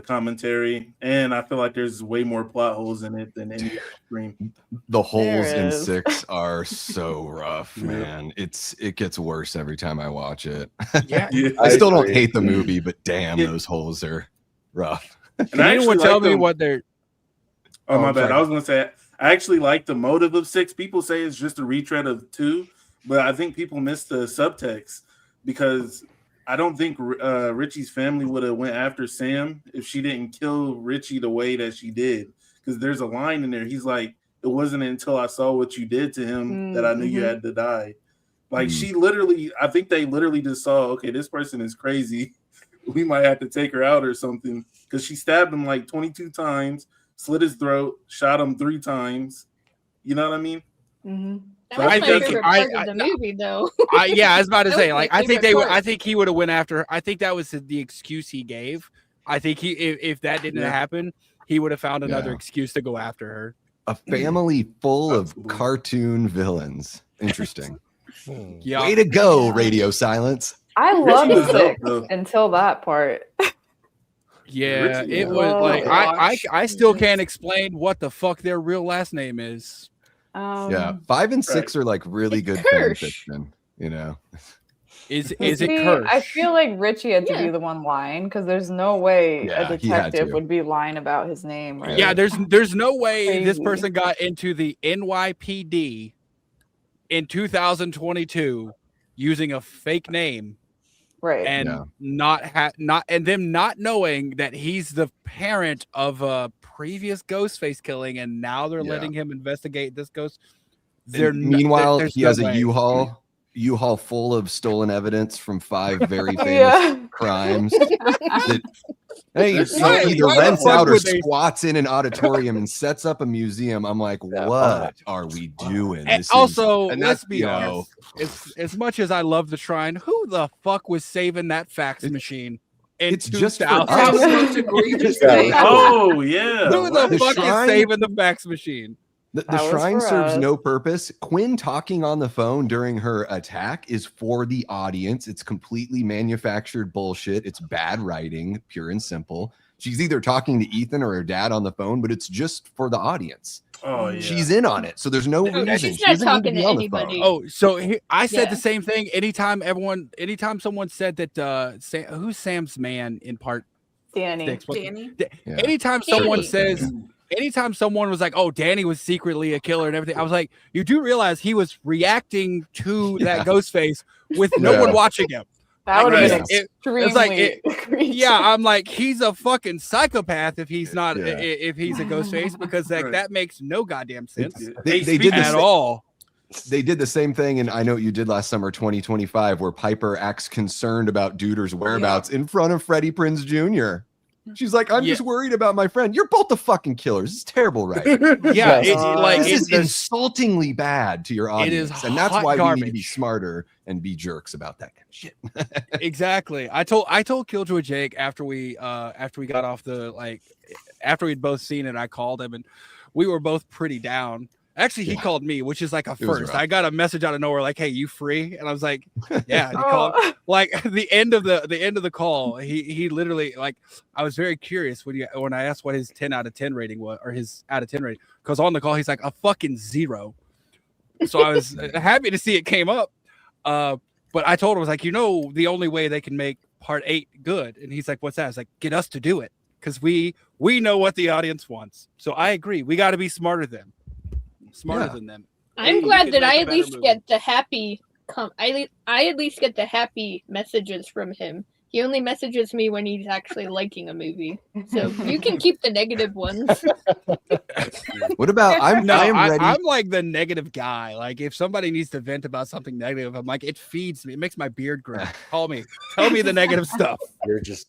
commentary, and I feel like there's way more plot holes in it than any Scream. The holes in 6 are so rough, man. It gets worse every time I watch it. Yeah, I still don't hate the movie, but damn, those holes are rough. Can anyone tell me what they're? Oh, my bad. I was gonna say I actually like the motive of 6. People say it's just a retread of 2, but I think people miss the subtext because I don't think Richie's family would have went after Sam if she didn't kill Richie the way that she did. Because there's a line in there. He's like, it wasn't until I saw what you did to him that I knew you had to die. Like she literally, I think they literally just saw, okay, this person is crazy. We might have to take her out or something. Because she stabbed him like 22 times, slit his throat, shot him 3 times. You know what I mean? Mm-hmm. That was my favorite part of the movie, though. Yeah, I was about to say, like, I think he would have went after. I think that was the excuse he gave. I think if that didn't happen, he would have found another excuse to go after her. A family full of cartoon villains. Interesting. Yeah. Way to go, Radio Silence. I loved 6 until that part. Yeah, it was like I still can't explain what the fuck their real last name is. Yeah, 5 and 6 are like really good fan fiction, you know. Is it Kirsch? I feel like Richie had to be the one lying because there's no way a detective would be lying about his name. Right? Yeah, there's no way this person got into the NYPD in 2022 using a fake name right? And not and them not knowing that he's the parent of a previous Ghostface killing, and now they're letting him investigate this ghost. Meanwhile, he has a U-Haul full of stolen evidence from 5 very famous crimes. Hey, either rents out or squats in an auditorium and sets up a museum. I'm like, what are we doing? Let's be honest. As much as I love the shrine, who the fuck was saving that fax machine? It's just Oh yeah. Who the fuck is saving the fax machine? The shrine serves no purpose. Quinn talking on the phone during her attack is for the audience. It's completely manufactured bullshit. It's bad writing, pure and simple. She's either talking to Ethan or her dad on the phone, but it's just for the audience. Oh, yeah. She's in on it, so there's no reason. She's not talking to anybody. Oh, so I said the same thing. Anytime someone said that, who's Sam's man in part? Danny. Anytime someone says. Anytime someone was like, "Oh, Danny was secretly a killer" and everything, I was like, "You do realize he was reacting to that Ghostface with no one watching him." That would have been extremely. I'm like, he's a fucking psychopath if he's not if he's a Ghostface, because that makes no goddamn sense. They did at all. They did the same thing, and I Know What You Did Last Summer 2025, where Piper acts concerned about Duder's whereabouts in front of Freddie Prinze Jr. She's like, I'm just worried about my friend. You're both the fucking killers. It's terrible, right? This is insultingly bad to your audience, and that's why we need to be smarter and be jerks about that kind of shit. Exactly. I told Killjoy Jake after we got off after we'd both seen it, I called him and we were both pretty down. Actually, he called me, which is like a first. I got a message out of nowhere like, "Hey, you free?" And I was like, "Yeah." And he called like the end of the call. He literally, like, I was very curious when I asked what his 10 out of 10 rating was, or his out of 10 rating, because on the call he's like a fucking 0. So I was happy to see it came up. But I told him, I was like, the only way they can make part 8 good, and he's like, "What's that?" I was like, "Get us to do it, because we know what the audience wants." So I agree. We got to be smarter than them. I'm glad that I at least get the happy I at least get the happy messages from him. He only messages me when he's actually liking a movie. So you can keep the negative ones. What about I'm ready. I'm like the negative guy. Like, if somebody needs to vent about something negative, I'm like, it feeds me. It makes my beard grow. Call me. Tell me the negative stuff. You're just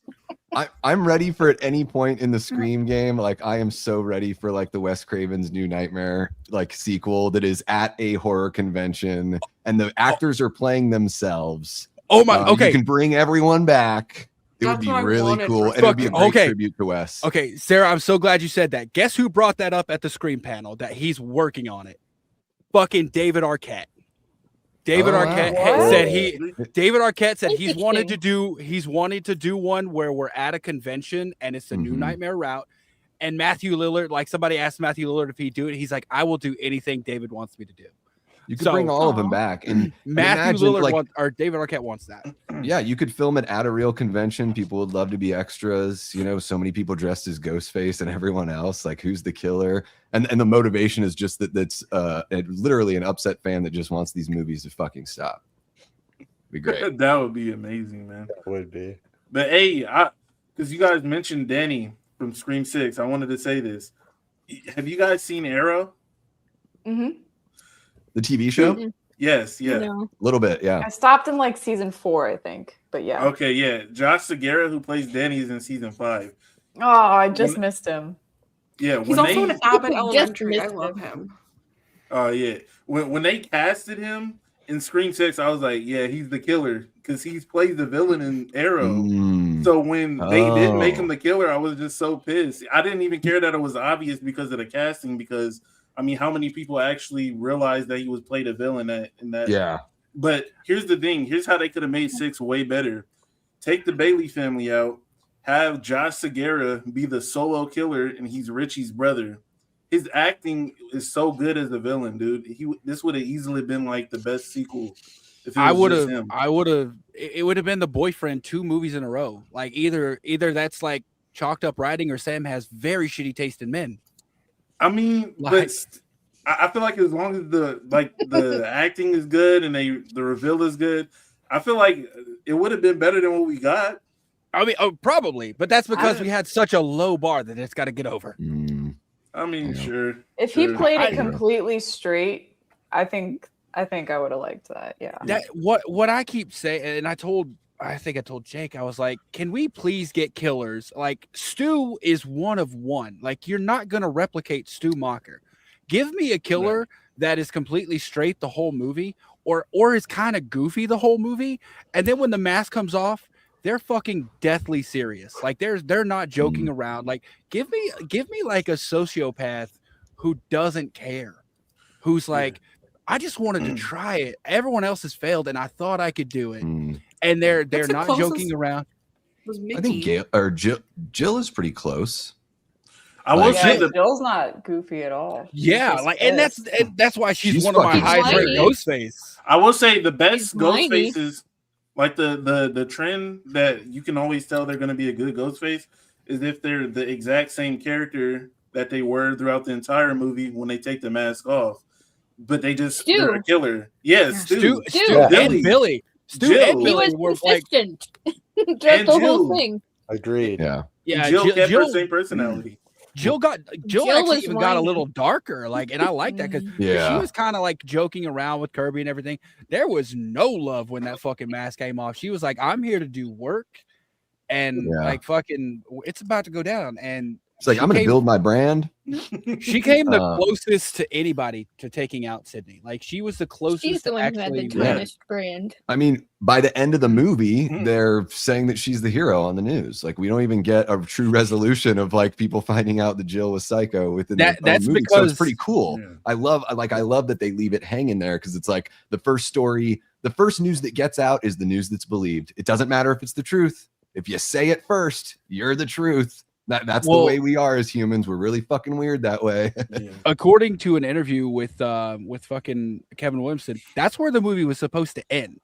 I'm ready for at any point in the Scream game. Like, I am so ready for like the Wes Craven's New Nightmare like sequel that is at a horror convention and the actors are playing themselves. Oh my! Okay, you can bring everyone back. It would be really cool, and it would be a great tribute to Wes. Okay, Sarah, I'm so glad you said that. Guess who brought that up at the Scream panel? That he's working on it. Fucking David Arquette. David Arquette said he's wanted to do one where we're at a convention and it's a New Nightmare route. And Matthew Lillard, like, somebody asked Matthew Lillard if he'd do it. He's like, I will do anything David wants me to do. You could bring all of them back, and Matthew Lillard or David Arquette wants that. Yeah, you could film it at a real convention. People would love to be extras. So many people dressed as Ghostface and everyone else. Like, who's the killer? And the motivation is just that's literally an upset fan that just wants these movies to fucking stop. Be great. That would be amazing, man. That would be. But hey, because you guys mentioned Danny from Scream 6, I wanted to say this. Have you guys seen Arrow? Mm-hmm. The TV show? Mm-hmm. Yes, yeah. A little bit, yeah. I stopped in like season 4, I think. But yeah. Okay, yeah. Josh Segura, who plays Danny, is in season 5. Oh, I just missed him. Yeah, he's also in Abbott Elementary. I love him. Oh, yeah. When they casted him in Scream 6, I was like, yeah, he's the killer, because he's played the villain in Arrow. So when they didn't make him the killer, I was just so pissed. I didn't even care that it was obvious because of the casting, because I mean, how many people actually realized that he was played a villain in that? Yeah. But here's the thing. Here's how they could have made 6 way better. Take the Bailey family out. Have Josh Segura be the solo killer, and he's Richie's brother. His acting is so good as a villain, dude. This would have easily been like the best sequel. If it was him. It would have been The Boyfriend 2 movies in a row. Like, either that's like chalked up writing, or Sam has very shitty taste in men. I mean, but I feel like as long as the acting is good and the reveal is good, I feel like it would have been better than what we got. I mean, probably, but that's because we had such a low bar that it's got to get over. I mean, sure. If he played it completely straight, I think I would have liked that. Yeah. That what I keep saying, and I think I told Jake, I was like, can we please get killers? Like, Stu is one of one. Like, you're not gonna replicate Stu Macher. Give me a killer that is completely straight the whole movie, or is kind of goofy the whole movie, and then when the mask comes off, they're fucking deathly serious. Like they're not joking around. Like give me like a sociopath who doesn't care, who's like, I just wanted to try it. Everyone else has failed, and I thought I could do it. And they're not joking around. I think Jill is pretty close. I will say that Jill's not goofy at all. Yeah, like, and that's why she's one of my highest rated Ghostface. I will say the best Ghostfaces. Like the trend that you can always tell they're going to be a good Ghostface is if they're the exact same character that they were throughout the entire movie when they take the mask off, but they're a killer. Yes, Stu and Billy. Stu and Billy were consistent throughout the whole thing. Agreed. Yeah. Jill kept her same personality. Jill actually even got a little darker, like, and I like that because she was kind of like joking around with Kirby and everything. There was no love when that fucking mask came off. She was like, "I'm here to do work," and like, fucking, it's about to go down. And it's like, I'm going to build my brand. She came the closest to anybody to taking out Sydney. Like, she was the closest. She's the one who had the tarnished brand. I mean, by the end of the movie, they're saying that she's the hero on the news. Like, we don't even get a true resolution of like people finding out that Jill was psycho within the movie. So it's pretty cool. Yeah. I love that they leave it hanging there because it's like the first story, the first news that gets out is the news that's believed. It doesn't matter if it's the truth. If you say it first, you're the truth. That's the way we are as humans. We're really fucking weird that way. According to an interview with fucking Kevin Williamson, that's where the movie was supposed to end.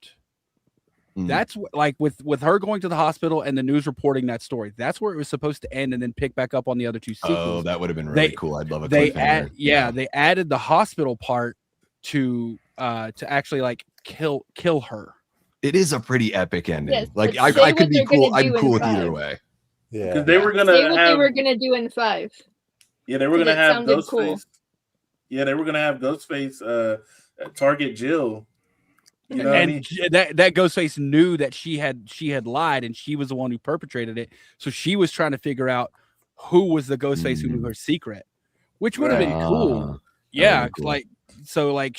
That's like with her going to the hospital and the news reporting that story. That's where it was supposed to end, and then pick back up on the other two sequels. Oh, that would have been really cool. I'd love a cliffhanger. They added the hospital part to actually like kill her. It is a pretty epic ending. Yes, like I could be cool. I'm cool with either way. Yeah, because they were gonna they were gonna do in 5. Yeah, they were gonna have Ghostface. Cool. Yeah, they were gonna have Ghostface target Jill. You know, and that Ghostface knew that she had lied, and she was the one who perpetrated it. So she was trying to figure out who was the Ghostface who knew her secret, which would have been cool. Yeah, cool. She was.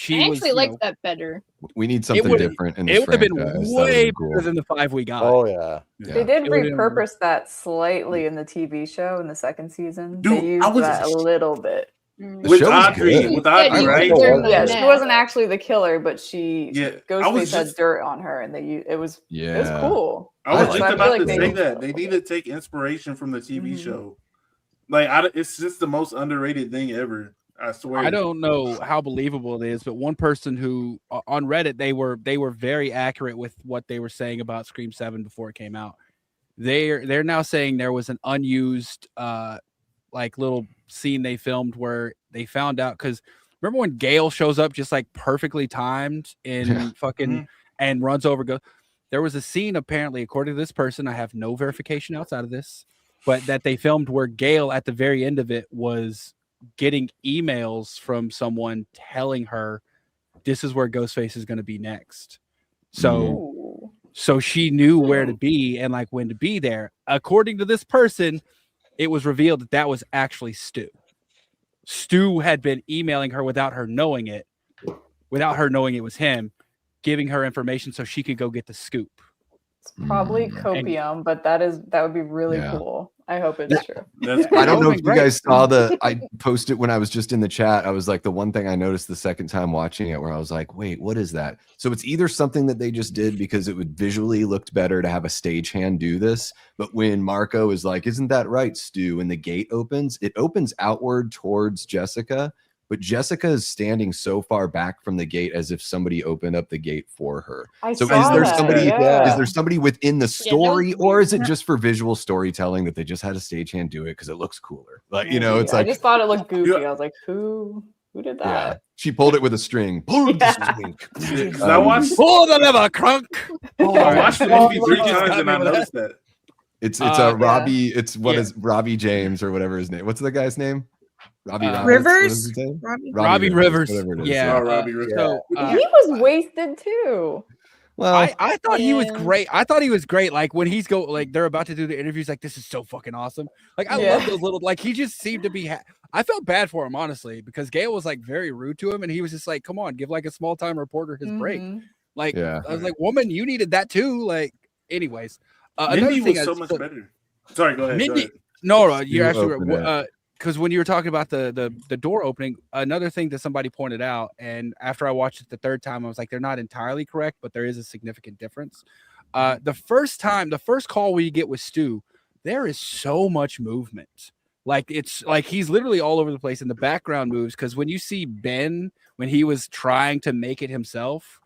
I actually like that better. We need something different in this It would have been way better than the 5 we got. Oh yeah. They did repurpose that slightly in the TV show in the 2nd season. Dude, they used that a little bit. With Audrey, right? Yeah, she wasn't actually the killer, but Ghostface had dirt on her, and it was cool. I was just about to say that they need to take inspiration from the TV show. Like, it's just the most underrated thing ever. I swear. I don't know how believable it is, but one person who on Reddit, they were very accurate with what they were saying about Scream 7 before it came out. They're now saying there was an unused like little scene they filmed where they found out, because remember when Gale shows up just like perfectly timed in fucking and runs over there was a scene apparently, according to this person, I have no verification outside of this, but that they filmed where Gale at the very end of it was getting emails from someone telling her this is where Ghostface is going to be next. So she knew where to be and like when to be there. According to this person, it was revealed that was actually Stu. Stu had been emailing her without her knowing it was him, giving her information so she could go get the scoop. It's probably copium, but that would be really cool. I hope it's true. I don't know if you guys saw I posted when I was just in the chat. I was like, the one thing I noticed the second time watching it where I was like, wait, what is that? So it's either something that they just did because it would visually looked better to have a stagehand do this. But when Marco is like, isn't that right, Stu? And the gate opens, it opens outward towards Jessica. But Jessica is standing so far back from the gate as if somebody opened up the gate for her. Is there somebody within the story, or is it just for visual storytelling that they just had a stagehand do it because it looks cooler? Like, it's like, I just thought it looked goofy. I was like, who? Who did that? Yeah, she pulled it with a string. Pulled the string. Because I watched. Pull the lever, crunk. I watched the movie 3 times and I noticed that. It's a Robbie. Yeah. It's is Robbie James or whatever his name. What's the guy's name? Robbie Rivers? Robbie Rivers. whatever it is. Yeah. Robbie Rivers. So He was wasted too. Well, I thought he was Yeah. great. I thought he was great. Like when they're about to do the interviews, like, this is so fucking awesome. Like, I love those little, like, he just seemed to be, I felt bad for him, honestly, because Gale was like very rude to him. And he was just like, come on, give like a small time reporter his break. Like, Yeah. I was like, woman, you needed that too. Like, anyways, Mindy another thing was so much better. Sorry, go ahead. Mindy, go ahead. no, you're actually open right. Because when you were talking about the door opening, another thing that somebody pointed out, and after I watched it the third time, I was like, they're not entirely correct, but there is a significant difference. The first call we get with Stu, there is so much movement. Like, it's like he's literally all over the place, and the background moves. Because when you see Ben, when he was trying to make it himself,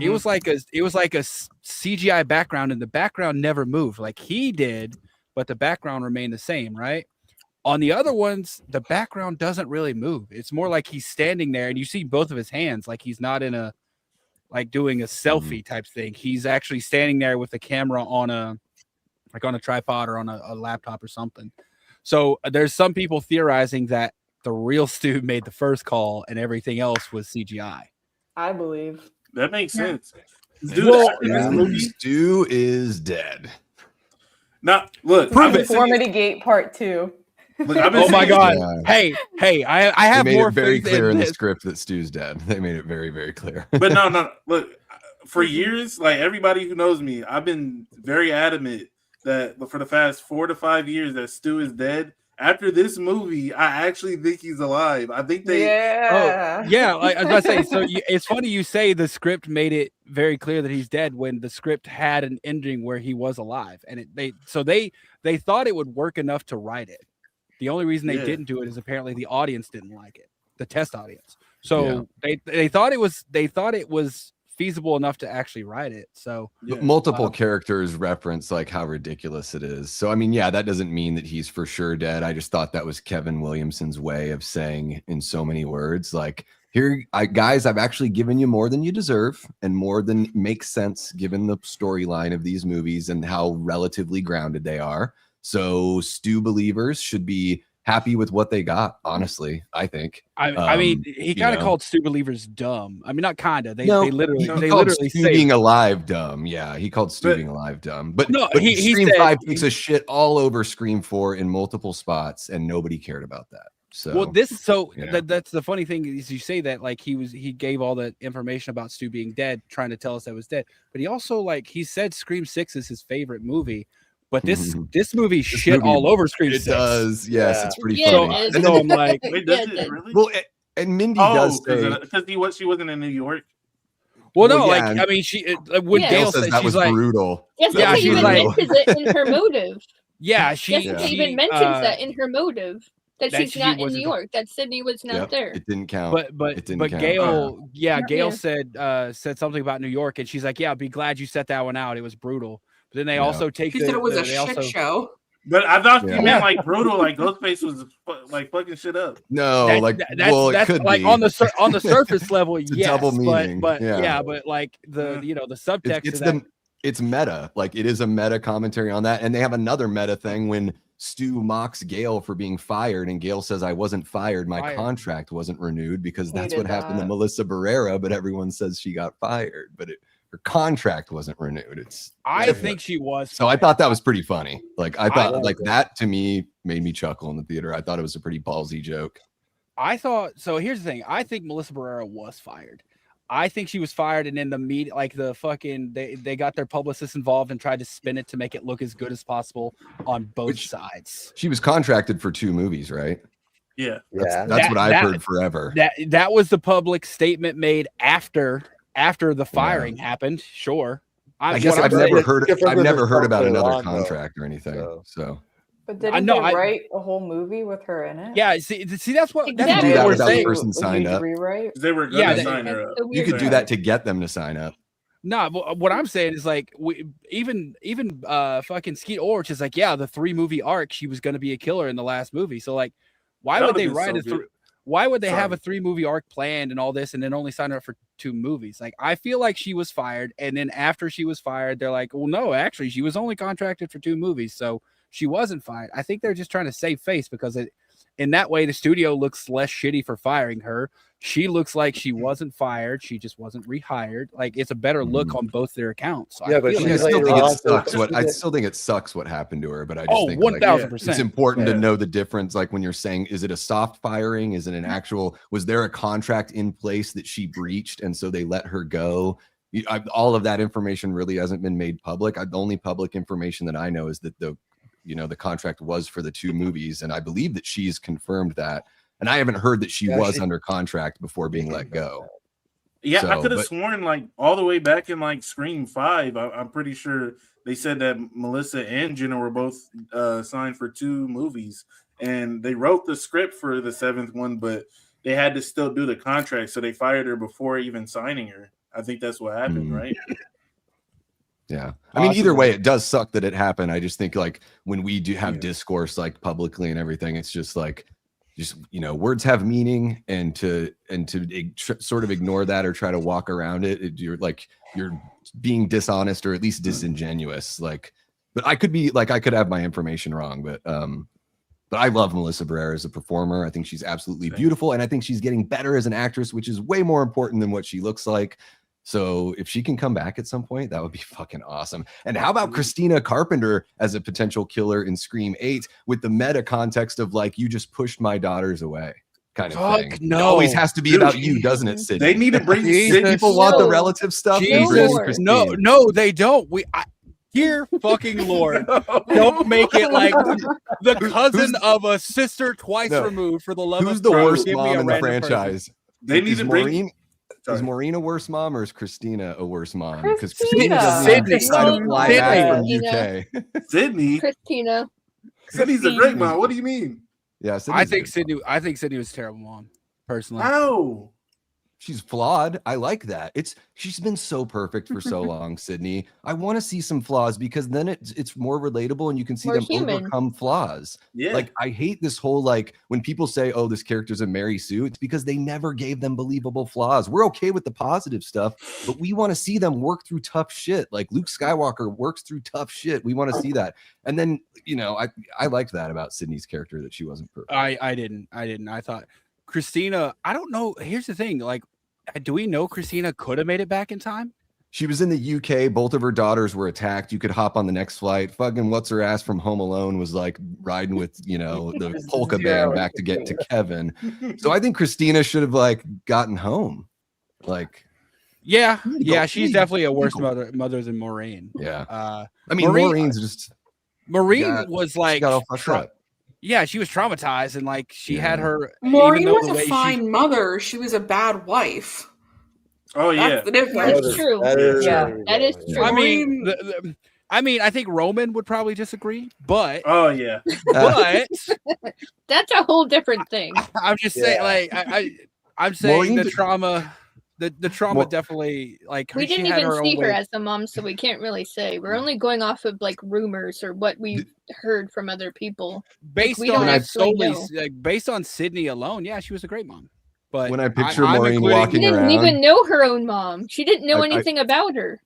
it was like a CGI background, and the background never moved. Like he did, but the background remained the same, right? On the other ones, the background doesn't really move. It's more like he's standing there and you see both of his hands, like he's not in doing a selfie type thing. He's actually standing there with the camera on a tripod or on a laptop or something. So there's some people theorizing that the real Stu made the first call and everything else was CGI. I believe. That makes sense. Stu is dead. Now, look. Conformity Gate Part 2. Look, oh my God! Yeah. Hey! I have they made more it very faith clear in the this. script that Stu's dead. They made it very, very clear. But no. Look, for years, like everybody who knows me, I've been very adamant that for the past 4 to 5 years that Stu is dead. After this movie, I actually think he's alive. I think they. Yeah. Oh, yeah. Like, I was about to say. So it's funny you say the script made it very clear that he's dead when the script had an ending where he was alive, and they thought it would work enough to write it. The only reason they didn't do it is apparently the audience didn't like it, the test audience. So they thought it was feasible enough to actually write it. So multiple characters reference like how ridiculous it is. So I mean, yeah, that doesn't mean that he's for sure dead. I just thought that was Kevin Williamson's way of saying in so many words, like, guys, I've actually given you more than you deserve and more than makes sense given the storyline of these movies and how relatively grounded they are. So Stu believers should be happy with what they got. Honestly, I think. I mean, he kind of called Stu believers dumb. I mean, not kind of. They literally Stu say being alive dumb. Yeah, he called Stu being alive dumb. But no, but he Scream said, 5 takes a shit all over Scream 4 in multiple spots, and nobody cared about that. So that's the funny thing is you say that like he gave all the information about Stu being dead, trying to tell us that was dead. But he also he said Scream 6 is his favorite movie. But this movie shit all over Scream 6. It does, yes, it's pretty funny. And so I'm like, wait, does it really? Well, and Mindy does say because she wasn't in New York. Well, no, like I mean, she when Gale says that she's was like brutal. Jessica even mentions it in her motive. Jessica even mentions that in her motive. That she's not in New York. That Sydney was not there. It didn't count. But count. Gale, Gale said something about New York, and she's like, "Yeah, I'd be glad you set that one out. It was brutal." But then they also take. She said it was a shit show. But I thought you meant like brutal, like Ghostface was like fucking shit up. No, that's could like be. on the surface level, it's yes, a double meaning. But like the the subtext. It's meta. Like it is a meta commentary on that, and they have another meta thing when Stu mocks Gale for being fired, and Gale says, "I wasn't fired. My contract wasn't renewed because that's what happened to Melissa Barrera." But everyone says she got fired, but her contract wasn't renewed. I think she was. So I thought that was pretty funny. Like I thought, that to me made me chuckle in the theater. I thought it was a pretty ballsy joke. I thought so. Here's the thing. I think Melissa Barrera was fired. I think she was fired, and in the media, they got their publicists involved and tried to spin it to make it look as good as possible on both sides. She was contracted for 2 movies, right? Yeah, that's what I've heard forever. That was the public statement made after the firing happened. Sure, I guess I've never heard about another contract or anything. So. But didn't they write a whole movie with her in it? Yeah, see, that's what that's do that without the person signed up. Rewrite? They were going to sign her up. You could do that to get them to sign up. No, what I'm saying is like even fucking Skeet Ulrich is like, yeah, the 3-movie arc, she was going to be a killer in the last movie. So like, why would they write why would they have a 3-movie arc planned and all this and then only sign her up for 2 movies? Like, I feel like she was fired, and then after she was fired, they're like, well, no, actually, she was only contracted for 2 movies, so she wasn't fired. I think they're just trying to save face because in that way, the studio looks less shitty for firing her. She looks like she wasn't fired. She just wasn't rehired. Like, it's a better look on both their accounts. So Yeah, but I still think it sucks. I still think it sucks what happened to her. But I just think 1000%. It's important to know the difference. Like when you're saying, is it a soft firing? Is it an actual? Was there a contract in place that she breached, and so they let her go? All of that information really hasn't been made public. The only public information that I know is that the contract was for the 2 movies, and I believe that she's confirmed that. And I haven't heard that she was under contract before being let go. Yeah, so, I could have sworn like all the way back in like Scream 5, I'm pretty sure they said that Melissa and Jenna were both signed for 2 movies, and they wrote the script for the 7th one, but they had to still do the contract, so they fired her before even signing her. I think that's what happened, right? Yeah. I mean, either way, it does suck that it happened. I just think like when we do have discourse like publicly and everything, it's just like, words have meaning, and to sort of ignore that or try to walk around it, you're being dishonest or at least disingenuous. Like, but I could have my information wrong, but I love Melissa Barrera as a performer. I think she's absolutely beautiful, and I think she's getting better as an actress, which is way more important than what she looks like. So if she can come back at some point, that would be fucking awesome. And how about Christina Carpenter as a potential killer in Scream 8 with the meta context of like, you just pushed my daughters away kind of thing. No. It always has to be about you, doesn't it, Sydney? They need to bring people want the relative stuff. No, they don't. Dear fucking Lord, don't make it like the cousin of a sister twice removed for the love of Who's the worst mom in the franchise? They need to bring... Is Maureen a worse mom or is Christina a worse mom? Because Christina doesn't decide to fly back from UK. Sydney. Christina. Sydney's a great mom. What do you mean? Yeah, I think Sydney was a terrible mom, personally. How? She's flawed. I like that. She's been so perfect for so long, Sydney. I want to see some flaws because then it's more relatable and you can see them overcome flaws. Yeah. Like I hate this whole like when people say, "Oh, this character's a Mary Sue," it's because they never gave them believable flaws. We're okay with the positive stuff, but we want to see them work through tough shit. Like Luke Skywalker works through tough shit. We want to see that. And then I liked that about Sydney's character that she wasn't perfect. I didn't. I thought Christina. I don't know. Here's the thing. Like, do we know Christina could have made it back in time? She was in the UK. Both of her daughters were attacked. You could hop on the next flight. Fucking what's her ass from Home Alone was like riding with, the polka band back to get to Kevin. So I think Christina should have like gotten home. Like, yeah. She's definitely a worse mother than Maureen. Yeah. I mean, Maureen's just. Maureen was like. She got all fucked up. Yeah, she was traumatized, and like she had her. Maureen was a fine mother. She was a bad wife. Oh yeah, that's the difference. That's true. That is true. I mean, I think Roman would probably disagree, but oh yeah, but that's a whole different thing. I'm just saying, like I'm saying Maureen the trauma. The trauma definitely like we didn't even see her as a mom, so we can't really say. We're only going off of like rumors or what we've heard from other people. Based on Sydney alone, yeah, she was a great mom. But when I picture Maureen walking around, she didn't even know her own mom. She didn't know anything about her.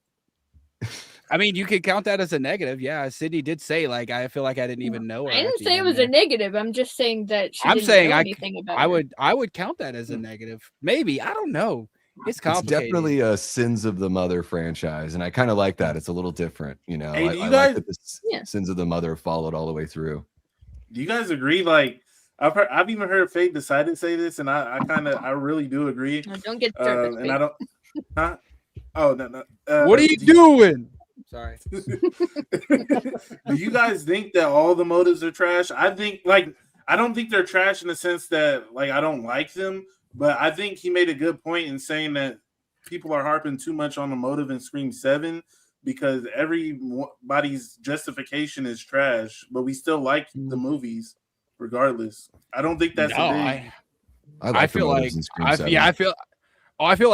I mean, you could count that as a negative. Yeah, Sydney did say like I feel like I didn't even know her. I didn't say it was a negative. I'm just saying that she didn't know anything about her. I would count that as a negative. Maybe, I don't know. It's complicated. It's definitely a Sins of the Mother franchise, and I kind of like that. It's a little different, Hey, I like that the Sins of the Mother followed all the way through. Do you guys agree? Like, I've even heard Faith Decided say this, and I really do agree. Don't get started. And I don't. Huh? Oh no. What are you doing? Sorry. Do you guys think that all the motives are trash? I don't think they're trash in the sense that like I don't like them. But I think he made a good point in saying that people are harping too much on the motive in Scream 7 because everybody's justification is trash, but we still like the movies regardless. I don't think that's I feel like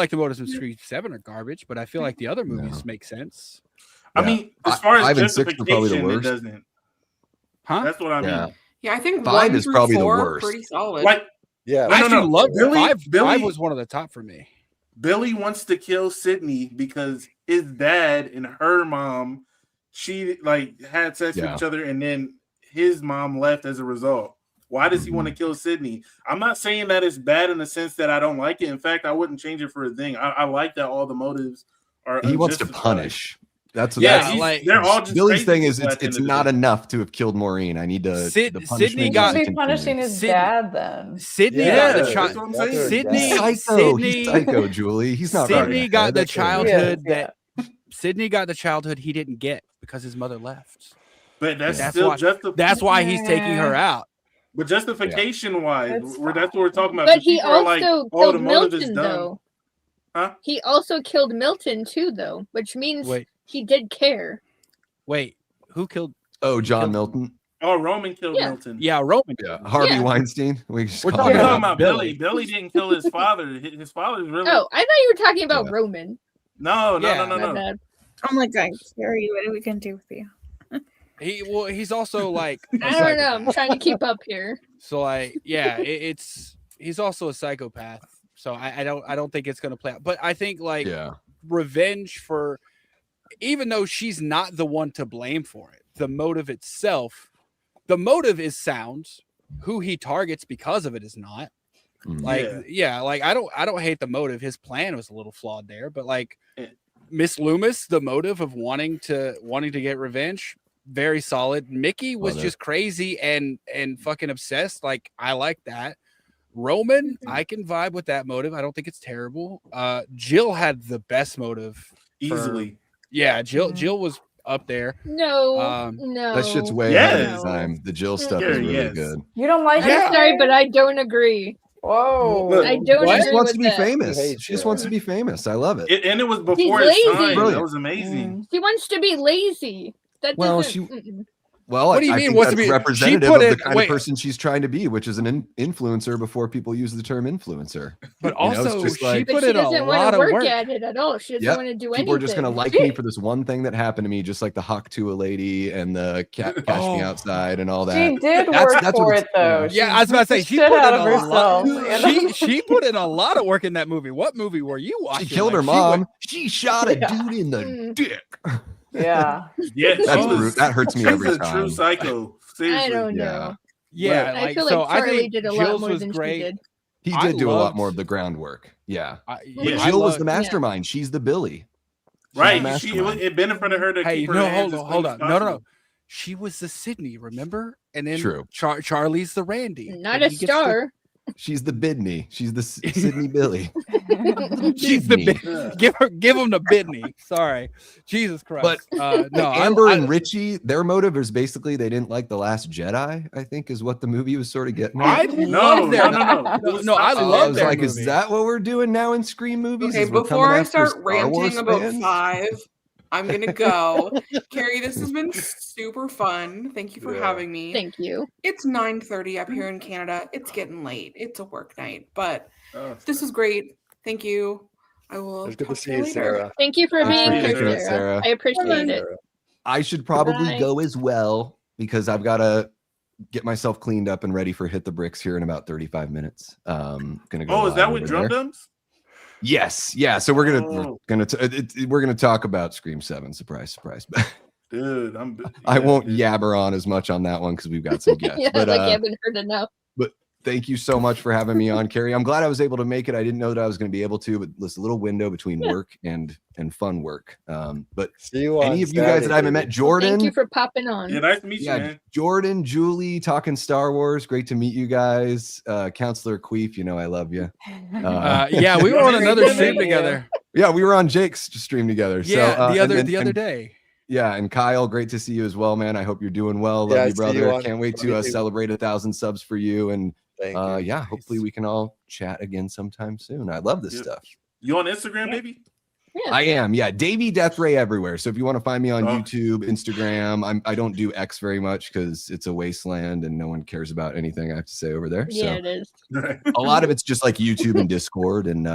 the motives in Scream 7 are garbage, but I feel like the other movies make sense. I mean, as far as justification, it doesn't. Huh? That's what I mean. Yeah, I think 5 1 is through probably 4 the worst. pretty solid. Like Yeah, I actually loved it. Billy Five was one of the top for me. Billy wants to kill Sydney because his dad and her mom, she like had sex with each other, and then his mom left as a result. Why does he want to kill Sydney? I'm not saying that it's bad in the sense that I don't like it. In fact, I wouldn't change it for a thing. I like that all the motives are. He wants to punish. That's like they're all just Billy's thing is at the it's end of the not day. enough to have killed Maureen. I need to. Sydney got be punishing his dad then. Sydney got the child. He's psycho, Julie. He's not. Sydney got the childhood that Sydney got the childhood he didn't get because his mother left. But that's still that's why he's taking her out. But justification wise, that's what we're talking about. But he people are also like, killed the motive is Milton, dumb. though. Huh? He also killed Milton too, though, which means he did care. Wait, who killed? Oh, John Milton. Oh, Roman killed Milton. Yeah, Roman. Yeah, Harvey Weinstein. We're talking about Billy. Billy didn't kill his father. His father's really. Oh, I thought you were talking about Roman. No. Oh my God, Carrie, what are we gonna do with you? He's also like I don't know. I'm trying to keep up here. So like, yeah, he's also a psychopath. So I don't think it's gonna play out. But I think like revenge for, even though she's not the one to blame for it, the motive itself, the motive is sound. Who he targets because of it is not. Like like I don't hate the motive. His plan was a little flawed there, but like Miss Loomis, the motive of wanting to get revenge, very solid. Mickey was just crazy and fucking obsessed. Like I like that. Roman, I can vibe with that motive. I don't think it's terrible. Jill had the best motive easily. Jill was up there. No. That shit's way ahead of time. The Jill stuff is really good. You don't like I'm sorry, but I don't agree. Whoa. I don't agree. She just wants to be that. famous. She just wants to be famous. I love it. And it was before She's his time. lazy. That was amazing. She wants to be lazy. That doesn't. Well, what do you I mean? think What's that's to be representative of the kind of person she's trying to be, which is an influencer before people use the term influencer. But also, she doesn't want to work at it at all. She doesn't want to do anything. People are just going to like me for this one thing that happened to me, just like the Hawk to a lady and the Cash Me Outside and all that. She did work for it though. Yeah, I was about to say she put in a lot. She put in a lot of work in that movie. What movie were you watching? She killed her mom. She shot a dude in the dick. Yeah. That hurts me every She's a time. true psycho. Seriously. I don't know. Yeah, I feel like Charlie did a lot more than she did. He did do a lot more of the groundwork. Yeah. Jill was the mastermind. She's the Billy. Right. It benefited her to keep her hands hold on. No. She was the Sydney, remember? And then Charlie's the Randy. Not a star. She's the Bidney. She's the Sydney Billy. She's the give him the Bidney. Sorry, Jesus Christ. But no, Amber and Richie, their motive is basically they didn't like The Last Jedi. I think is what the movie was sort of getting at. No. I love. Was like, is that what we're doing now in Scream movies? Okay, before I start ranting about 5, I'm gonna go. Carrie, this has been super fun. Thank you for having me. Thank you. It's 9:30 up here in Canada. It's getting late. It's a work night, but this is great. Thank you. I will. It's good to talk see you you, later. Sarah. Thank you for being here, Sarah. Sarah. I appreciate it. I should probably Bye. go as well because I've got to get myself cleaned up and ready for Hit the Bricks here in about 35 minutes. Gonna go. Oh, is that with over Drum there. Dums? Yes, yeah. So we're gonna talk about Scream 7. Surprise, surprise. Dude, I won't yabber on as much on that one because we've got some guests. Yeah, but, like you haven't heard enough. But thank you so much for having me on, Carrie. I'm glad I was able to make it. I didn't know that I was going to be able to, but this little window between work and fun work. But see you any of you guys that I haven't met, Jordan. Thank you for popping on. Yeah, nice to meet you, man. Jordan, Julie, talking Star Wars. Great to meet you guys. Counselor Queef, I love you. Yeah, we were on another stream together. Yeah, we were on Jake's stream together. Yeah, so, the other day. Yeah, and Kyle, great to see you as well, man. I hope you're doing well. Love you, brother. Can't wait to celebrate 1,000 subs for you. And yeah, hopefully we can all chat again sometime soon. I love this stuff. You on Instagram, baby? Yeah. I am. Yeah, Davey Death Ray everywhere. So if you want to find me on YouTube, Instagram, I don't do X very much because it's a wasteland and no one cares about anything I have to say over there. Yeah, so it is. a lot of it's just like YouTube and Discord and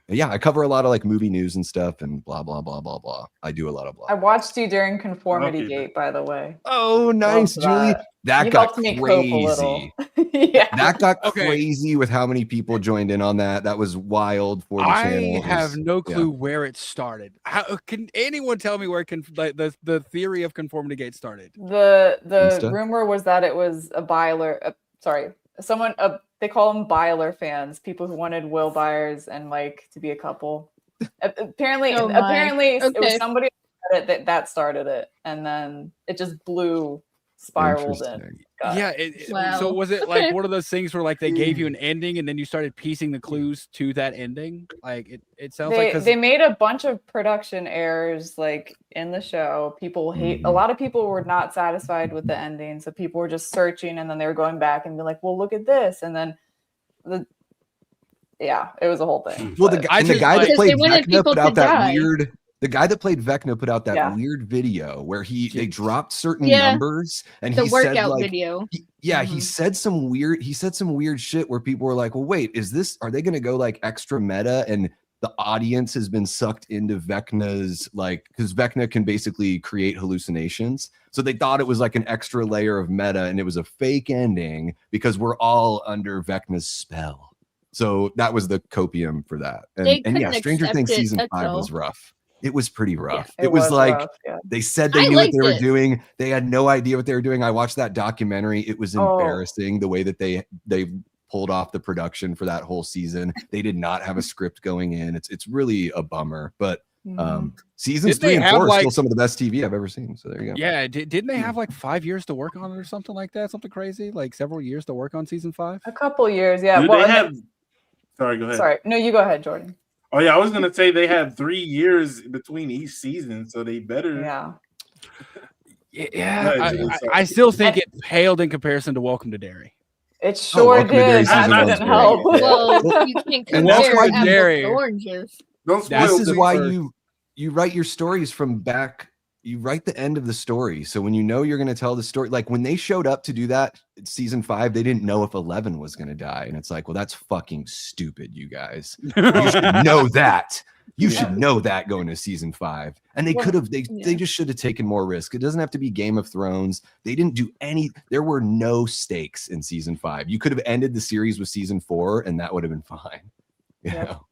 yeah, I cover a lot of like movie news and stuff and blah blah blah blah blah. I do a lot of blah. I watched you during Conformity Gate, by the way. Oh, nice, Julie. That you got helped me cope a little. Yeah, that got crazy with how many people joined in on that. That was wild for the channel. I have no clue where it started. How can anyone tell me where the theory of Conformity Gate started? The rumor was that it was a Byler. Someone. They call them Byler fans, people who wanted Will Byers and Mike to be a couple. Apparently, it was somebody that started it, and then it just spiraled in. Yeah. So was it like one of those things where like they gave you an ending and then you started piecing the clues to that ending? Like it sounds like they made a bunch of production errors like in the show. People a lot of people were not satisfied with the ending, so people were just searching and then they were going back and be like, well, look at this, and then it was a whole thing. Well, the guy that played Vecna put out that weird. The guy that played Vecna put out that weird video where they dropped certain numbers and he said like video. He said some weird shit where people were like, well, wait, are they gonna go like extra meta? And the audience has been sucked into Vecna's because Vecna can basically create hallucinations. So they thought it was like an extra layer of meta and it was a fake ending because we're all under Vecna's spell. So that was the copium for that. And yeah, Stranger Things season 5 was rough. It was pretty rough. Yeah, it was like rough, they said they knew what they were doing. They had no idea what they were doing. I watched that documentary. It was embarrassing the way that they pulled off the production for that whole season. They did not have a script going in. It's really a bummer. But seasons 3 and 4 are still some of the best TV I've ever seen. So there you go. Yeah, didn't they have like 5 years to work on it or something like that? Something crazy, like several years to work on season 5. A couple years, yeah. Sorry, go ahead. Sorry, no, you go ahead, Jordan. Oh yeah, I was gonna say they had 3 years between each season, so they better. I still think it paled in comparison to Welcome to Derry. It sure did. That didn't help. Well, you can't compare apples to oranges. Don't spoil. This is why you write your stories from back. You write the end of the story. So when you know you're going to tell the story, like when they showed up to do that season 5, they didn't know if 11 was going to die. And it's like, well, that's fucking stupid, you guys. You should know that. You should know that going to season 5. And they could have, they just should have taken more risk. It doesn't have to be Game of Thrones. They didn't do there were no stakes in season 5. You could have ended the series with season 4 and that would have been fine. You know?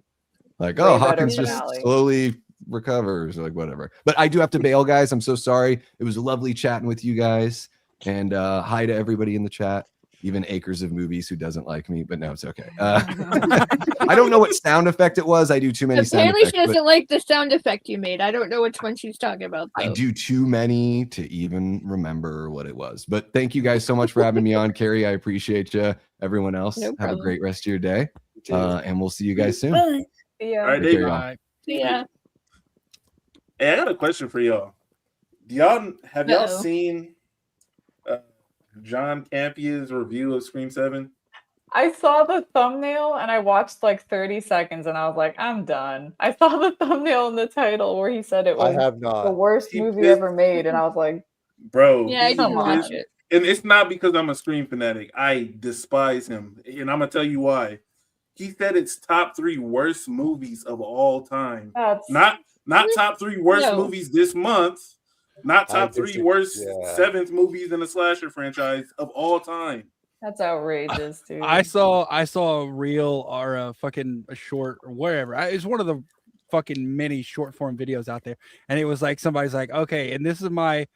Like, way Hawkins just slowly recovers, or like whatever. But I do have to bail, guys. I'm so sorry. It was lovely chatting with you guys. And hi to everybody in the chat, even Acres of Movies who doesn't like me, but no, it's okay. I don't know what sound effect it was. I do too many sound effects. Apparently she doesn't like the sound effect you made. I don't know which one she's talking about, though. I do too many to even remember what it was. But thank you guys so much for having me on, Carrie. I appreciate you. Everyone else, have a great rest of your day. And we'll see you guys soon. Bye. Yeah. All right, Yeah. Hey, I got a question for y'all. Have y'all seen John Campia's review of Scream 7? I saw the thumbnail and I watched like 30 seconds and I was like, I'm done. I saw the thumbnail in the title where he said it was the worst movie ever made, and I was like, bro. Yeah, I didn't watch it. And it's not because I'm a Scream fanatic. I despise him. And I'm going to tell you why. He said it's top 3 worst movies of all time. Not top 3 worst movies this month. Not top 3 worst 7th movies in the slasher franchise of all time. That's outrageous, dude. I saw a reel or a short or whatever. It's one of the fucking many short form videos out there, and it was like somebody's like, okay, and this is my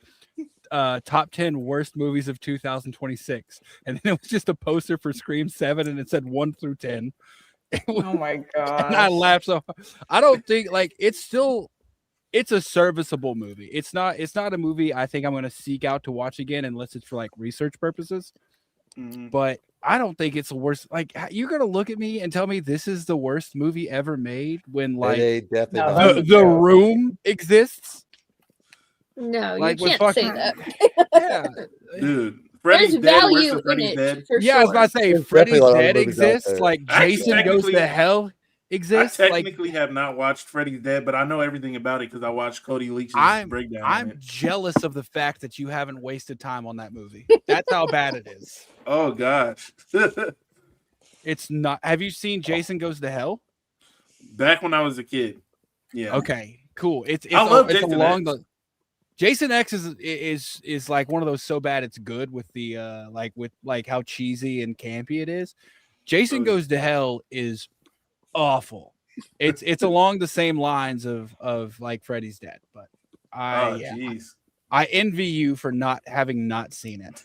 top 10 worst movies of 2026, and then it was just a poster for Scream 7, and it said 1 through 10. Oh my god! And I laughed so hard. I don't think it's a serviceable movie. It's not a movie I think I'm going to seek out to watch again unless it's for like research purposes. But I don't think it's the worst. Like, you're going to look at me and tell me this is the worst movie ever made when like the Room exists? No, like, you can't say that. Yeah, dude. Freddy's There's value dead. in Freddy's it. dead. For Yeah, sure. I was about to say Freddy's Dead exists. Like Jason Goes to Hell exists. I technically have not watched Freddy's Dead, but I know everything about it because I watched Cody Leach's breakdown. I'm jealous of the fact that you haven't wasted time on that movie. That's how bad it is. Oh gosh. It's not. Have you seen Jason Goes to Hell? Back when I was a kid. Yeah. Okay, cool. It's I love it's Jason along X. the Jason X is like one of those so bad it's good with the with how cheesy and campy it is. Jason Goes to Hell is awful. It's along the same lines of like Freddy's Dead, but I envy you for not having seen it.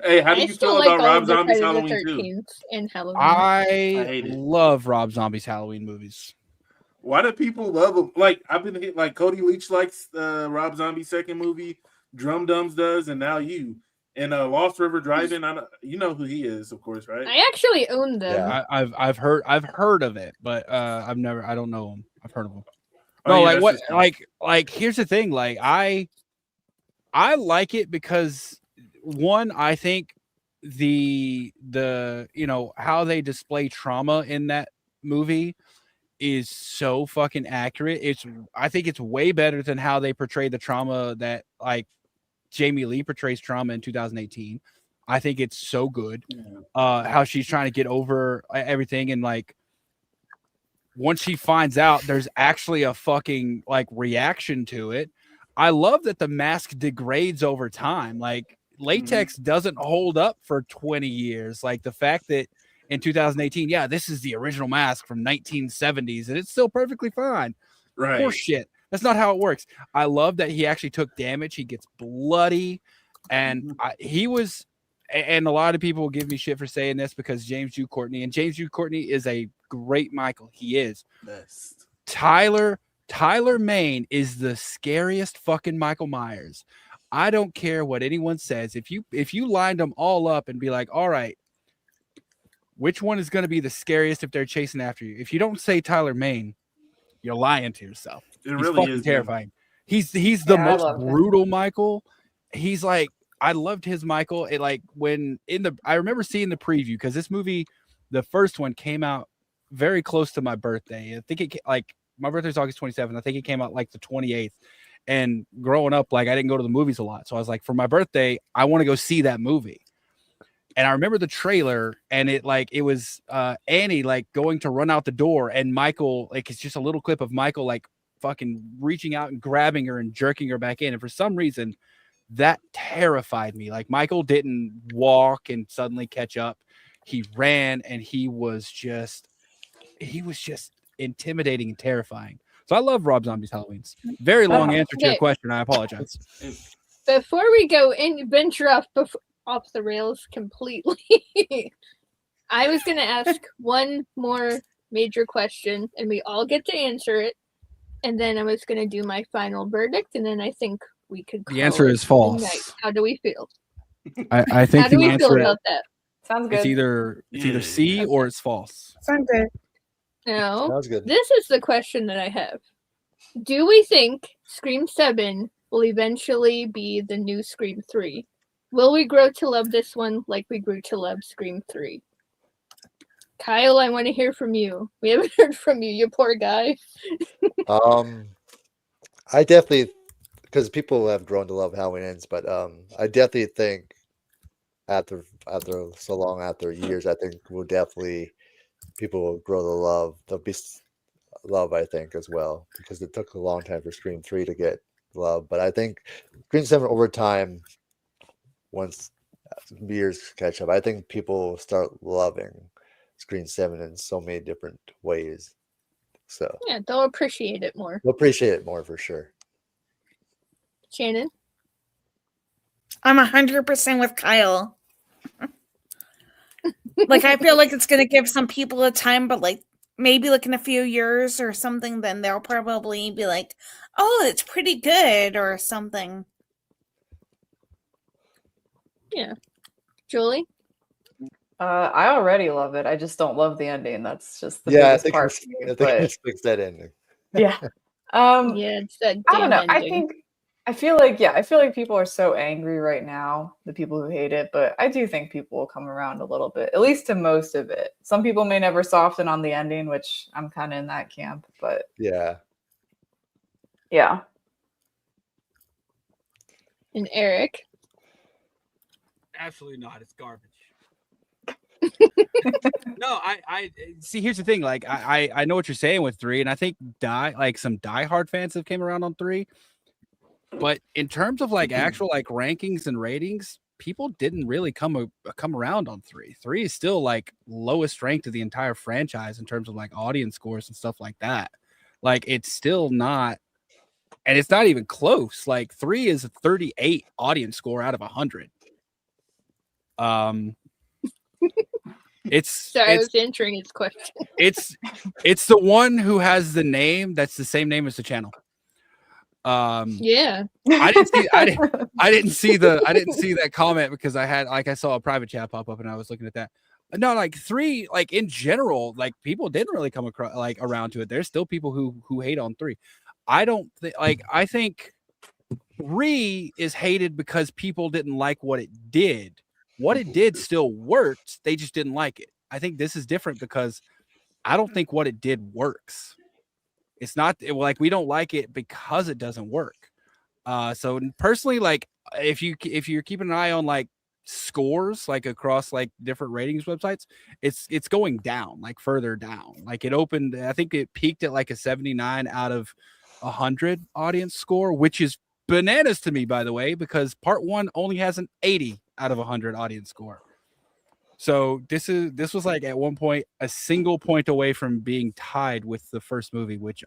Hey, how do I you still feel like about all Rob of the Zombie's Friday the Halloween 2? 13th and Halloween. I love Rob Zombie's Halloween movies. Why do people love him? Like I've been hit. Like Cody Leach likes Rob Zombie's second movie. Drum Dums does, and now you. And Lost River Drive-In. You know who he is, of course, right? I actually own them. Yeah. I've heard of it, but I don't know him. I've heard of him. Oh, No, yeah, like that's what? just fun. Like here's the thing. Like I like it because one, I think the how they display trauma in that movie is so fucking accurate. I think it's way better than how they portray the trauma that like Jamie Lee portrays trauma in 2018. I think it's so good. How she's trying to get over everything, and like once she finds out there's actually a fucking like reaction to it. I love that the mask degrades over time. Like latex doesn't hold up for 20 years. Like the fact that in 2018, yeah, this is the original mask from 1970s and it's still perfectly fine. Right. Horse shit. That's not how it works. I love that he actually took damage. He gets bloody. And he was, and a lot of people will give me shit for saying this because James Jude Courtney, and James Jude Courtney is a great Michael. He is. Best. Tyler Mane is the scariest fucking Michael Myers. I don't care what anyone says. If you lined them all up and be like, all right, which one is going to be the scariest if they're chasing after you? If you don't say Tyler Mane, you're lying to yourself. It He's really fucking is terrifying. He's the I most loved him. brutal Michael. He's like, I loved his Michael. It like when I remember seeing the preview because this movie, the first one came out very close to my birthday. I think it like my birthday's August 27th. I think it came out like the 28th. And growing up, like I didn't go to the movies a lot. So I was like, for my birthday, I want to go see that movie. And I remember the trailer and it was Annie like going to run out the door and Michael, like it's just a little clip of Michael like fucking reaching out and grabbing her and jerking her back in. And for some reason that terrified me. Like Michael didn't walk and suddenly catch up. He ran and he was just intimidating and terrifying. So I love Rob Zombie's Halloween's. Very long answer to your question. I apologize. Before we go and venture off the rails completely, I was going to ask one more major question, and we all get to answer it. And then I was going to do my final verdict, and then I think we could call The answer is false. How do we feel? I think How do the we feel answer about that? Sounds good. it's either C or it's false. Sounds good. No. Sounds good. This is the question that I have. Do we think Scream 7 will eventually be the new Scream 3? Will we grow to love this one like we grew to love Scream 3? Kyle, I want to hear from you. We haven't heard from you, you poor guy. I definitely, because people have grown to love Halloween Ends, but I definitely think after so long, after years, I think people will grow to love. There'll be love, I think, as well, because it took a long time for Scream 3 to get love. But I think Scream 7 over time, once years catch up, I think people will start loving Scream 7 in so many different ways. So Yeah, they'll appreciate it more. we'll appreciate it more for sure. Shannon? I'm 100% with Kyle. Like, I feel like it's going to give some people a time, but like maybe like in a few years or something, then they'll probably be like, oh, it's pretty good or something. Yeah. Julie? I already love it. I just don't love the ending. That's just the Yeah, I biggest think part for me. I think But let's fix that ending. yeah. Yeah, it's that I don't know. damn ending. I feel like people are so angry right now, the people who hate it, but I do think people will come around a little bit, at least to most of it. Some people may never soften on the ending, which I'm kind of in that camp, but Yeah. yeah. And Eric? Absolutely not. It's garbage. No, I see. Here's the thing. Like, I know what you're saying with 3, and I think some diehard fans have came around on 3. But in terms of like actual like rankings and ratings, people didn't really come around on 3. 3 is still like lowest ranked of the entire franchise in terms of like audience scores and stuff like that. Like, it's still not, and it's not even close. Like, 3 is a 38 audience score out of 100. Sorry, I was answering his question. It's the one who has the name that's the same name as the channel. Yeah. I didn't see that comment because I saw a private chat pop up and I was looking at that. No, like 3, like in general, like people didn't really come across like around to it. There's still people who hate on 3. I don't think I think 3 is hated because people didn't like what it did. What it did still worked. They just didn't like it. I think this is different because I don't think what it did works. It's not like we don't like it because it doesn't work. So personally, like if you're keeping an eye on like scores like across like different ratings websites, it's going down, like further down. Like it opened, I think it peaked at like a 79 out of 100 audience score, which is bananas to me, by the way, because part 1 only has an 80 out of 100 audience score. So this was like at one point a single point away from being tied with the first movie, which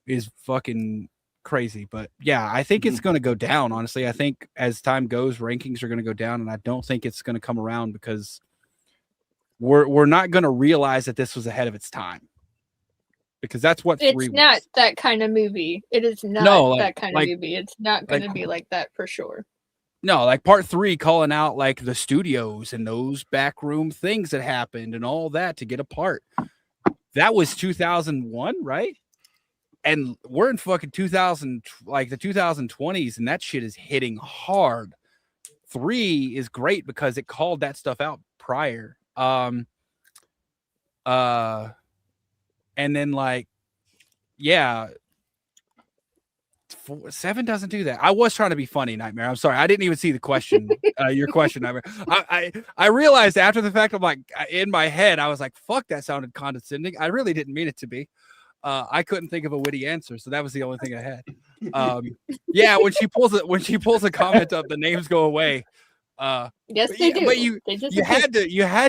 is fucking crazy. But yeah, I think it's going to go down. Honestly, I think as time goes, rankings are going to go down, and I don't think it's going to come around because we're not going to realize that this was ahead of its time. Because that's what it's not was. That kind of movie. It is not that kind of movie. It's not going to be like that for sure. No, like part 3 calling out like the studios and those backroom things that happened and all that to get a part. That was 2001, right? And we're in fucking 2000, like the 2020s, and that shit is hitting hard. 3 is great because it called that stuff out prior. And then like, yeah. 7 doesn't do that. I was trying to be funny, Nightmare. I'm sorry. I didn't even see the question. Your question, Nightmare. I realized after the fact, I'm like, in my head, I was like, fuck, that sounded condescending. I really didn't mean it to be. I couldn't think of a witty answer, so that was the only thing I had. Yeah, when she pulls a comment up, the names go away. Yes, they do. But you had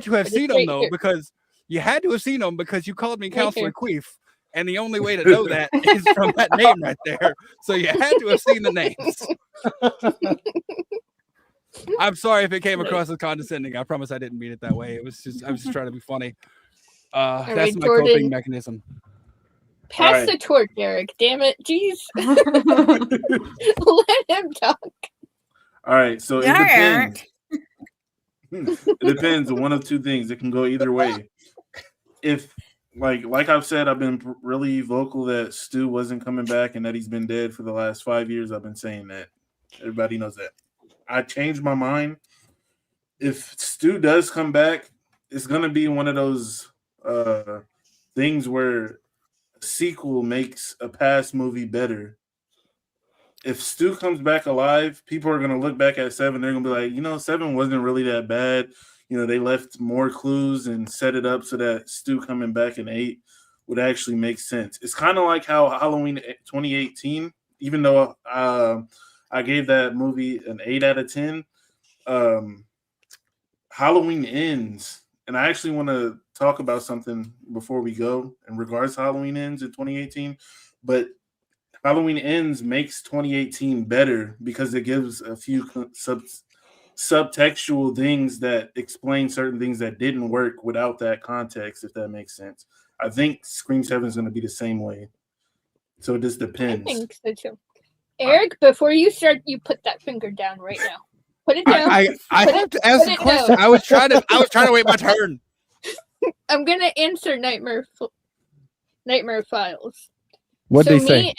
to have seen them though, because you had to have seen them because you called me Counselor Queef. And the only way to know that is from that name right there. So you had to have seen the names. I'm sorry if it came across as condescending. I promise I didn't mean it that way. I was just trying to be funny. That's right, my Jordan, coping mechanism. Pass the torch, Eric. Damn it. Jeez. Let him talk. All right. So it depends. It depends on one of two things. It can go either way. If like I've said, I've been really vocal that Stu wasn't coming back and that he's been dead for the last 5 years. I've been saying that. Everybody knows that. I changed my mind. If Stu does come back, it's going to be one of those things where a sequel makes a past movie better. If Stu comes back alive, people are going to look back at 7. They're going to be like, 7 wasn't really that bad. They left more clues and set it up so that Stu coming back in 8 would actually make sense. It's kind of like how Halloween 2018, even though I gave that movie an 8 out of 10, Halloween Ends, and I actually want to talk about something before we go in regards to Halloween Ends in 2018, but Halloween Ends makes 2018 better because it gives a few subtextual things that explain certain things that didn't work without that context, if that makes sense. I think Scream 7 is going to be the same way. So it just depends. I think so too. Eric, before you start, you put that finger down right now. Put it down. I have to ask a question. I was trying to wait my turn. I'm gonna answer Nightmare Files. What'd they say?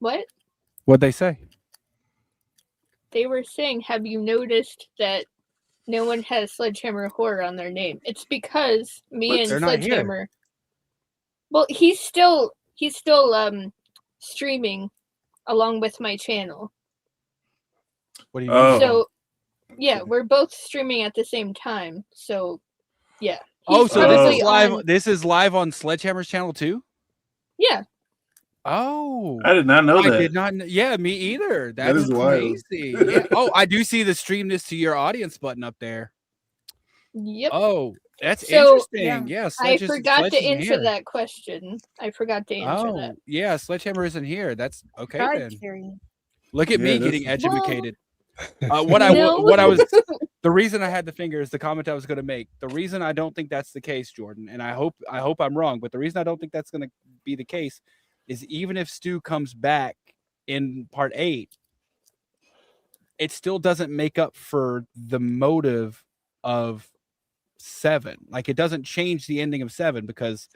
What'd they say? They were saying, have you noticed that no one has Sledgehammer Horror on their name? It's because me and Sledgehammer. Well, he's still streaming along with my channel. What do you mean? So Yeah, we're both streaming at the same time, so yeah. Oh, so this is live. This is live on Sledgehammer's channel too. Yeah. Oh, I did not know that. I did not. Yeah, me either. That That's is wild. crazy. Yeah. Oh, I do see the stream this to your audience button up there. Yep. Oh, that's So, interesting. Yeah, I forgot to answer that question. I forgot to answer that. Yeah, Sledgehammer isn't here. That's okay God, then. Carrie. Look at Yeah, me that's- getting educated. No. What I was the reason I had the finger is the comment I was going to make. The reason I don't think that's the case, Jordan, and I hope I'm wrong, but the reason I don't think that's going to be the case is even if Stu comes back in part 8, it still doesn't make up for the motive of 7. Like, it doesn't change the ending of 7 because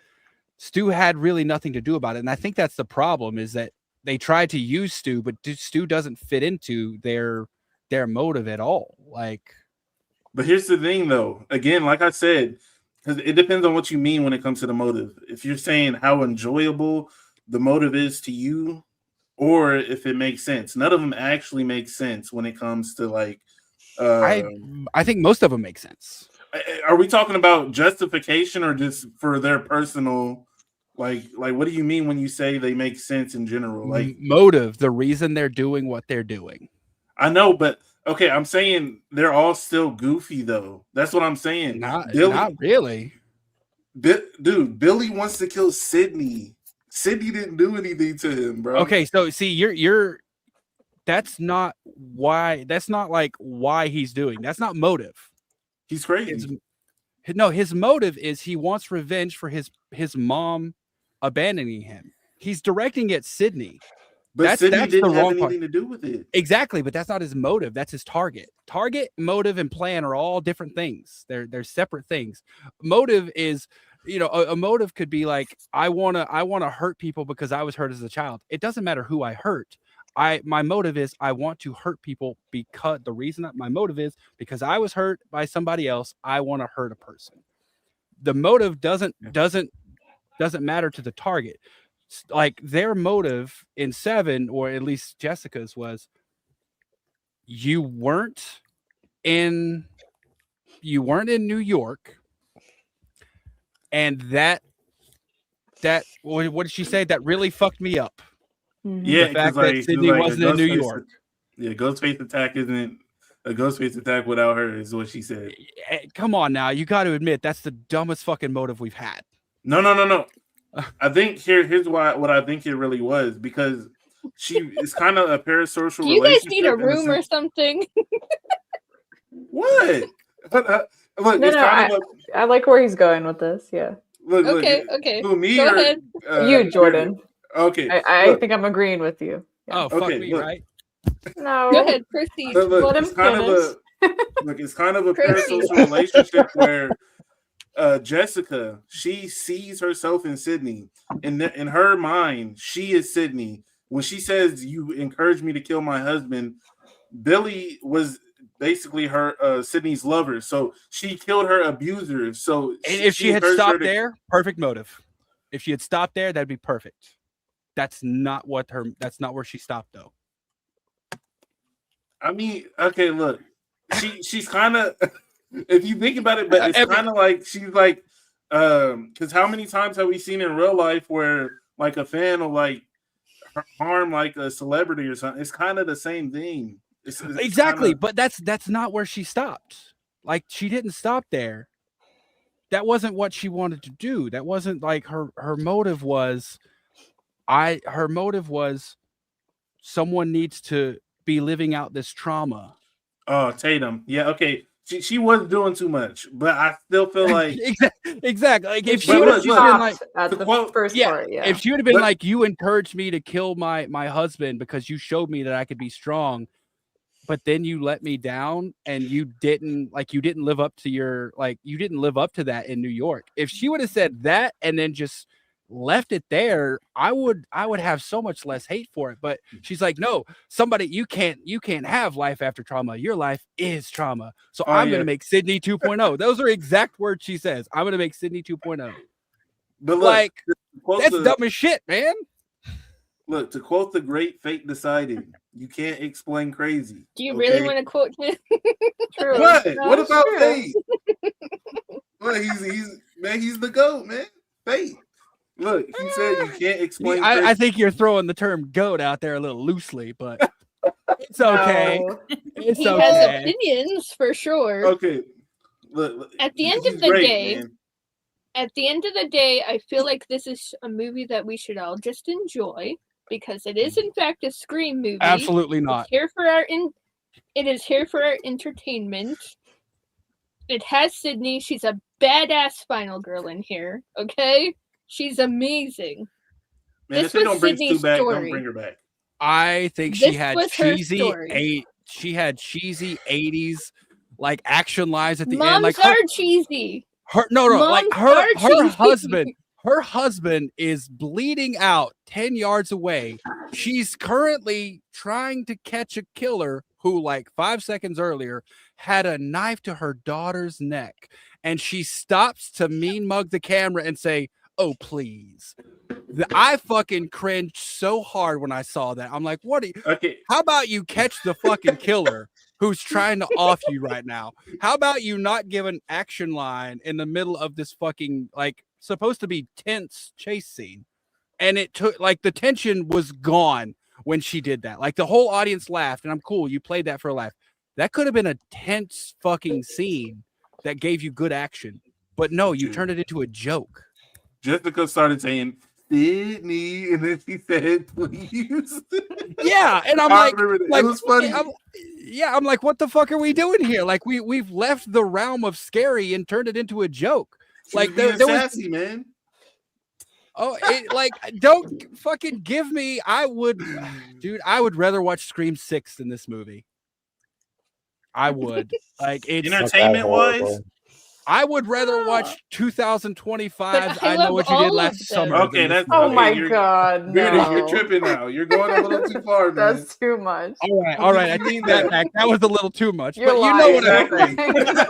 Stu had really nothing to do about it. And I think that's the problem, is that they tried to use Stu, but Stu doesn't fit into their motive at all. Like, but here's the thing, though. Again, like I said, because it depends on what you mean when it comes to the motive. If you're saying how enjoyable the motive is to you, or if it makes sense. None of them actually make sense when it comes to like. I think most of them make sense. Are we talking about justification or just for their personal? Like what do you mean when you say they make sense in general? Like motive, the reason they're doing what they're doing. I know, but okay, I'm saying they're all still goofy though. That's what I'm saying. Not really. Dude, Billy wants to kill Sydney. Sydney didn't do anything to him, bro. Okay, so see, you're that's not why. That's not like why he's doing. That's not motive. He's crazy. His motive is he wants revenge for his mom abandoning him. He's directing at Sydney. But Sydney didn't have anything to do with it. Exactly, but that's not his motive. That's his target. Target, motive, and plan are all different things. They're separate things. Motive is, a motive could be like, I wanna hurt people because I was hurt as a child. It doesn't matter who I hurt. My motive is I want to hurt people because the reason that my motive is because I was hurt by somebody else. I want to hurt a person. The motive doesn't matter to the target. Like their motive in 7, or at least Jessica's, was you weren't in New York, and that what did she say? That really fucked me up. Yeah, the fact that Sydney wasn't in New York. Yeah, Ghostface attack isn't a Ghostface attack without her, is what she said. Come on now, you got to admit that's the dumbest fucking motive we've had. No. I think here's what I think it really was, because she is kind of a parasocial. Do you guys need a room or something? What? Look, I like where he's going with this. Yeah. Look, okay. Who, me Go or ahead. You, Jordan? Okay. I think I'm agreeing with you. Yeah. Oh, fuck me, right? No. Go ahead, proceed. Let him finish. It's kind of a parasocial relationship where Jessica, she sees herself in Sydney. In her mind, she is Sydney. When she says, "You encouraged me to kill my husband," Billy was basically her Sydney's lover. So she killed her abuser. So if she had stopped there, perfect motive. If she had stopped there, that'd be perfect. That's not where she stopped though. I mean, okay, look. She's kind of, if you think about it, but it's kind of like she's like, because how many times have we seen in real life where like a fan will like harm like a celebrity or something? It's kind of the same thing. It's exactly, but that's not where she stopped. Like, she didn't stop there. That wasn't what she wanted to do. That wasn't like her motive was. Her motive was someone needs to be living out this trauma. Oh, Tatum. Yeah, okay. She was doing too much, but I still feel like exactly. Like if she would have been like at the first part, if she would have been like, you encouraged me to kill my husband because you showed me that I could be strong, but then you let me down and you didn't live up to that in New York. If she would have said that and then just left it there, I would have so much less hate for it. But she's like, no, you can't have life after trauma. Your life is trauma. So I'm gonna make Sydney 2.0. Those are exact words she says. I'm gonna make Sydney 2.0. But look, that's dumb as shit, man. Look, to quote the great Fate Decided, You can't explain crazy. Do you really want to quote him? True. What? No, What it's about true. Fate? Well, he's the GOAT, man. Fate. Look, he said you can't explain. I think you're throwing the term "goat" out there a little loosely, but it's okay. No. It's He okay. has opinions for sure. Okay. Look, At the end he's of the great, day, man. at the end of the day, I feel like this is a movie that we should all just enjoy because it is in fact a Scream movie. Absolutely not. It is here for our entertainment. It has Sydney. She's a badass final girl in here. Okay, she's amazing. Man, This if they don't was bring Stu Sydney's back, don't story. bring her back. I think she This had was her cheesy story. She had cheesy 80s like action lines at the Moms end. Like are cheesy. like Moms are her cheesy. her husband is bleeding out 10 yards away. She's currently trying to catch a killer who, like 5 seconds earlier, had a knife to her daughter's neck. And she stops to mean mug the camera and say, "Oh, please." I fucking cringed so hard when I saw that. I'm like, what are you? Okay. How about you catch the fucking killer who's trying to off you right now? How about you not give an action line in the middle of this fucking, like, supposed to be tense chase scene? And it took, like, the tension was gone when she did that. Like, the whole audience laughed, and I'm cool. You played that for a laugh. That could have been a tense fucking scene that gave you good action. But no, you turned it into a joke. Jessica started saying, "Sydney," and then she said, "Please." Yeah, and I'm I like, remember that. It was funny. I'm like, what the fuck are we doing here? Like, we've left the realm of scary and turned it into a joke. She Like, was there being was sassy, man. Oh, like, don't fucking give me. I would rather watch Scream 6 than this movie. I would. Like, it's entertainment wise. I would rather watch 2025. I I know love what you did all last of summer. them. Okay, that's Oh okay, my you're- god, Beardy, no. you're tripping now. You're going a little too far, man. That's too much. All right. I take that back. That was a little too much. You're but you know what lying.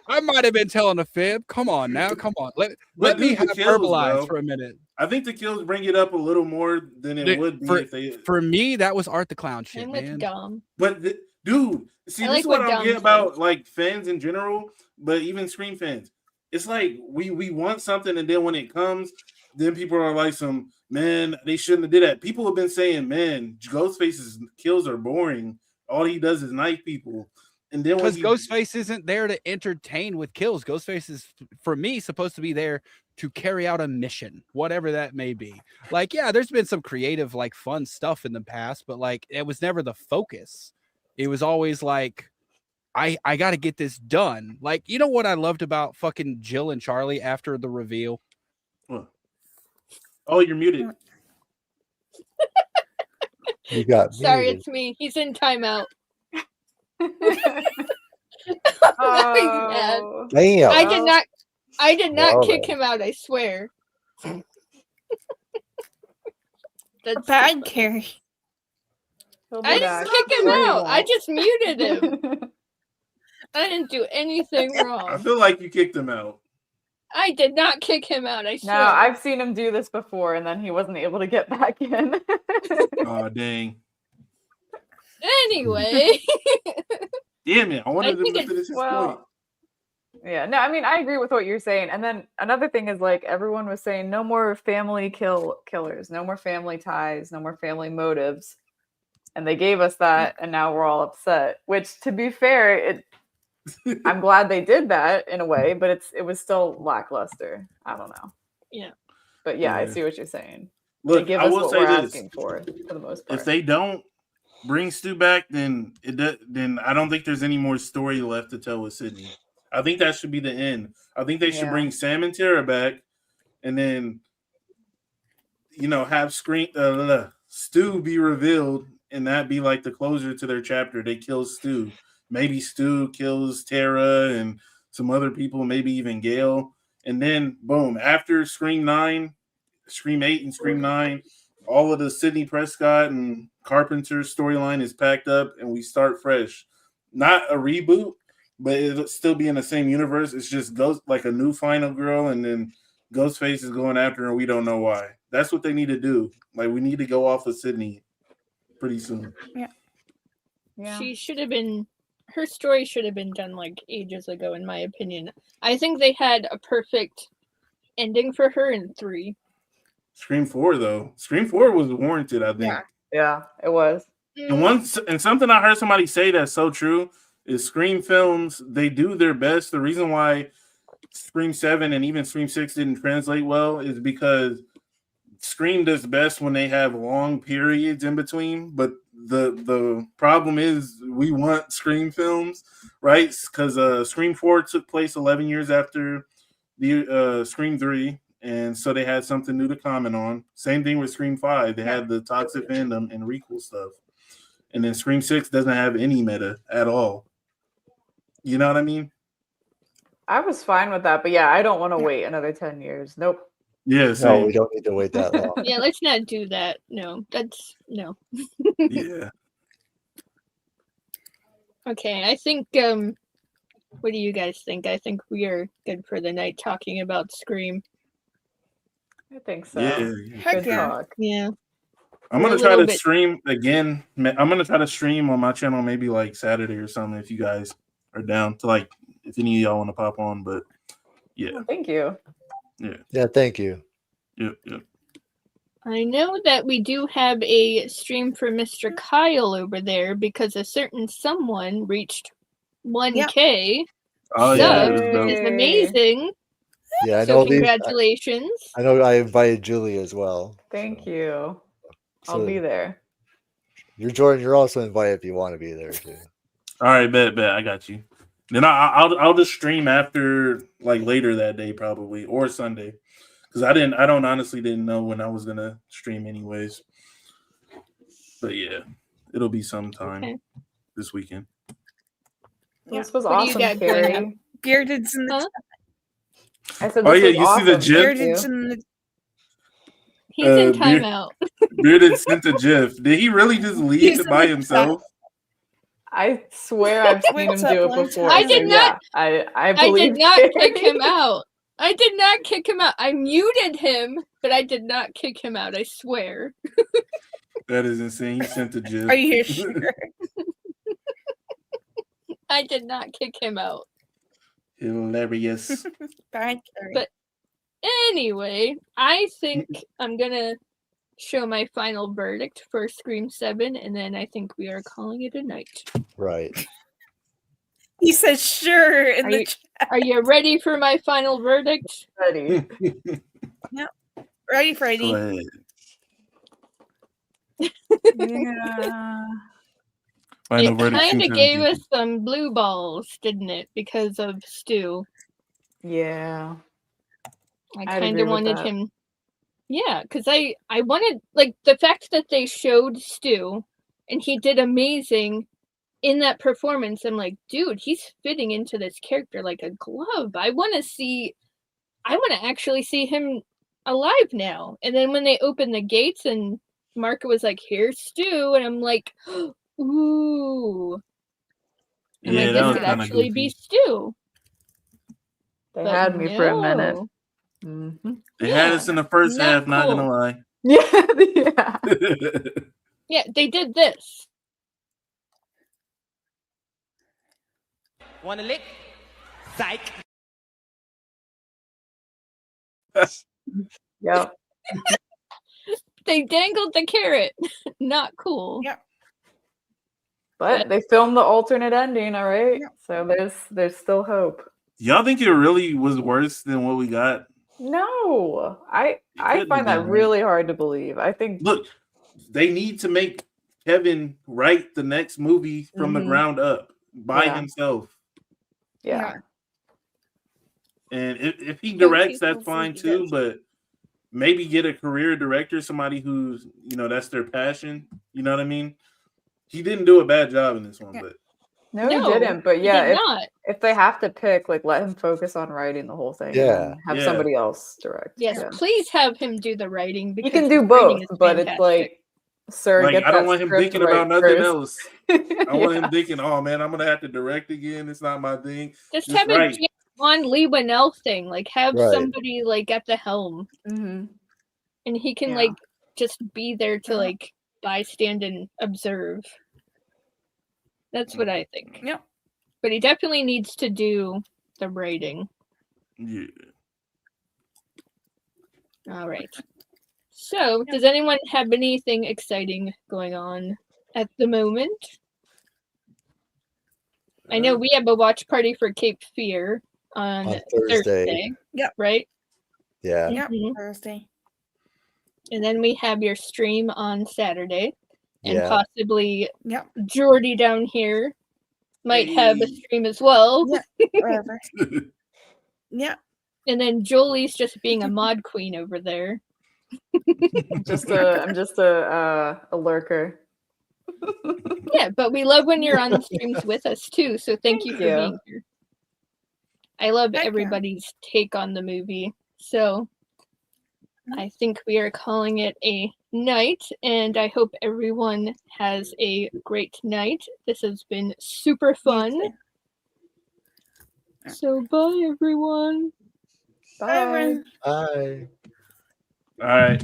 I might have been telling a fib. Come on now. Come on. Let me the have kills, verbalize bro. for a minute. I think the kills bring it up a little more than it would be if they. For me, that was Art the Clown shit, I'm with man. Dom. But dude, see, I this like is what what I Dom get said. about like fans in general, but even Scream fans. It's like we want something, and then when it comes, then people are like, "Some man, they shouldn't have did that." People have been saying, "Man, Ghostface's kills are boring. All he does is knife people." And then Because Ghostface isn't there to entertain with kills. Ghostface is, for me, supposed to be there to carry out a mission, whatever that may be. Like, yeah, there's been some creative, like, fun stuff in the past, but like, it was never the focus. It was always like, I got to get this done. Like, you know what I loved about fucking Jill and Charlie after the reveal? Oh, you're muted. You got Sorry, muted. it's me. He's in timeout. Oh. Damn. I did not Wow. kick him out, I swear. That's Bad Carrie. He'll be I back. didn't kick him No, he out. I won't. just muted him. I didn't do anything I wrong. feel like you kicked him out. I did not kick him out, I No, swear. I've seen him do this before, and then he wasn't able to get back in. Oh dang! Anyway. Damn it! I wanted to think finish it's- his well, point. yeah, no, I mean, I agree with what you're saying. And then another thing is, like, everyone was saying, no more family killers, no more family ties, no more family motives. And they gave us that, and now we're all upset. Which, to be fair, I'm glad they did that in a way, but it was still lackluster. I don't know. Yeah. But yeah, I Yeah. see what you're saying. Look, they give I us will what say we're this. asking for the most part. If they don't bring Stu back, then then I don't think there's any more story left to tell with Sydney. I think that should be the end. I think they should Yeah. bring Sam and Tara back, and then have Stu be revealed, and that be like the closure to their chapter. They kill Stu. Maybe Stu kills Tara and some other people, maybe even Gale, and then boom, after Scream 9, Scream 8, and Scream 9. All of the Sidney Prescott and Carpenter storyline is packed up, and we start fresh. Not a reboot, but it'll still be in the same universe. It's just goes like a new final girl, and then Ghostface is going after her, and we don't know why. That's what they need to do. Like, we need to go off of Sidney. pretty soon. Yeah. She should have been. Her story should have been done like ages ago, in my opinion. I think they had a perfect ending for her in 3. Scream 4 though. Scream 4 was warranted, I think. Yeah, it was. And something I heard somebody say that's so true is Scream films, they do their best. The reason why Scream 7 and even Scream 6 didn't translate well is because Scream does best when they have long periods in between, but the problem is we want Scream films, right? Because Scream 4 took place 11 years after the Scream 3, and so they had something new to comment on. Same thing with Scream 5. They had the toxic fandom and requel stuff. And then Scream 6 doesn't have any meta at all. You know what I mean? I was fine with that, but yeah, I don't want to wait another 10 years. Nope. Yeah, no, we don't need to wait that long. Yeah, let's not do that. No, that's no. Yeah. Okay, I think what do you guys think? I think we are good for the night talking about Scream. I think so. Yeah. Heck yeah. Talk. Yeah. I'm We're gonna a try little to bit- stream again. I'm gonna try to stream on my channel maybe like Saturday or something if you guys are down to like if any of y'all want to pop on. But yeah, Well, thank you. Yeah, thank you. Yep. I know that we do have a stream for Mr. Kyle over there because a certain someone reached 1K Oh subs, yeah, which is amazing. Yeah, I So know these. congratulations. I know I invited Julie as well. Thank you. I'll So- be there. You're Jordan. You're also invited if you want to be there too. All right, bet. I got you. Then I'll just stream after like later that day probably or Sunday because I honestly didn't know when I was gonna stream anyways. But yeah, it'll be sometime this weekend. This was What do you awesome, got going Carrie. on? Bearded's in the I said, Oh this yeah, was you see the awesome. GIF? Bearded's in the He's in timeout. Bearded sent a GIF. Did he really just leave He's it by in the himself? I swear I've seen him What's do up, it long before. time? I did so not- Yeah, I I believe did not Carrie. kick him out. I did not kick him out. I muted him, but I did not kick him out. I swear. That is insane. He sent a GIF. Are you sure? I did not kick him out. Hilarious. Bad Carrie. But anyway, I think I'm gonna show my final verdict for Scream 7, and then I think we are calling it a night. Right. He says sure in Are the you- chat. Are you ready for my final verdict? Ready. Ready, Go Freddy? ahead. Yeah. Final It verdict kind of 217. gave us some blue balls, didn't it? Because of Stu. Yeah. I I'd kind agree of with wanted that. him. Yeah, because I wanted, like, the fact that they showed Stu and he did amazing in that performance. I'm like, dude, he's fitting into this character like a glove. I want to actually see him alive now. And then when they opened the gates and Mark was like, here's Stu, and I'm like, ooh. I'm Yeah, like, that this was could kind of actually goofy. be Stu. They But had me for a minute. no. Mm-hmm. They had us in the first not half, not gonna cool. lie. Yeah. Yeah, they did this. Wanna lick? Psych. Yep. They dangled the carrot. Not cool. Yeah. But they filmed the alternate ending, all right? So there's still hope. Y'all think it really was worse than what we got? No. I couldn't find have that been, really hard to believe. I think Look, they need to make Kevin write the next movie from the Mhm. ground up by Yeah. himself. yeah. And if he Two directs, people that's fine for too. each. But maybe get a career director, somebody who's that's their passion. You know what I mean? He didn't do a bad job in this one, but No, he didn't. But he yeah, did not. if they have to pick, like let him focus on writing the whole thing. Yeah. And have Yeah. somebody else direct. Yes, Yeah. please have him do the writing. He Because can do his writing both, is but it's fantastic. like, sir, like get I don't that want him script thinking right about nothing first. else. I want Yeah. him thinking, "Oh man, I'm gonna have to direct again. It's not my thing." Just Just have write. a John Lee Winnell thing. Like have Right. somebody like at the helm, Mm-hmm. and he can Yeah. like just be there to like bystand and observe. That's what I think. Yep. But he definitely needs to do the writing. Yeah. All right. So, does anyone have anything exciting going on at the moment? I know we have a watch party for Cape Fear on Thursday. Yep. Right? Yeah. Yep. Mhm. Thursday. And then we have your stream on Saturday. And Yeah. possibly Yep. Jordy down here might have a stream as well. Yeah. Whatever. Yeah. And then Jolie's just being a mod queen over there. I'm just a lurker. Yeah, but we love when you're on the streams with us too. So thank you for being here. I love everybody's take on the movie. So I think we are calling it a night, and I hope everyone has a great night. This has been super fun. So bye, everyone. Bye. Bye. All right.